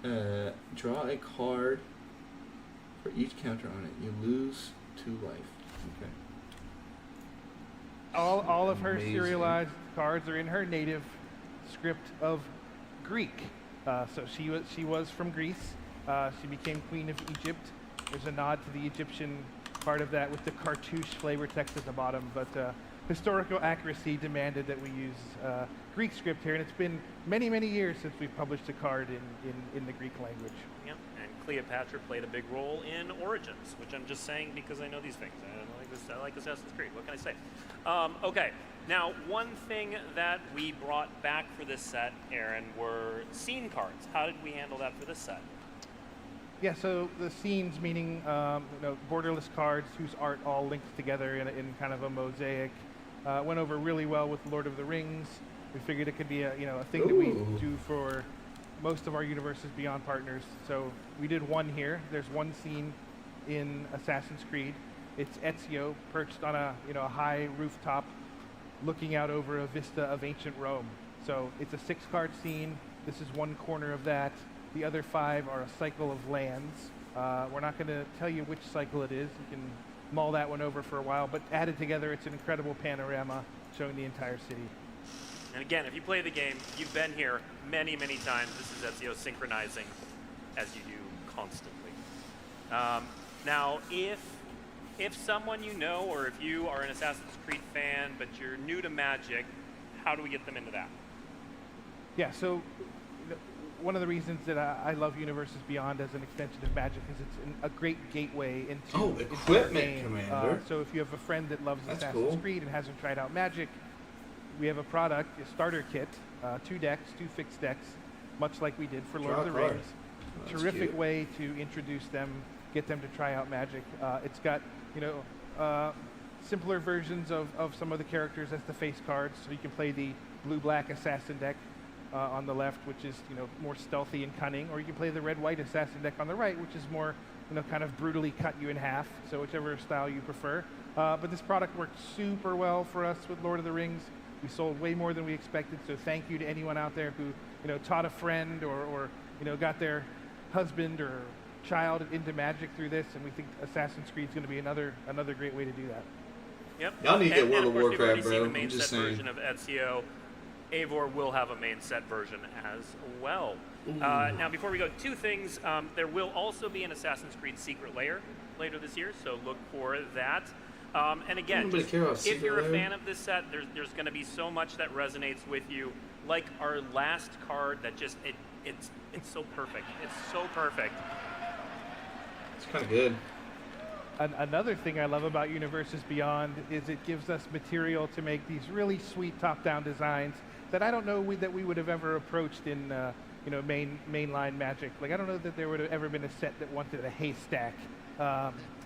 draw a card for each counter on it. You lose 2 life. Okay. All of her serialized cards are in her native script of Greek. So she was from Greece. She became Queen of Egypt. There's a nod to the Egyptian part of that with the cartouche flavor text at the bottom, but historical accuracy demanded that we use Greek script here, and it's been many, many years since we've published a card in the Greek language. Yep. And Cleopatra played a big role in Origins, which I'm just saying because I know these things. I like Assassin's Creed. What can I say? Okay. Now, one thing that we brought back for this set, Aaron, were scene cards. How did we handle that for this set? Yeah, so the scenes, meaning borderless cards whose art all linked together in kind of a mosaic, went over really well with Lord of the Rings. We figured it could be a thing that we do for most of our Universes Beyond partners. So we did one here. There's one scene in Assassin's Creed. It's Ezio perched on a high rooftop, looking out over a vista of ancient Rome. So it's a 6-card scene. This is one corner of that. The other 5 are a cycle of lands. We're not going to tell you which cycle it is. You can mull that one over for a while, but added together, it's an incredible panorama showing the entire city. And again, if you play the game, you've been here many, many times. This is Ezio synchronizing as you do constantly. Now, if someone you know, or if you are an Assassin's Creed fan, but you're new to Magic, how do we get them into that? Yeah, so one of the reasons that I love Universes Beyond as an extension of Magic is it's a great gateway into equipment, our game. Commander. So if you have a friend that loves That's Assassin's cool. Creed and hasn't tried out Magic, we have a product, a starter kit, 2 decks, 2 fixed decks, much like we did for Lord Draw of the a card. Rings. Oh, that's Terrific cute. way to introduce them, get them to try out Magic. It's got, simpler versions of some of the characters as the face cards, so you can play the blue-black assassin deck on the left, which is more stealthy and cunning, or you can play the red-white assassin deck on the right, which is more kind of brutally cut you in half. So whichever style you prefer. But this product worked super well for us with Lord of the Rings. We sold way more than we expected. So thank you to anyone out there who taught a friend or got their husband or child into Magic through this. And we think Assassin's Creed is going to be another great way to do that. Yep. Y'all need to get And World of of course, we've already Warcraft, seen bro. the main I'm just set saying. version of Ezio. Eivor will have a main set version as well. Now, before we go, 2 things. There will also be an Assassin's Creed Secret Lair later this year, so look for that. And again, Nobody care about if Secret you're a Lair. fan of this set, there's going to be so much that resonates with you. Like our last card that just, it's so perfect. It's so perfect. It's kind of good. Another thing I love about Universes Beyond is it gives us material to make these really sweet top-down designs that I don't know that we would have ever approached in mainline Magic. Like I don't know that there would have ever been a set that wanted a haystack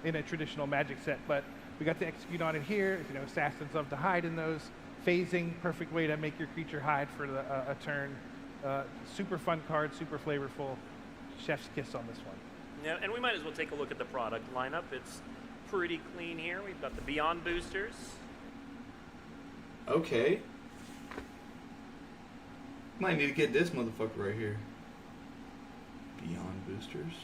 in a traditional Magic set, but we got to execute on it here. Assassins love to hide in those. Phasing, perfect way to make your creature hide for a turn. Super fun card, super flavorful. Chef's kiss on this one. Yeah, and we might as well take a look at the product lineup. It's pretty clean here. We've got the Beyond boosters. Okay. Might need to get this motherfucker right here. Beyond boosters.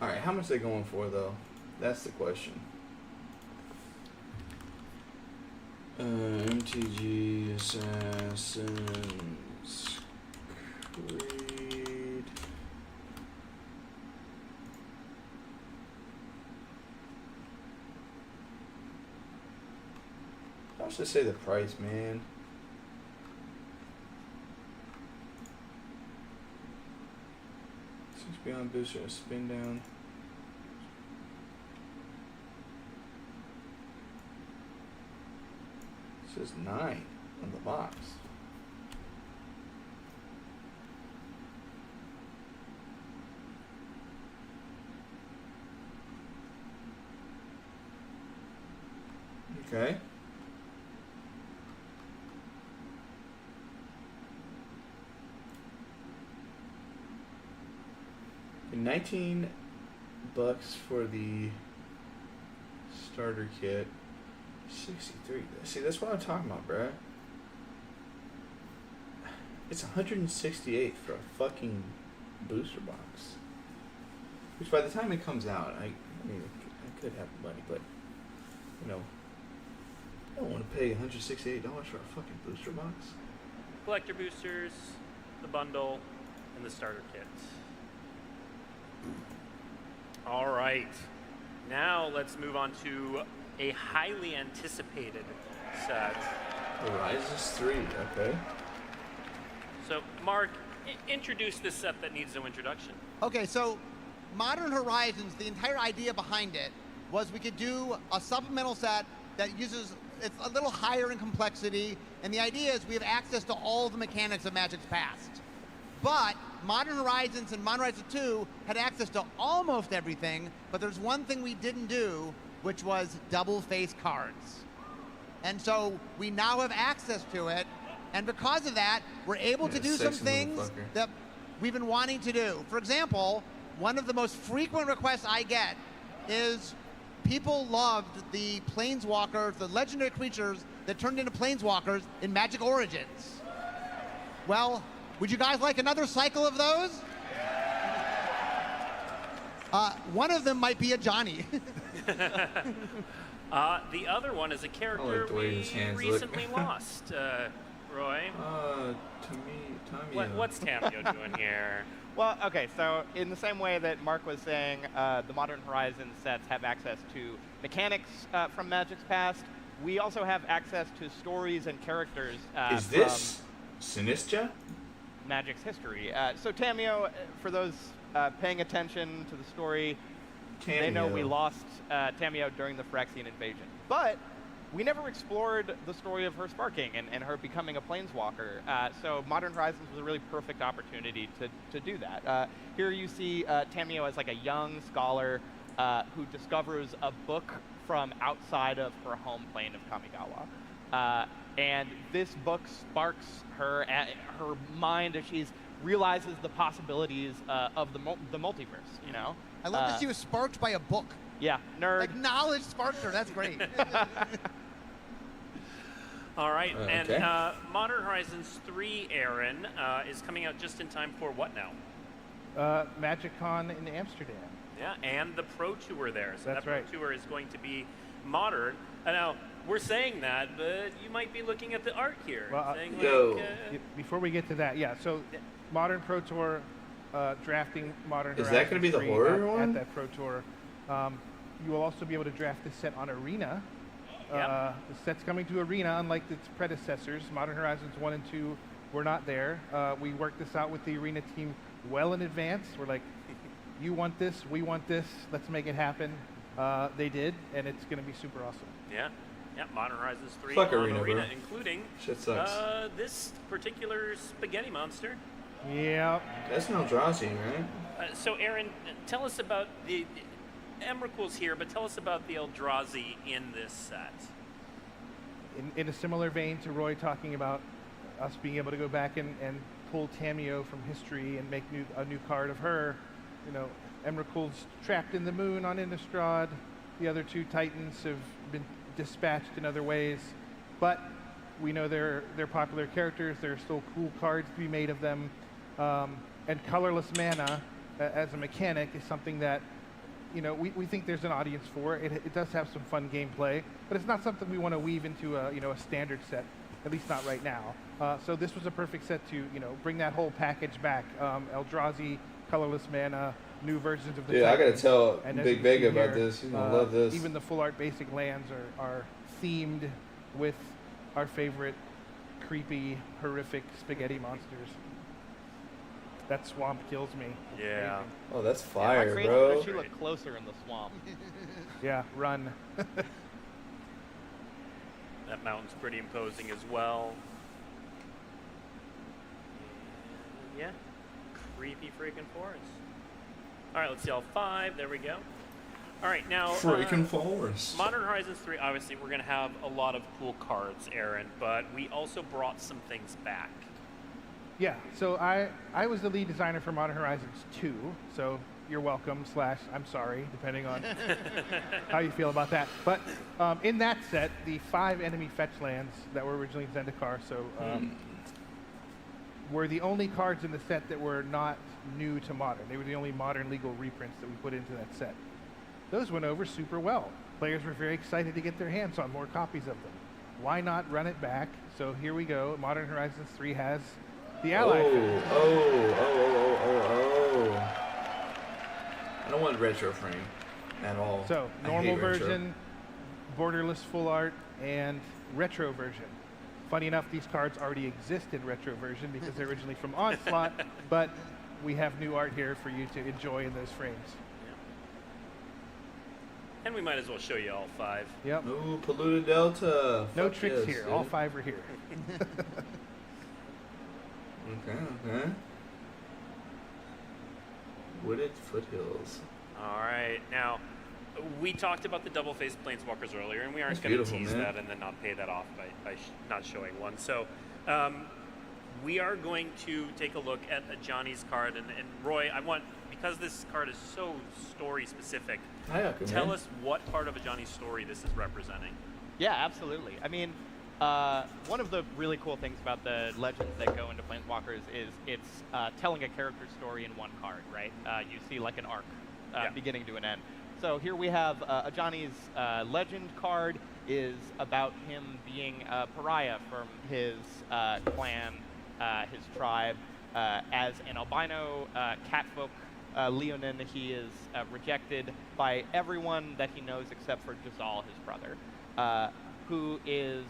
Alright, how much are they going for though? That's the question. MTG Assassin's Creed. How should I say the price, man? Six Beyond booster, a spin down. It says 9 on the box. Okay. $19 for the starter kit. 63. See, that's what I'm talking about, bruh. It's 168 for a fucking booster box. Which by the time it comes out, I could have the money, but I don't want to pay $168 for a fucking booster box. Collector boosters, the bundle, and the starter kit. All right. Now let's move on to a highly anticipated set. Horizons 3, okay. So, Mark, introduce this set that needs no introduction. Okay, so Modern Horizons, the entire idea behind it was we could do a supplemental set that uses, it's a little higher in complexity, and the idea is we have access to all the mechanics of Magic's past. But Modern Horizons and Modern Horizons 2 had access to almost everything, but there's one thing we didn't do, which was double face cards. And so we now have access to it, and because of that, we're able to do some things that we've been wanting to do. For example, one of the most frequent requests I get is people loved the planeswalkers, the legendary creatures that turned into planeswalkers in Magic Origins. Well, would you guys like another cycle of those? One of them might be a Johnny. The other one is a character we recently lost. Roy? Tamio. What's Tamio doing here? Well, okay, so in the same way that Mark was saying, the Modern Horizons sets have access to mechanics from Magic's past, we also have access to stories and characters Is this Sinistra? from Magic's history. So Tamio, for those paying attention to the story, they know we Tamio. lost Tamio during the Phyrexian invasion. But we never explored the story of her sparking and her becoming a planeswalker. So Modern Horizons was a really perfect opportunity to do that. Here you see Tamio as like a young scholar who discovers a book from outside of her home plane of Kamigawa. And this book sparks her mind as she realizes the possibilities of the multiverse, you know? I love that she was sparked by a book. Yeah, nerd. Like, knowledge sparked her. That's great. All right, and okay. Modern Horizons 3, Aaron, is coming out just in time for what now? MagicCon in Amsterdam. Yeah, and the Pro Tour there. So That's that right. Pro Tour is going to be modern. Now, we're saying that, but you might be looking at the art here. Well, saying Yo. Before we get to that, yeah, so Modern Pro Tour, drafting Modern Is Horizons that gonna be the 3 horror at one? that Pro Tour. You will also be able to draft this set on Arena. Yep. The set's coming to Arena, unlike its predecessors. Modern Horizons 1 and 2 were not there. We worked this out with the Arena team well in advance. We're like, you want this, we want this, let's make it happen. They did, and it's going to be super awesome. Yeah, yeah, Modern Horizons 3 Fuck on Arena, bro. including Shit sucks. this particular spaghetti monster. Yeah. That's no Eldrazi, right? So, Aaron, tell us about the Emrakul's here, but tell us about the Eldrazi in this set. In a similar vein to Roy talking about us being able to go back and pull Tamio from history and make a new card of her, you know, Emrakul's trapped in the moon on Innistrad. The other two Titans have been dispatched in other ways, but we know they're popular characters. There are still cool cards to be made of them, and colorless mana as a mechanic is something that, you know, we think there's an audience for. It does have some fun gameplay, but it's not something we want to weave into a standard set, at least not right now. So this was a perfect set to, you know, bring that whole package back. Eldrazi, colorless mana, new versions of the Dude, I gotta Titans. tell And as Big you Vega see about here, this. He's gonna love this. Even the full art basic lands are themed with our favorite creepy, horrific spaghetti monsters. That swamp kills me. It's Yeah. amazing. Oh, that's Yeah, fire, my crazy bro. wish she looked closer in the swamp. Yeah, run. That mountain's pretty imposing as well. Yeah, creepy freaking forest. All right, let's see all 5. There we go. All right, now Freaking forest. Modern Horizons 3, obviously, we're going to have a lot of cool cards, Aaron, but we also brought some things back. Yeah, so I was the lead designer for Modern Horizons 2, so you're welcome / I'm sorry, depending on how you feel about that. But in that set, the 5 enemy fetch lands that were originally Zendikar, so were the only cards in the set that were not new to Modern. They were the only Modern legal reprints that we put into that set. Those went over super well. Players were very excited to get their hands on more copies of them. Why not run it back? So here we go. Modern Horizons 3 has the Ally. Oh. I don't want retro frame at all. So I normal hate retro. version, borderless full art, and retro version. Funny enough, these cards already exist in retro version because they're originally from Onslaught, but we have new art here for you to enjoy in those frames. And we might as well show you all 5. Yep. Ooh, Polluted Delta. No Fuck tricks yes, here. dude. All 5 are here. Okay. Wooded Foothills. All right, now, we talked about the double-faced planeswalkers earlier, and we aren't That's going to beautiful, tease man. that and then not pay that off by not showing one. So we are going to take a look at Johnny's card. And Roy, I want, because this card is so story-specific, tell us what part of a Johnny's story this is representing. Yeah, absolutely. I mean, one of the really cool things about the legends that go into Planeswalkers is it's telling a character's story in one card, right? You see like an arc beginning to an end. So here we have Ajani's legend card is about him being a pariah from his clan, his tribe. As an albino catfolk Leonin, he is rejected by everyone that he knows except for Jazal, his brother. who is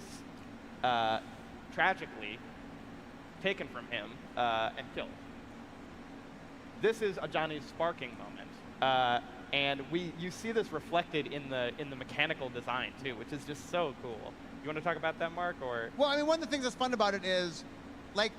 tragically taken from him and killed. This is Ajani's sparking moment, and you see this reflected in the mechanical design too, which is just so cool. You want to talk about that, Mark? Or Well, I mean, one of the things that's fun about it is, like,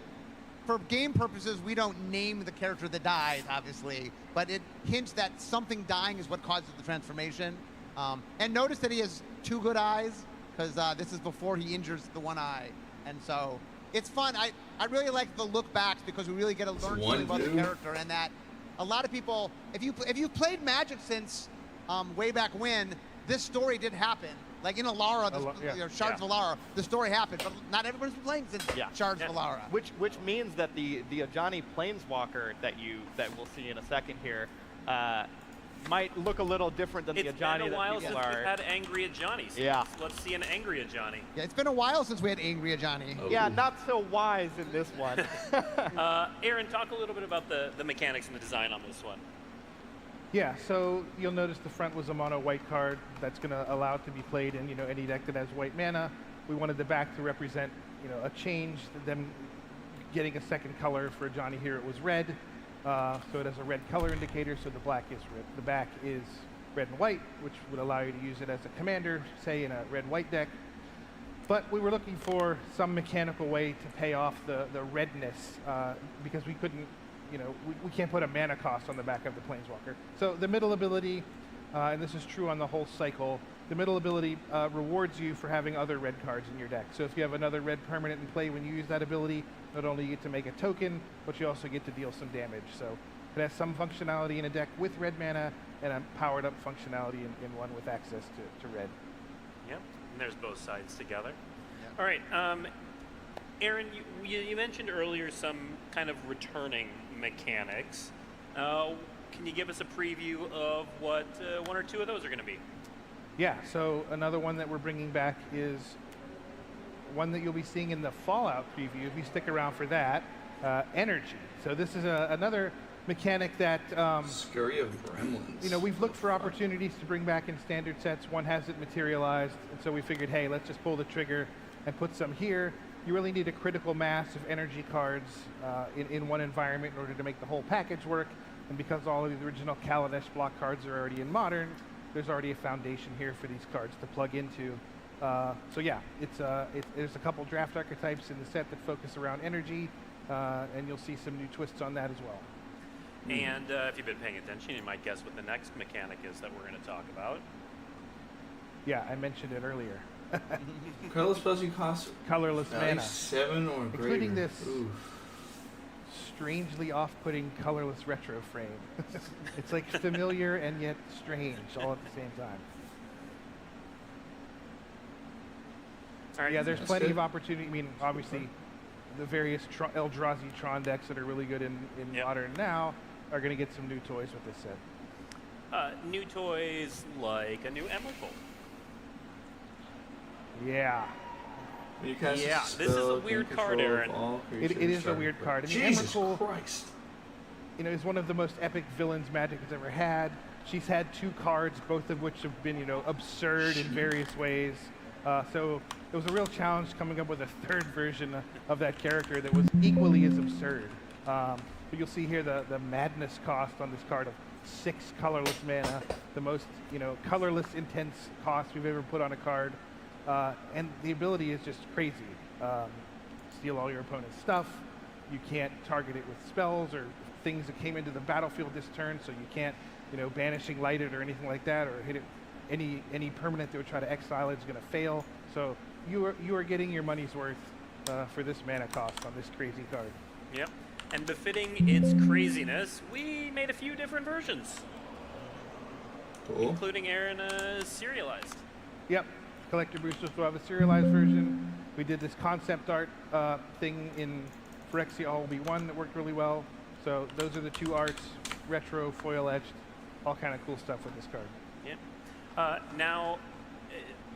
for game purposes, we don't name the character that dies, obviously, but it hints that something dying is what causes the transformation. And notice that he has 2 good eyes, because this is before he injures the one eye, and so it's fun. I really like the look backs because we really get to learn something about the character, and that a lot of people, if you've played Magic since way back when, this story did happen. Like in Alara, Shards of Alara, the story happened, but not everybody's been playing since Shards of Alara. Which means that the Ajani Planeswalker that we'll see in a second here might look a little different than the Ajani that people are. It's been a while since we've had Angry Ajani. So let's see an Angry Ajani. Yeah, it's been a while since we had Angry Ajani. Oh. Yeah, not so wise in this one. Aaron, talk a little bit about the mechanics and the design on this one. Yeah, so you'll notice the front was a mono white card that's going to allow it to be played in any deck that has white mana. We wanted the back to represent a change, them getting a second color. For Johnny here it was red, so it has a red color indicator. So the back is red and white, which would allow you to use it as a commander, say in a red-white deck. But we were looking for some mechanical way to pay off the redness because we couldn't. We can't put a mana cost on the back of the Planeswalker. So the middle ability, and this is true on the whole cycle, the middle ability rewards you for having other red cards in your deck. So if you have another red permanent in play when you use that ability, not only you get to make a token, but you also get to deal some damage. So it has some functionality in a deck with red mana, and a powered up functionality in one with access to red. Yep, and there's both sides together. Yep. All right, Aaron, you mentioned earlier some kind of returning mechanics. Can you give us a preview of what 1 or 2 of those are going to be? Yeah, so another one that we're bringing back is one that you'll be seeing in the Fallout preview, if you stick around for that, energy. So this is another mechanic that Scurry of Gremlins. We've looked for opportunities to bring back in standard sets. One hasn't materialized, and so we figured, hey, let's just pull the trigger and put some here. You really need a critical mass of energy cards in one environment in order to make the whole package work. And because all of the original Kaladesh block cards are already in Modern, there's already a foundation here for these cards to plug into. So yeah, there's a couple draft archetypes in the set that focus around energy, and you'll see some new twists on that as well. And if you've been paying attention, you might guess what the next mechanic is that we're going to talk about. Yeah, I mentioned it earlier. Colorless spells you cost colorless mana, 7 or greater. Including this strangely off-putting colorless retro frame. It's like familiar and yet strange all at the same time. All right, yeah, there's plenty of opportunity. I mean, obviously, the various Eldrazi Tron decks that are really good in Modern now are going to get some new toys with this set. New toys like a new Emrakul. Yeah. Yeah, this is a weird card, Aaron. It is a weird card. I mean, Jesus Emrakul, Christ. Is one of the most epic villains Magic has ever had. She's had 2 cards, both of which have been, absurd in various ways. So it was a real challenge coming up with a 3rd version of that character that was equally as absurd. But you'll see here the madness cost on this card of 6 colorless mana, the most, colorless intense cost we've ever put on a card. And the ability is just crazy. Steal all your opponent's stuff. You can't target it with spells or things that came into the battlefield this turn, so you can't, banishing light it or anything like that, or hit it. Any permanent that would try to exile it is going to fail. So you are getting your money's worth for this mana cost on this crazy card. Yep. And befitting its craziness, we made a few different versions. Cool. Including Aaron serialized. Yep. Collector boosters will have a serialized version. We did this concept art thing in Phyrexia All V1 that worked really well. So those are the 2 arts, retro, foil etched, all kind of cool stuff with this card. Yeah. Now,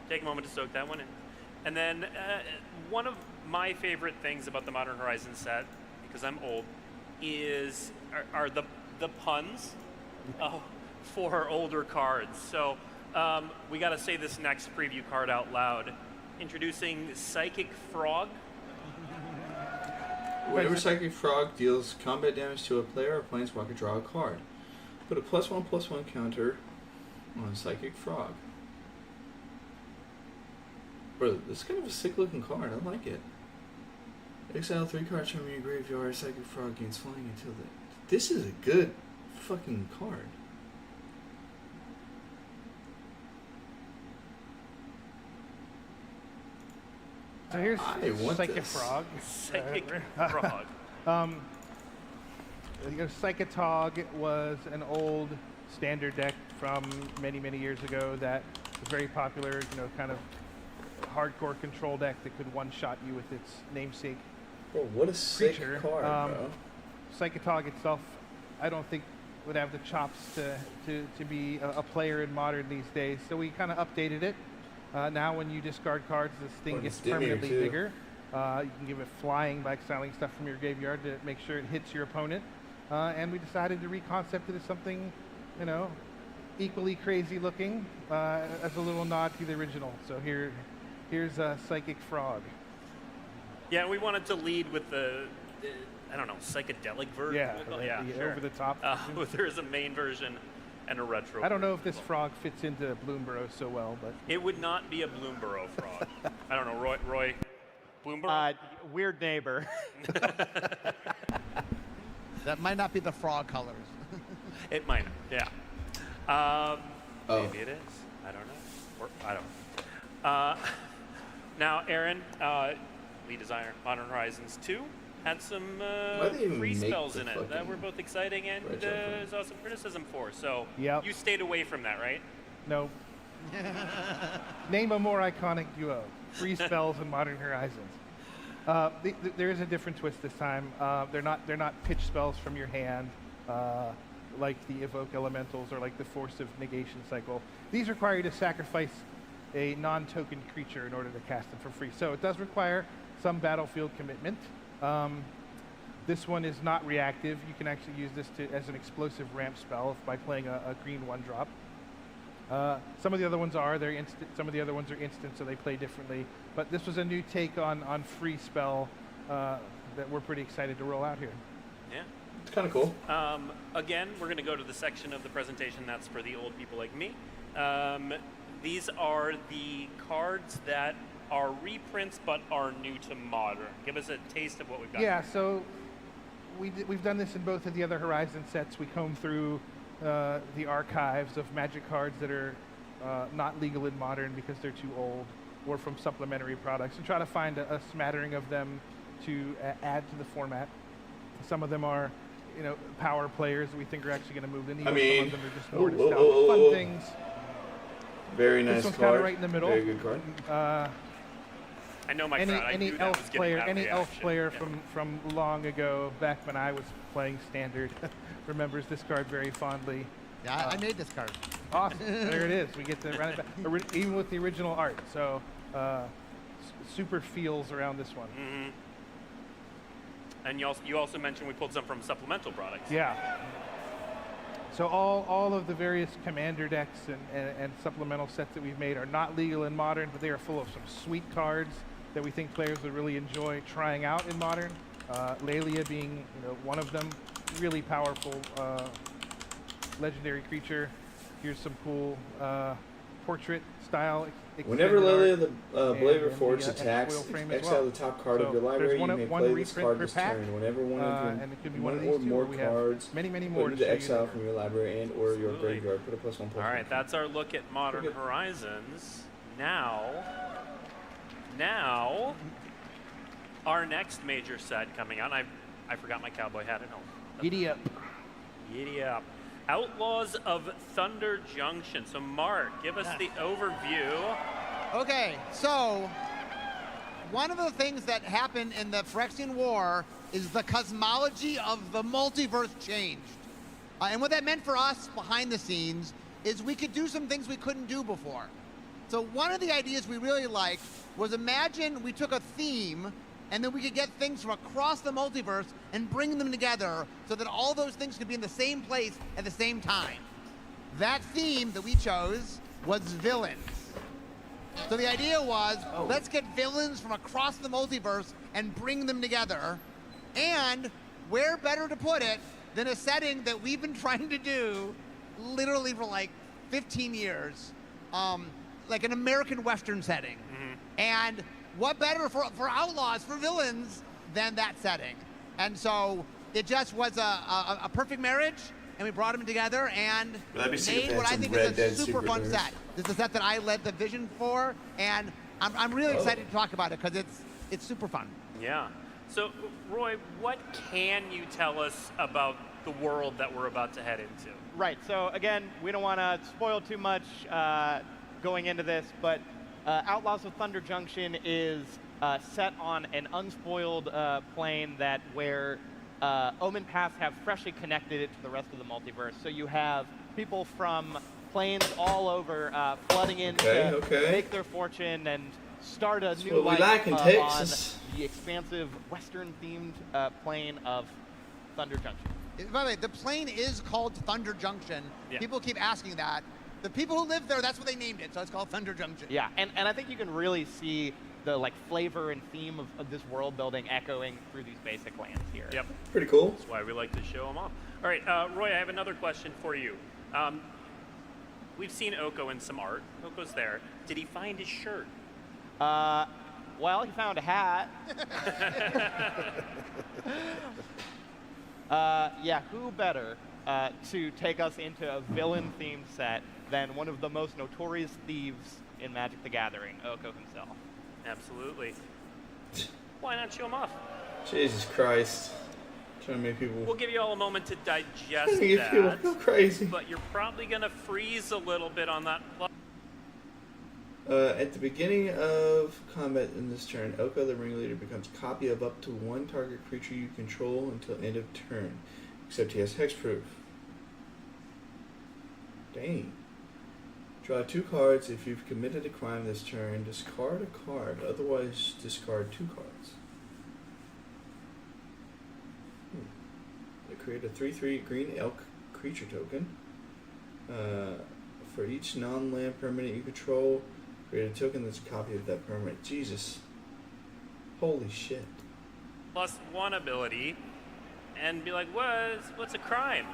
take a moment to soak that one in. And then one of my favorite things about the Modern Horizons set, because I'm old, are the puns for older cards. So we got to say this next preview card out loud. introducing Psychic Frog. Whenever Psychic Frog deals combat damage to a player or planeswalker, draw a card. Put a +1/+1 counter on Psychic Frog. Bro, this is kind of a sick looking card. I like it. Exile 3 cards from your graveyard. Psychic Frog gains flying until the... This is a good fucking card. So here's Psychic this. Frog. Psychic Frog. Psychotog was an old standard deck from many, many years ago that was very popular, kind of hardcore control deck that could one-shot you with its namesake Bro, what a sick creature. card, bro. Psychotog itself, I don't think would have the chops to be a player in Modern these days, so we kind of updated it. Now when you discard cards, this thing gets permanently bigger. You can give it flying by exiling stuff from your graveyard to make sure it hits your opponent. And we decided to reconcept it as something, equally crazy looking, as a little nod to the original. So here's Psychic Frog. Yeah, we wanted to lead with the I don't know, psychedelic version. Yeah, sure. over the top. There's a main version and a retro. I don't know if this frog fits into Bloomborough so well, but it would not be a Bloomborough frog. I don't know, Roy. Bloomborough. Weird neighbor. That might not be the frog colors. It might not. Yeah. Maybe it is. I don't know. Or I don't. Now, Aaron, lead designer, Modern Horizons 2, had some free spells in it that were both exciting and saw some criticism for. So you stayed away from that, right? No. Name a more iconic duo: free spells and Modern Horizons. There is a different twist this time. They're not pitch spells from your hand, like the Evoke Elementals or like the Force of Negation cycle. These require you to sacrifice a non-token creature in order to cast them for free. So it does require some battlefield commitment. This one is not reactive. You can actually use this as an explosive ramp spell by playing a green 1-drop. Some of the other ones they're instant. Some of the other ones are instant, so they play differently. But this was a new take on free spell that we're pretty excited to roll out here. Yeah. It's kind of cool. Again, we're going to go to the section of the presentation that's for the old people like me. These are the cards that are reprints but are new to Modern. Give us a taste of what we've got. Yeah, so we've done this in both of the other Horizon sets. We comb through the archives of Magic cards that are not legal in Modern because they're too old, or from supplementary products, and try to find a smattering of them to add to the format. Some of them are, power players that we think are actually going to move the needle. Some of them are just more nostalgic fun things. Very nice this one's card. Kind of right in the middle. Very good card. I know my crowd. Any elf player from long ago, back when I was playing Standard, remembers this card very fondly. Yeah, I made this card. Awesome. There it is. We get to run it back, even with the original art. So super feels around this one. Mm-hmm. And you also mentioned we pulled some from supplemental products. Yeah. So all of the various Commander decks and supplemental sets that we've made are not legal in Modern, but they are full of some sweet cards that we think players would really enjoy trying out in Modern. Lelia being one of them. Really powerful legendary creature. Here's some cool portrait style. Whenever Lelia the Blade Reforged attacks, exile the top card of your library. You may play this card this turn. Whenever one or more cards many more put into exile from your library and or your graveyard, put a +1/+1. All right, that's our look at Modern Horizons. Now, our next major set coming out. I forgot my cowboy hat at home. Giddy up. Giddy up. Outlaws of Thunder Junction. So, Mark, give us the overview. Okay, so one of the things that happened in the Phyrexian War is the cosmology of the multiverse changed. And what that meant for us behind the scenes is we could do some things we couldn't do before. So one of the ideas we really liked was, imagine we took a theme and then we could get things from across the multiverse and bring them together so that all those things could be in the same place at the same time. That theme that we chose was villains. So the idea was, let's get villains from across the multiverse and bring them together. And where better to put it than a setting that we've been trying to do literally for like 15 years, like an American Western setting. And what better for outlaws, for villains, than that setting? And so it just was a perfect marriage, and we brought them together and made what I think is a super fun set. This is a set that I led the vision for, and I'm really excited to talk about it because it's super fun. Yeah. So, Roy, what can you tell us about the world that we're about to head into? Right. So again, we don't want to spoil too much going into this, but Outlaws of Thunder Junction is set on an unspoiled plane where Omen Paths have freshly connected it to the rest of the multiverse. So you have people from planes all over flooding in to make their fortune and start a new life on the expansive Western-themed plane of Thunder Junction. By the way, the plane is called Thunder Junction. Yeah. People keep asking that. The people who live there, that's what they named it, so it's called Thunder Junction. Yeah, and I think you can really see the flavor and theme of this world building echoing through these basic lands here. Yep. Pretty cool. That's why we like to show them off. All right, Roy, I have another question for you. We've seen Oko in some art. Oko's there. Did he find his shirt? Well, he found a hat. Yeah, who better to take us into a villain-themed set than one of the most notorious thieves in Magic the Gathering, Oko himself. Absolutely. Why not show him off? Jesus Christ. Trying to make people... We'll give you all a moment to digest Make people that. go crazy. But you're probably going to freeze a little bit on that. At the beginning of combat in this turn, Oko the ringleader becomes a copy of up to one target creature you control until end of turn, except he has hexproof. Dang. Draw 2 cards. If you've committed a crime this turn, discard a card. Otherwise, discard 2 cards. Create a 3/3 green elk creature token. For each non-land permanent you control, create a token that's a copy of that permanent. Jesus. Holy shit. +1 ability, and be like, what's a crime?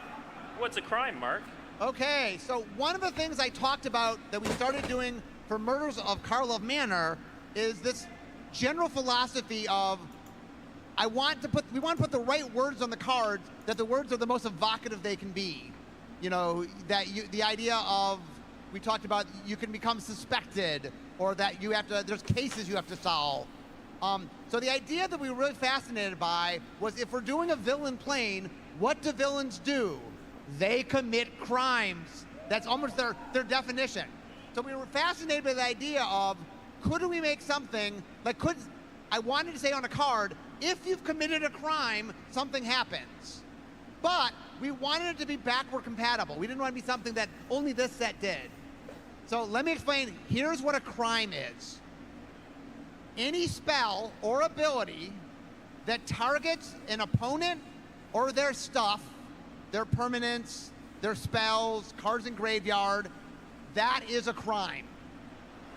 What's a crime, Mark? Okay, so one of the things I talked about that we started doing for Murders of Karlov Manor is this general philosophy of we want to put the right words on the cards, that the words are the most evocative they can be. You know, the idea of, we talked about you can become suspected, or that there's cases you have to solve. So the idea that we were really fascinated by was, if we're doing a villain plane, what do villains do? They commit crimes. That's almost their definition. So we were fascinated by the idea of, could we make something, I wanted to say on a card, if you've committed a crime, something happens. But we wanted it to be backward compatible. We didn't want to be something that only this set did. So let me explain. Here's what a crime is. Any spell or ability that targets an opponent or their stuff, their permanents, their spells, cards in graveyard, that is a crime.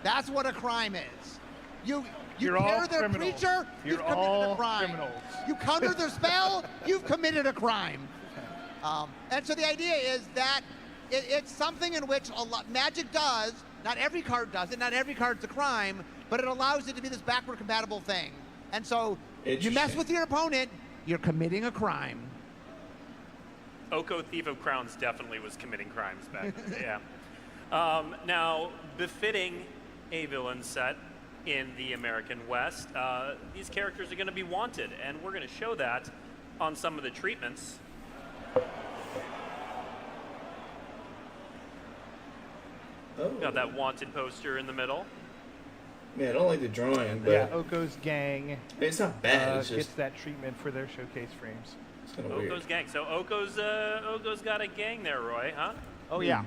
That's what a crime is. You pair their creature, you've committed a crime. Criminals. You counter their spell, you've committed a crime. And so the idea is that it's something in which Magic does. Not every card does it. Not every card's a crime, but it allows it to be this backward compatible thing. And so you mess with your opponent, you're committing a crime. Oko, Thief of Crowns, definitely was committing crimes back then. Yeah. Now, befitting a villain set in the American West, these characters are going to be wanted, and we're going to show that on some of the treatments. Oh. Got that wanted poster in the middle. Man, I don't like the drawing, but... Yeah, Oko's gang it's not bad, it's gets just... that treatment for their showcase frames. It's kind of Oko's weird. gang. So Oko's got a gang there, Roy, huh? Oh, yeah.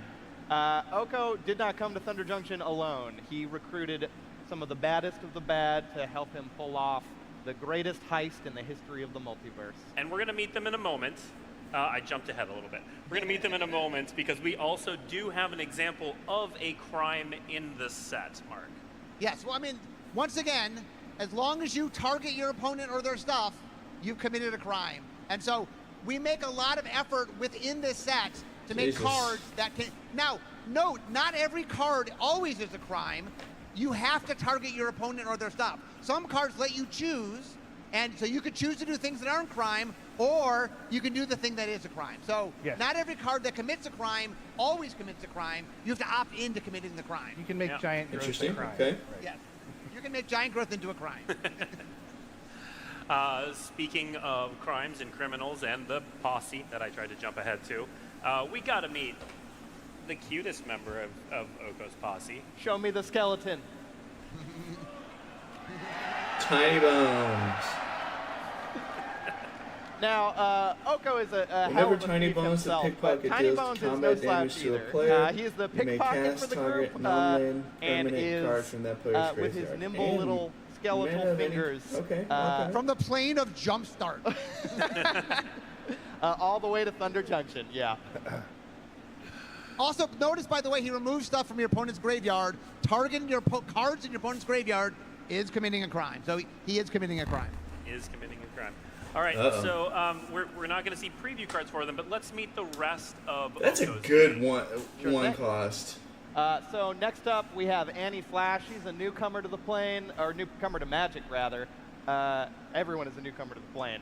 Oko did not come to Thunder Junction alone. He recruited some of the baddest of the bad to help him pull off the greatest heist in the history of the multiverse. And we're going to meet them in a moment. I jumped ahead a little bit. We're going to meet them in a moment because we also do have an example of a crime in the set, Mark. Yes, well, I mean, once again, as long as you target your opponent or their stuff, you've committed a crime. And so we make a lot of effort within this set to make cards that can... Now, note, not every card always is a crime. You have to target your opponent or their stuff. Some cards let you choose, and so you could choose to do things that aren't crime, or you can do the thing that is a crime. So not every card that commits a crime always commits a crime. You have to opt into committing the crime. You can make giant growth a crime. Okay. Yes. You can make giant growth into a crime. Speaking of crimes and criminals and the posse that I tried to jump ahead to, we got to meet the cutest member of Oko's posse. Show me the skeleton. Tiny Bones. Now, Oko is a hell Whenever of a Tiny thief Bones the himself, pickpocket but Tiny deals Bones is no combat slouch damage to a either. player, He is the you may pickpocket cast, for the target, group, non-land, and permanent card from that player's with his graveyard. nimble And little you may skeletal have any- fingers. Okay. From the plane of Jumpstart. All the way to Thunder Junction, yeah. Also, notice, by the way, he removes stuff from your opponent's graveyard. Targeting your cards in your opponent's graveyard is committing a crime. So he is committing a crime. Is committing a crime. All right, so we're not going to see preview cards for them, but let's meet the rest of That's a Oko's good team. one cost. So next up, we have Annie Flash. She's a newcomer to the plane, or newcomer to Magic, rather. Everyone is a newcomer to the plane.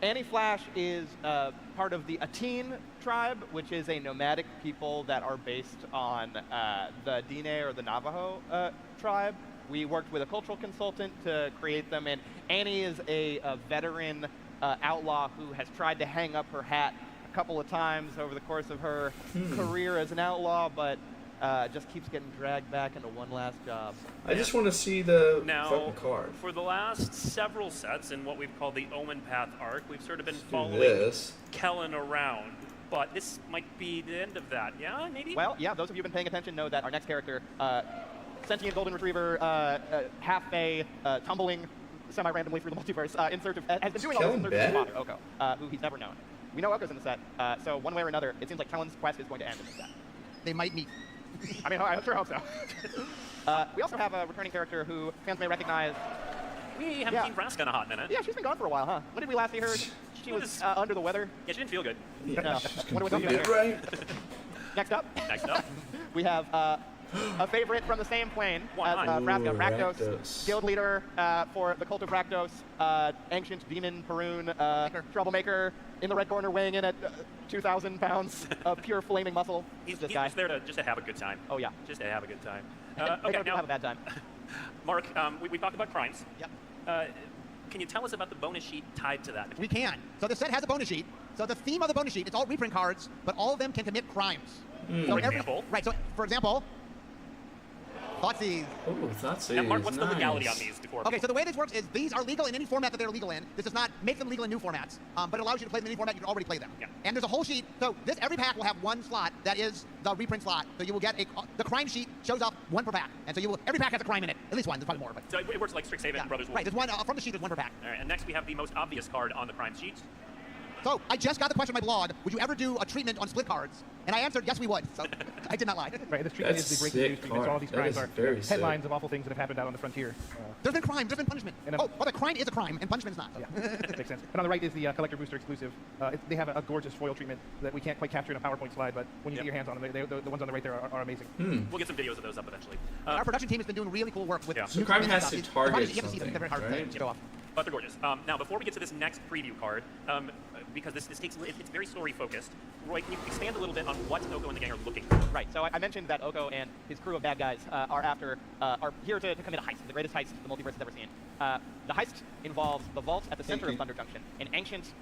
Annie Flash is part of the Ateen tribe, which is a nomadic people that are based on the Diné or the Navajo tribe. We worked with a cultural consultant to create them, and Annie is a veteran outlaw who has tried to hang up her hat a couple of times over the course of her career as an outlaw, but just keeps getting dragged back into one last job. I just want to see the Now, fucking card. for the last several sets in what we've called the Omen Path arc, we've sort of been do following this. Kellen around. But this might be the end of that. Yeah, maybe? Well, yeah, those of you who've been paying attention know that our next character, sentient golden retriever, half-fae, tumbling semi-randomly through the multiverse in search of, has been doing all this in search of his father, Oko, who he's never known. We know Oko's in the set, so one way or another, it seems like Kellen's quest is going to end in this set. They might meet. I mean, I sure hope so. We also have a returning character who fans may recognize. We haven't seen Vraska in a hot minute. Yeah, she's been gone for a while, huh? When did we last see her? She was under the weather. Yeah, she didn't feel good. Yeah, What was up right? Next up, we have a favorite from the same plane as Vraska, Rakdos, guild leader for the Cult of Rakdos, ancient demon Perun, troublemaker in the red corner, weighing in at 2,000 pounds of pure flaming muscle. He's this just guy. there to have a good time. Oh yeah, just to have a good time. Okay, now have a bad time. Mark, we talked about crimes. Yep. Can you tell us about the bonus sheet tied to that? We can. So the set has a bonus sheet. So the theme of the bonus sheet, it's all reprint cards, but all of them can commit crimes. So For example? Right, so for example, Thoughtseize. Oh, Thoughtseize. Now, Mark, what's the legality on these before? Okay, so the way this works is these are legal in any format that they're legal in. This does not make them legal in new formats, but it allows you to play them in any format you can already play them. Yeah. And there's a whole sheet. So every pack will have one slot that is the reprint slot. So you will get the crime sheet shows up one per pack, and so every pack has a crime in it. At least one. There's probably more, but So it works like Strixhaven Brothers Wolf. right. There's one from the sheet. There's one per pack. All right, and next we have the most obvious card on the crime sheet. So I just got the question on my blog, would you ever do a treatment on split cards? And I answered, yes, we would. So I did not lie. Right, this treatment That's is the breaking news sick treatment. So all these card. crimes That are is very sick. headlines of awful things that have happened out on the frontier. There's been crime, there's been punishment. And well, the crime is a crime, and punishment is not. So. Yeah, makes sense. And on the right is the collector booster exclusive. They have a gorgeous foil treatment that we can't quite capture in a PowerPoint slide, but when you get your hands on them, the ones on the right there are amazing. We'll get some videos of those up eventually. Our production team has been doing really cool work with. So crime has to target You have to see them. They're very hard something, to show off. But they're gorgeous. Now, before we get to this next preview card, because this takes it's very story focused. Roy, can you expand a little bit on what Oko and the gang are looking for? Right. So I mentioned that Oko and his crew of bad guys are here to commit a heist, the greatest heist the multiverse has ever seen. The heist involves the vault at the center of Thunder Junction, an ancient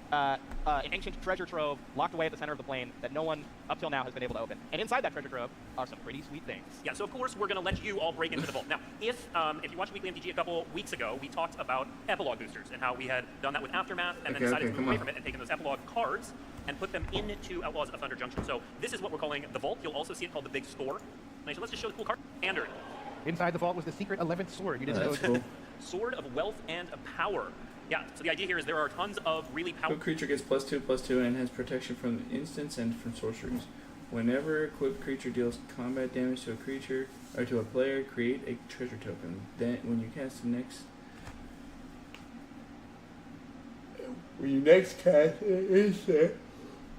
treasure trove locked away at the center of the plane that no one up till now has been able to open. And inside that treasure trove are some pretty sweet things. Yeah. So of course we're going to let you all break into the vault. Now, if you watched Weekly MTG a couple weeks ago, we talked about epilogue boosters and how we had done that with Aftermath and then decided to move away from it and taken those epilogue cards and put them into Outlaws of Thunder Junction. So this is what we're calling the vault. You'll also see it called the Big Store. Nice. So let's just show the cool card. Standard. Inside the vault was the secret 11th sword. You didn't know. That's cool. Sword of Wealth and Power. Yeah, so the idea here is there are tons of really No powerful... creature gets +2/+2 and has protection from instants and from sorceries. Whenever equipped creature deals combat damage to a creature or to a player, create a treasure token. Then, when you cast the next, cast an instant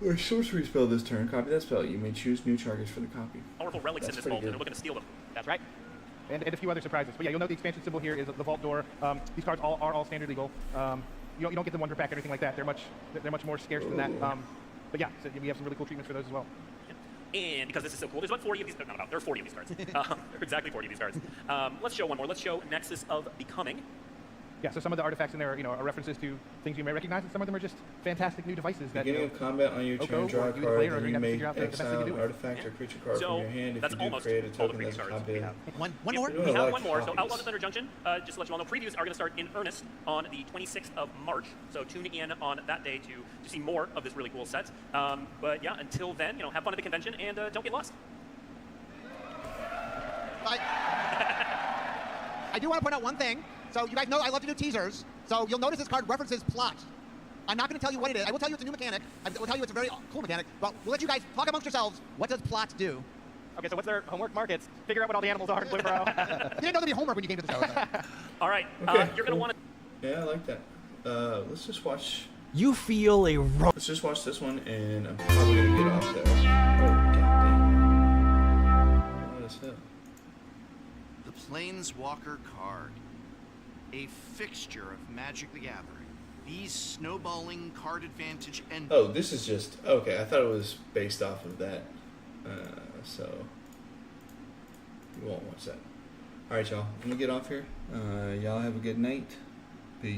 or sorcery spell this turn, copy that spell. You may choose new targets for the copy. Powerful relics in this vault, and they're looking to steal them. That's right. And a few other surprises. But yeah, you'll note the expansion symbol here is the vault door. These cards are all standard legal. You don't get them one per pack or anything like that. They're much more scarce than that. But yeah, so we have some really cool treatments for those as well. And because this is so cool, there's about 40 of these. No, there are 40 of these cards. There are exactly 40 of these cards. Let's show one more. Let's show Nexus of Becoming. Yeah, so some of the artifacts in there, are references to things you may recognize, and some of them are just fantastic new devices. Beginning of combat on your turn, draw a card, then you may exile an artifact or creature card from your hand. If that's you do almost create a all the token previous that's cards combat. we have. One more? We have one more. So Outlaws of Thunder Junction, just to let you all know, previews are going to start in earnest on the 26th of March. So tune in on that day to see more of this really cool set. But yeah, until then, have fun at the convention and don't get lost. I do want to point out one thing. So you guys know I love to do teasers. So you'll notice this card references plot. I'm not going to tell you what it is. I will tell you it's a new mechanic. I will tell you it's a very cool mechanic. But we'll let you guys talk amongst yourselves. What does plot do? Okay, so what's their homework? Markets. Figure out what all the animals are in Blue-Bro. You didn't know there'd be homework when you came to the show. So. All right. Okay, you're going to want to... Yeah, I like that. Let's just watch. You feel a Let's just watch this one, and I'm probably going to get off there. Oh, goddamn. What is that? The Planeswalker card. A fixture of Magic the Gathering. These snowballing card advantage and... Oh, this is just... Okay, I thought it was based off of that. So... You won't watch that. Alright, y'all. I'm going to get off here. Y'all have a good night.